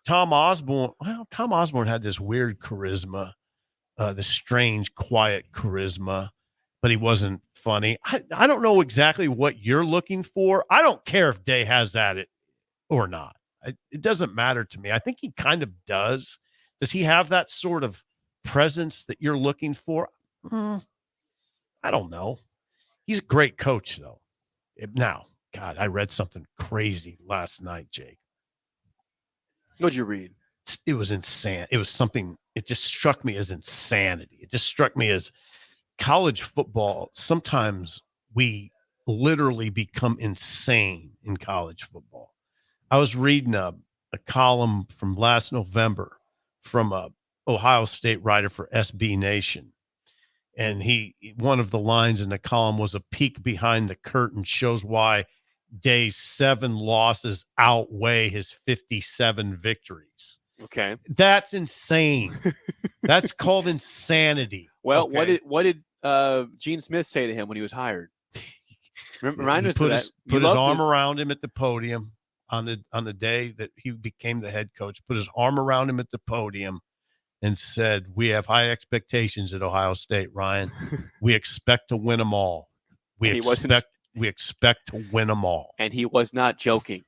Tom Osborne had this weird charisma, this strange, quiet charisma, but he wasn't funny. I don't know exactly what you're looking for. I don't care if Day has that or not. It doesn't matter to me. I think he kind of does. Does he have that sort of presence that you're looking for? I don't know. He's a great coach, though. Now, God, I read something crazy last night, Jake. What'd you read? It was insane. It was something, it just struck me as insanity. It just struck me as college football. Sometimes we literally become insane in college football. I was reading a column from last November from a Ohio State writer for SB Nation. And one of the lines in the column was a peek behind the curtain shows why Day's 7 losses outweigh his 57 victories. Okay. That's insane. That's called insanity. Well, okay? what did Gene Smith say to him when he was hired? Remind us of that. Put his arm around him at the podium on the day that he became the head coach. Put his arm around him at the podium and said, "We have high expectations at Ohio State, Ryan. We expect to win them all. We expect to win them all." And he was not joking.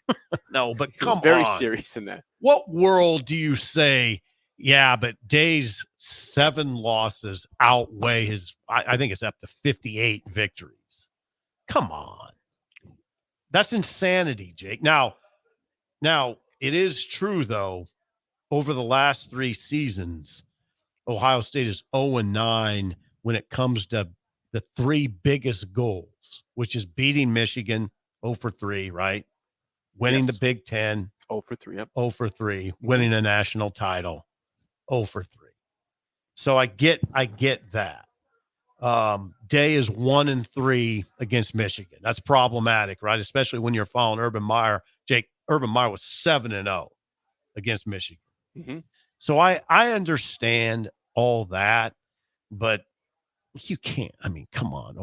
No, but He come was very on. serious in that. What world do you say, yeah, but Day's 7 losses outweigh his, I think it's up to 58 victories. Come on. That's insanity, Jake. Now, it is true, though, over the last 3 seasons, Ohio State is 0-9 when it comes to the 3 biggest goals, which is beating Michigan 0-3, right? Winning the Big Ten 0-3, yep. 0-3, winning a national title 0-3. So I get that. Day is 1-3 against Michigan. That's problematic, right? Especially when you're following Urban Meyer. Jake, Urban Meyer was 7-0 against Michigan. Mm-hmm. So I understand all that, but you can't. I mean, come on.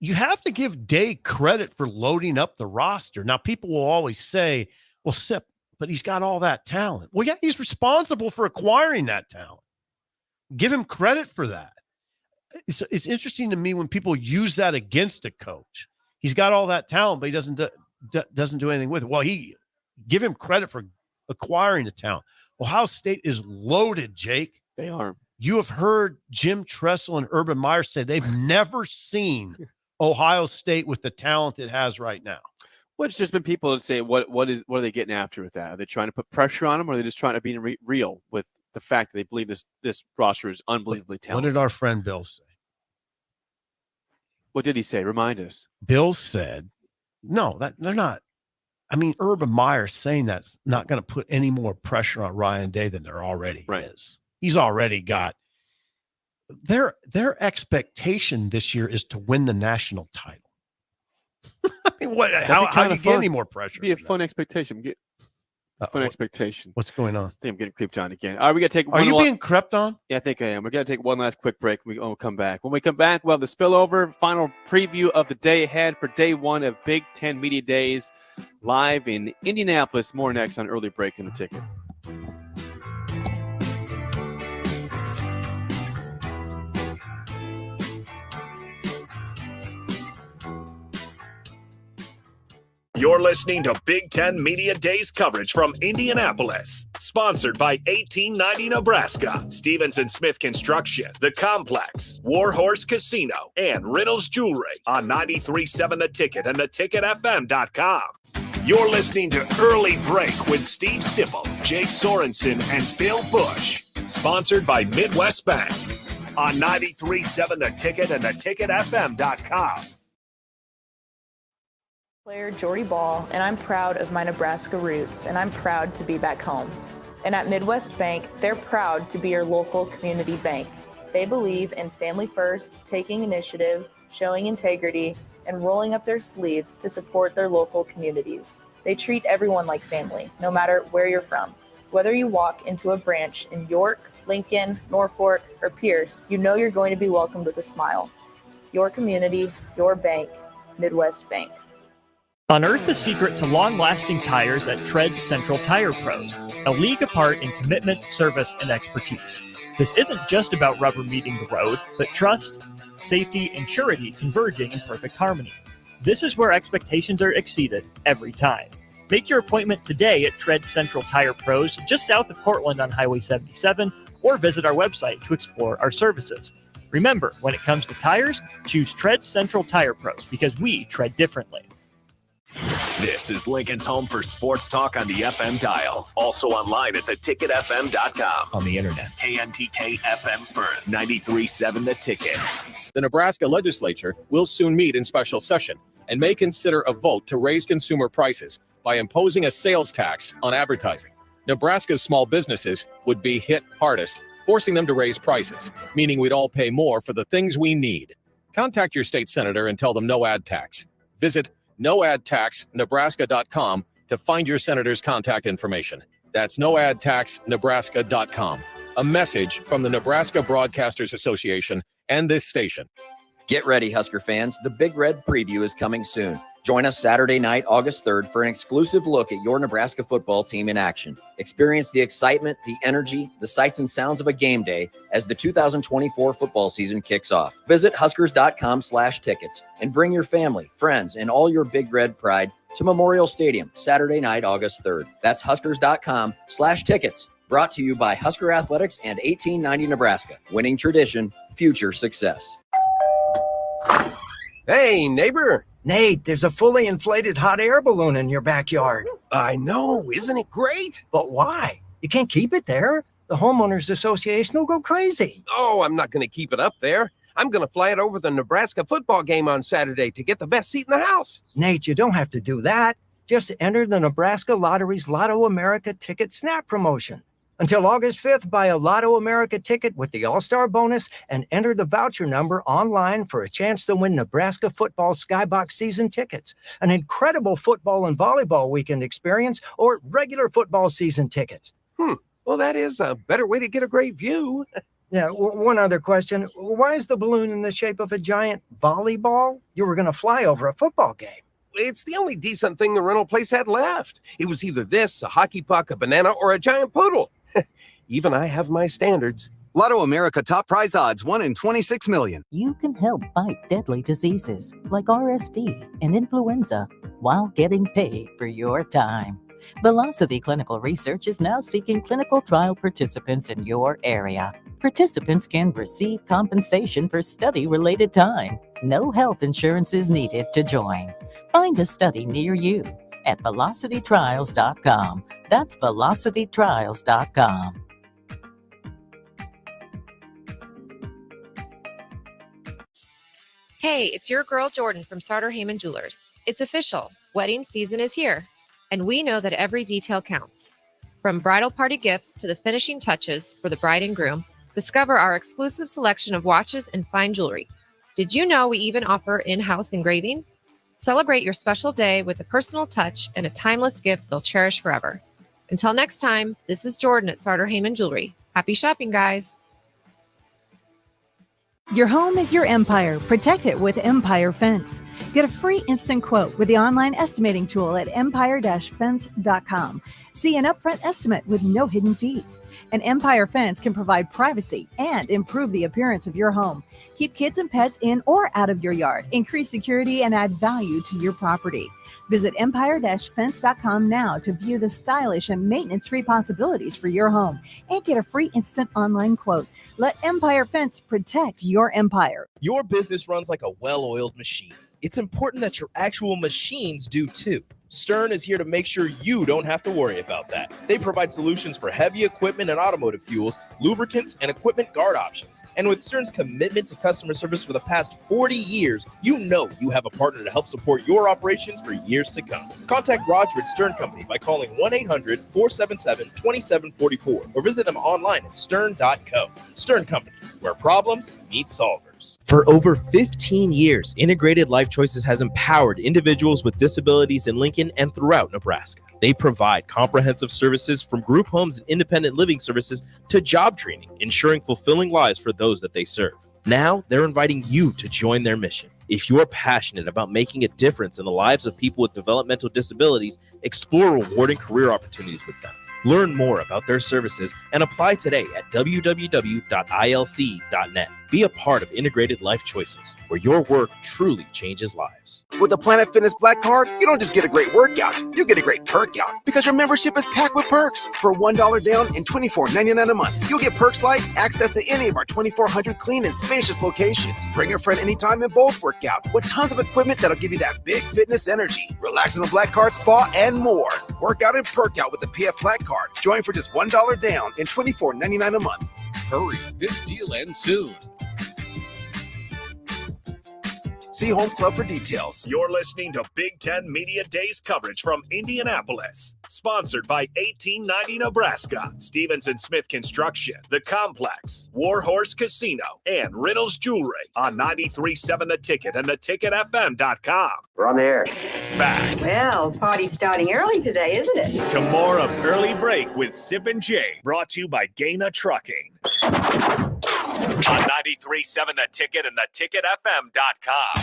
You have to give Day credit for loading up the roster. Now, people will always say, well, Sip, but he's got all that talent. Well, yeah, he's responsible for acquiring that talent. Give him credit for that. It's interesting to me when people use that against a coach. He's got all that talent, but he doesn't do anything with it. Well, give him credit for acquiring the talent. Ohio State is loaded, Jake. They are. You have heard Jim Tressel and Urban Meyer say they've never seen Ohio State with the talent it has right now. Well, it's just been people that say, what are they getting after with that? Are they trying to put pressure on them, or are they just trying to be real with the fact that they believe this roster is unbelievably talented? What did our friend Bill say? What did he say? Remind us. Bill said, no, that they're not. I mean, Urban Meyer saying that's not going to put any more pressure on Ryan Day than there already is. He's already got their expectation this year is to win the national title. I mean, how do you get any more pressure? It'd be a fun expectation. Fun expectation. What's going on? I think I'm getting creeped on again. All right, we got to take. Are you being crept on? Yeah, I think I am. We're going to take one last quick break. We'll come back. When we come back, we'll have the spillover, final preview of the day ahead for day 1 of Big Ten Media Days live in Indianapolis. More next on Early Break in the Ticket. You're listening to Big Ten Media Days coverage from Indianapolis. Sponsored by 1890 Nebraska, Stevenson Smith Construction, The Complex, Warhorse Casino, and Riddles Jewelry on 93.7 The Ticket and theticketfm.com. You're listening to Early Break with Steve Sipple, Jake Sorensen, and Bill Busch. Sponsored by Midwest Bank on 93.7 The Ticket and theticketfm.com. Player Jordy Ball, and I'm proud of my Nebraska roots, and I'm proud to be back home. And at Midwest Bank, they're proud to be your local community bank. They believe in family first, taking initiative, showing integrity, and rolling up their sleeves to support their local communities. They treat everyone like family, no matter where you're from. Whether you walk into a branch in York, Lincoln, Norfolk, or Pierce, you know you're going to be welcomed with a smile. Your community, your bank, Midwest Bank. Unearth the secret to long-lasting tires at Tread's Central Tire Pros, a league apart in commitment, service, and expertise. This isn't just about rubber meeting the road, but trust, safety, and surety converging in perfect harmony. This is where expectations are exceeded every time. Make your appointment today at Tread Central Tire Pros, just south of Cortland on Highway 77, or visit our website to explore our services. Remember, when it comes to tires, choose Tread Central Tire Pros because we tread differently. This is Lincoln's home for sports talk on the FM dial. Also online at theticketfm.com. On the internet. KNTK FM Firth, 93.7 The Ticket. The Nebraska legislature will soon meet in special session and may consider a vote to raise consumer prices by imposing a sales tax on advertising. Nebraska's small businesses would be hit hardest, forcing them to raise prices, meaning we'd all pay more for the things we need. Contact your state senator and tell them no ad tax. Visit noadtaxnebraska.com to find your senator's contact information. That's noadtaxnebraska.com. A message from the Nebraska Broadcasters Association and this station. Get ready, Husker fans. The Big Red Preview is coming soon. Join us Saturday night, August 3rd, for an exclusive look at your Nebraska football team in action. Experience the excitement, the energy, the sights and sounds of a game day as the 2024 football season kicks off. Visit Huskers.com/tickets and bring your family, friends, and all your Big Red pride to Memorial Stadium Saturday night, August 3rd. That's Huskers.com/tickets. Brought to you by Husker Athletics and 1890 Nebraska. Winning tradition, future success. Hey, neighbor. Nate, there's a fully inflated hot air balloon in your backyard. I know. Isn't it great? But why? You can't keep it there. The homeowners association will go crazy. Oh, I'm not going to keep it up there. I'm going to fly it over the Nebraska football game on Saturday to get the best seat in the house. Nate, you don't have to do that. Just enter the Nebraska Lottery's Lotto America Ticket Snap promotion. Until August 5th, buy a Lotto America ticket with the All-Star bonus and enter the voucher number online for a chance to win Nebraska football Skybox season tickets, an incredible football and volleyball weekend experience, or regular football season tickets. Well, that is a better way to get a great view. Yeah, one other question. Why is the balloon in the shape of a giant volleyball? You were going to fly over a football game. It's the only decent thing the rental place had left. It was either this, a hockey puck, a banana, or a giant poodle. Even I have my standards. Lotto America top prize odds, 1 in 26 million. You can help fight deadly diseases like RSV and influenza while getting paid for your time. Velocity Clinical Research is now seeking clinical trial participants in your area. Participants can receive compensation for study-related time. No health insurance is needed to join. Find a study near you at velocitytrials.com. That's velocitytrials.com. Hey, it's your girl Jordan from Sartor Heyman Jewelers. It's official. Wedding season is here. And we know that every detail counts. From bridal party gifts to the finishing touches for the bride and groom, discover our exclusive selection of watches and fine jewelry. Did you know we even offer in-house engraving? Celebrate your special day with a personal touch and a timeless gift they'll cherish forever. Until next time, this is Jordan at Sartor Heyman Jewelry. Happy shopping, guys. Your home is your empire. Protect it with Empire Fence. Get a free instant quote with the online estimating tool at empire-fence.com. See an upfront estimate with no hidden fees. An Empire Fence can provide privacy and improve the appearance of your home. Keep kids and pets in or out of your yard. Increase security and add value to your property. Visit empire-fence.com now to view the stylish and maintenance-free possibilities for your home and get a free instant online quote. Let Empire Fence protect your empire. Your business runs like a well-oiled machine. It's important that your actual machines do too. Stern is here to make sure you don't have to worry about that. They provide solutions for heavy equipment and automotive fuels, lubricants, and equipment guard options. And with Stern's commitment to customer service for the past 40 years, you know you have a partner to help support your operations for years to come. Contact Roger at Stern Company by calling 1-800-477-2744 or visit them online at stern.co. Stern Company, where problems meet solvers. deserves. For over 15 years, Integrated Life Choices has empowered individuals with disabilities in Lincoln and throughout Nebraska. They provide comprehensive services from group homes and independent living services to job training, ensuring fulfilling lives for those that they serve. Now, they're inviting you to join their mission. If you're passionate about making a difference in the lives of people with developmental disabilities, explore rewarding career opportunities with them. Learn more about their services and apply today at www.ilc.net. Be a part of Integrated Life Choices, where your work truly changes lives. With the Planet Fitness Black Card, you don't just get a great workout, you get a great perk out because your membership is packed with perks. For $1 down and $24.99 a month, you'll get perks like access to any of our 2,400 clean and spacious locations. Bring a friend anytime and both work out with tons of equipment that'll give you that big fitness energy. Relax in the Black Card spa and more. Work out and perk out with the PF Black Card. Join for just $1 down and $24.99 a month. Hurry, this deal ends soon. See Home Club for details. You're listening to Big Ten Media Days coverage from Indianapolis. Sponsored by 1890 Nebraska, Stevenson Smith Construction, The Complex, Warhorse Casino, and Reynolds Jewelry on 93.7 The Ticket and theticketfm.com. We're on the air. Back Well, party's starting early today, isn't it? to more of Early Break with Sip and Jay, brought to you by Gaina Trucking. On 93.7 The Ticket and theticketfm.com.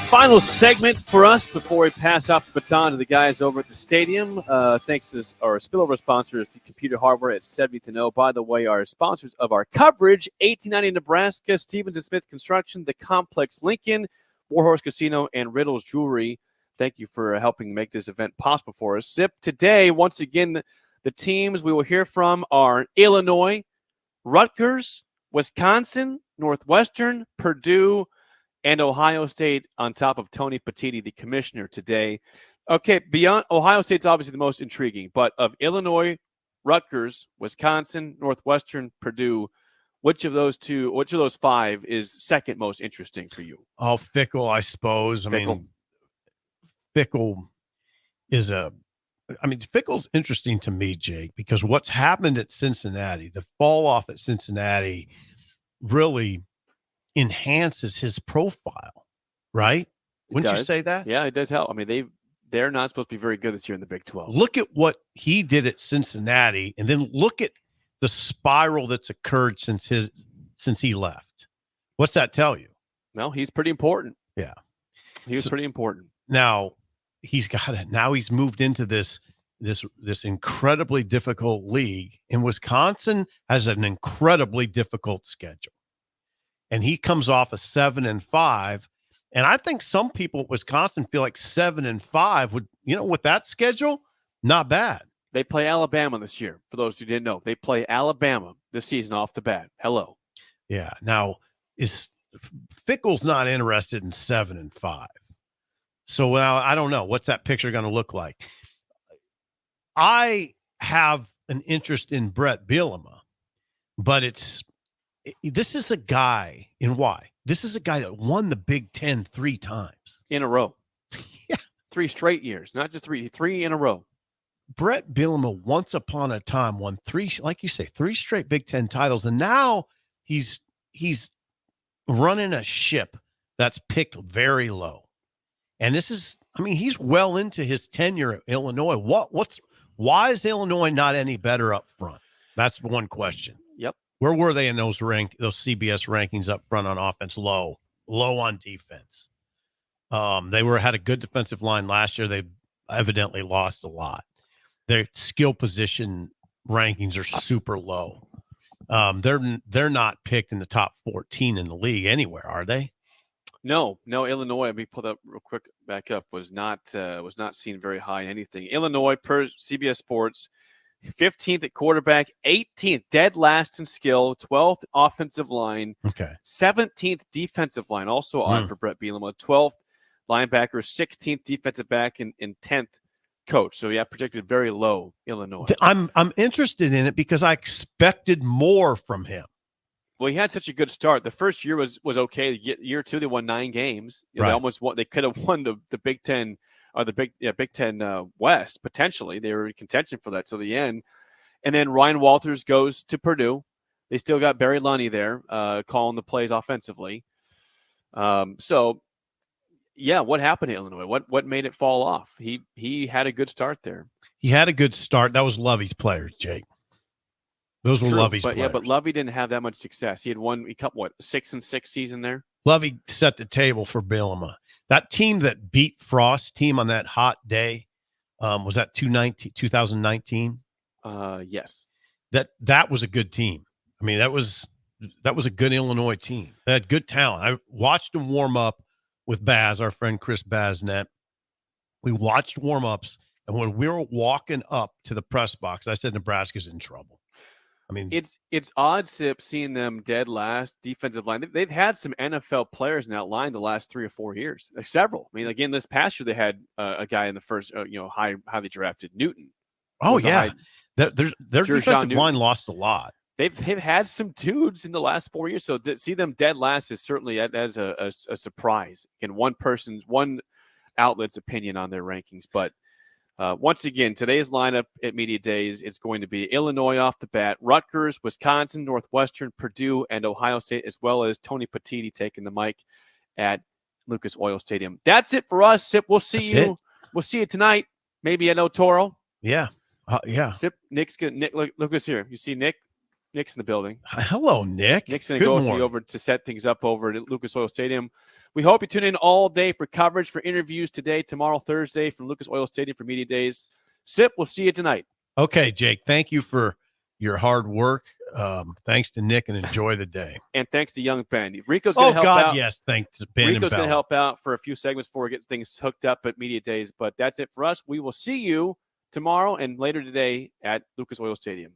Final segment for us before we pass off the baton to the guys over at the stadium. Thanks to our spillover sponsors, the Computer Hardware at 70th and O. By the way, our sponsors of our coverage, 1890 Nebraska, Stevenson Smith Construction, The Complex Lincoln, Warhorse Casino, and Riddle's Jewelry. Thank you for helping make this event possible for us. Sip, today, once again, the teams we will hear from are Illinois, Rutgers, Wisconsin, Northwestern, Purdue, and Ohio State on top of Tony Petitti, the commissioner today. Okay, beyond Ohio State's obviously the most intriguing, but of Illinois, Rutgers, Wisconsin, Northwestern, Purdue, which of those five is second most interesting for you? Oh, Fickle, I suppose. Fickle is Fickle's interesting to me, Jake, because what's happened at Cincinnati, the fall off at Cincinnati really enhances his profile, right? Wouldn't you say that? Yeah, it does help. I mean, they're not supposed to be very good this year in the Big 12. Look at what he did at Cincinnati, and then look at the spiral that's occurred since he left. What's that tell you? Well, he's pretty important. Yeah. He was pretty important. Now he's moved into this incredibly difficult league, and Wisconsin has an incredibly difficult schedule. And he comes off a 7-5. And I think some people at Wisconsin feel like 7-5 would, with that schedule, not bad. They play Alabama this year. For those who didn't know, they play Alabama this season off the bat. Hello. Yeah. Now, Fickle's not interested in 7-5. So now I don't know. What's that picture going to look like? I have an interest in Brett Bielema, but this is a guy This is a guy that won the Big Ten 3 times. In a row. Yeah. 3 straight years, not just 3 in a row. Brett Bielema once upon a time won 3, like you say, 3 straight Big Ten titles. And now he's running a ship that's picked very low. And he's well into his tenure at Illinois. Why is Illinois not any better up front? That's one question. Yep. Where were they in those CBS rankings up front on offense? Low on defense. They had a good defensive line last year. They evidently lost a lot. Their skill position rankings are super low. They're not picked in the top 14 in the league anywhere, are they? No, Illinois, let me pull that real quick back up, was not seen very high in anything. Illinois, per CBS Sports, 15th at quarterback, 18th, dead last in skill, 12th offensive line, 17th defensive line, also odd for Brett Bielema, 12th linebacker, 16th defensive back, and 10th coach. So, projected very low, Illinois. I'm interested in it because I expected more from him. Well, he had such a good start. The first year was okay. Year 2, they won 9 games. They almost won. They could have won the Big Ten or the Big Ten West potentially. They were in contention for that till the end. And then Ryan Walters goes to Purdue. They still got Barry Lunny there calling the plays offensively. So, yeah, what happened to Illinois? What made it fall off? He had a good start there. He had a good start. That was Lovey's players, Jake. Those were Lovey's players. Yeah, but Lovey didn't have that much success. He had 6-6 season there. Lovey set the table for Bielema. That team that beat Frost's team on that hot day, was that 2019? Yes. That was a good team. I mean, that was a good Illinois team. They had good talent. I watched them warm up with Baz, our friend Chris Baznet. We watched warm-ups, and when we were walking up to the press box, I said Nebraska's in trouble. I mean, it's odd, Sip, seeing them dead last defensive line. They've had some NFL players in that line the last 3 or 4 years, like several. I mean, again, this past year they had a guy in the first, highly drafted Newton. Oh yeah, their defensive line lost a lot. They've had some dudes in the last 4 years, so to see them dead last is certainly as a surprise. Again, one outlet's opinion on their rankings, but. Once again, today's lineup at Media Days, it's going to be Illinois off the bat, Rutgers, Wisconsin, Northwestern, Purdue, and Ohio State, as well as Tony Petitti taking the mic at Lucas Oil Stadium. That's it for us, Sip. We'll see you. We'll see you tonight, maybe at El Toro. Yeah. Yeah. Sip, Lucas here. You see Nick? Nick's in the building. Hello, Nick. Nick's going to go with me over to set things up over at Lucas Oil Stadium. We hope you tune in all day for coverage, for interviews today, tomorrow, Thursday from Lucas Oil Stadium for Media Days. Sip, we'll see you tonight. Okay, Jake. Thank you for your hard work. Thanks to Nick, and enjoy the day. And thanks to Young Ben. Rico's going to help out. Yes, thanks to Ben. Rico's going to help out for a few segments before we get things hooked up at Media Days. But that's it for us. We will see you tomorrow and later today at Lucas Oil Stadium.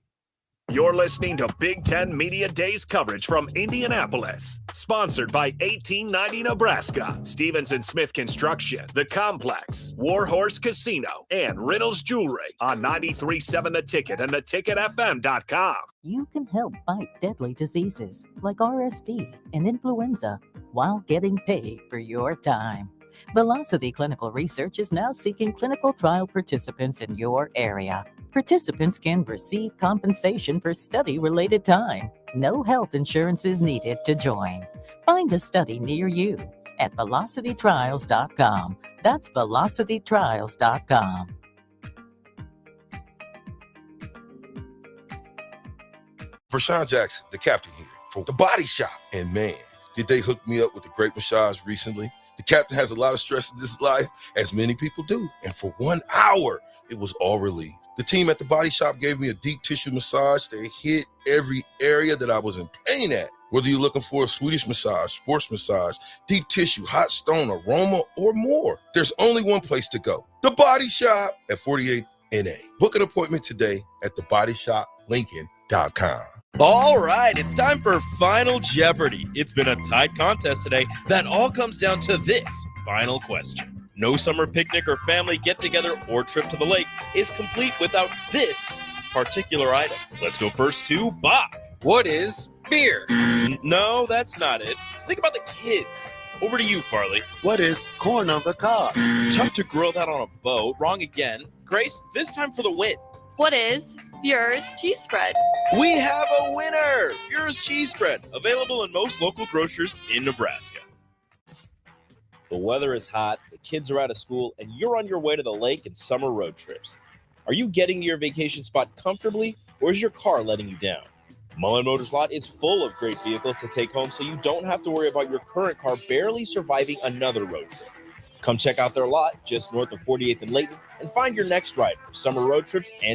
You're listening to Big Ten Media Days coverage from Indianapolis. Sponsored by 1890 Nebraska, Stevens and Smith Construction, The Complex, Warhorse Casino, and Reynolds Jewelry on 93.7 The Ticket and theticketfm.com. You can help fight deadly diseases like RSV and influenza while getting paid for your time. Velocity Clinical Research is now seeking clinical trial participants in your area. Participants can receive compensation for study-related time. No health insurance is needed to join. Find a study near you at velocitytrials.com. That's velocitytrials.com. Vershawn Jackson, the captain here for The Body Shop. And man, did they hook me up with a great massage recently. The captain has a lot of stress in his life, as many people do. And for 1 hour, it was all relieved. The team at The Body Shop gave me a deep tissue massage that hit every area that I was in pain at. Whether you're looking for a Swedish massage, sports massage, deep tissue, hot stone, aroma, or more, there's only one place to go. The Body Shop at 48th NA. Book an appointment today at thebodyshoplincoln.com. All right, it's time for Final Jeopardy. It's been a tight contest today that all comes down to this final question. No summer picnic or family get-together or trip to the lake is complete without this particular item. Let's go first to Bob. What is beer? No, that's not it. Think about the kids. Over to you, Farley. What is corn on the cob? Tough to grill that on a boat. Wrong again. Grace, this time for the win. What is Bure's cheese spread? We have a winner! Bure's cheese spread, available in most local grocers in Nebraska. The weather is hot, the kids are out of school, and you're on your way to the lake and summer road trips. Are you getting to your vacation spot comfortably, or is your car letting you down? Mullen Motors Lot is full of great vehicles to take home, so you don't have to worry about your current car barely surviving another road trip. Come check out their lot just north of 48th and Layton and find your next ride for summer road trips and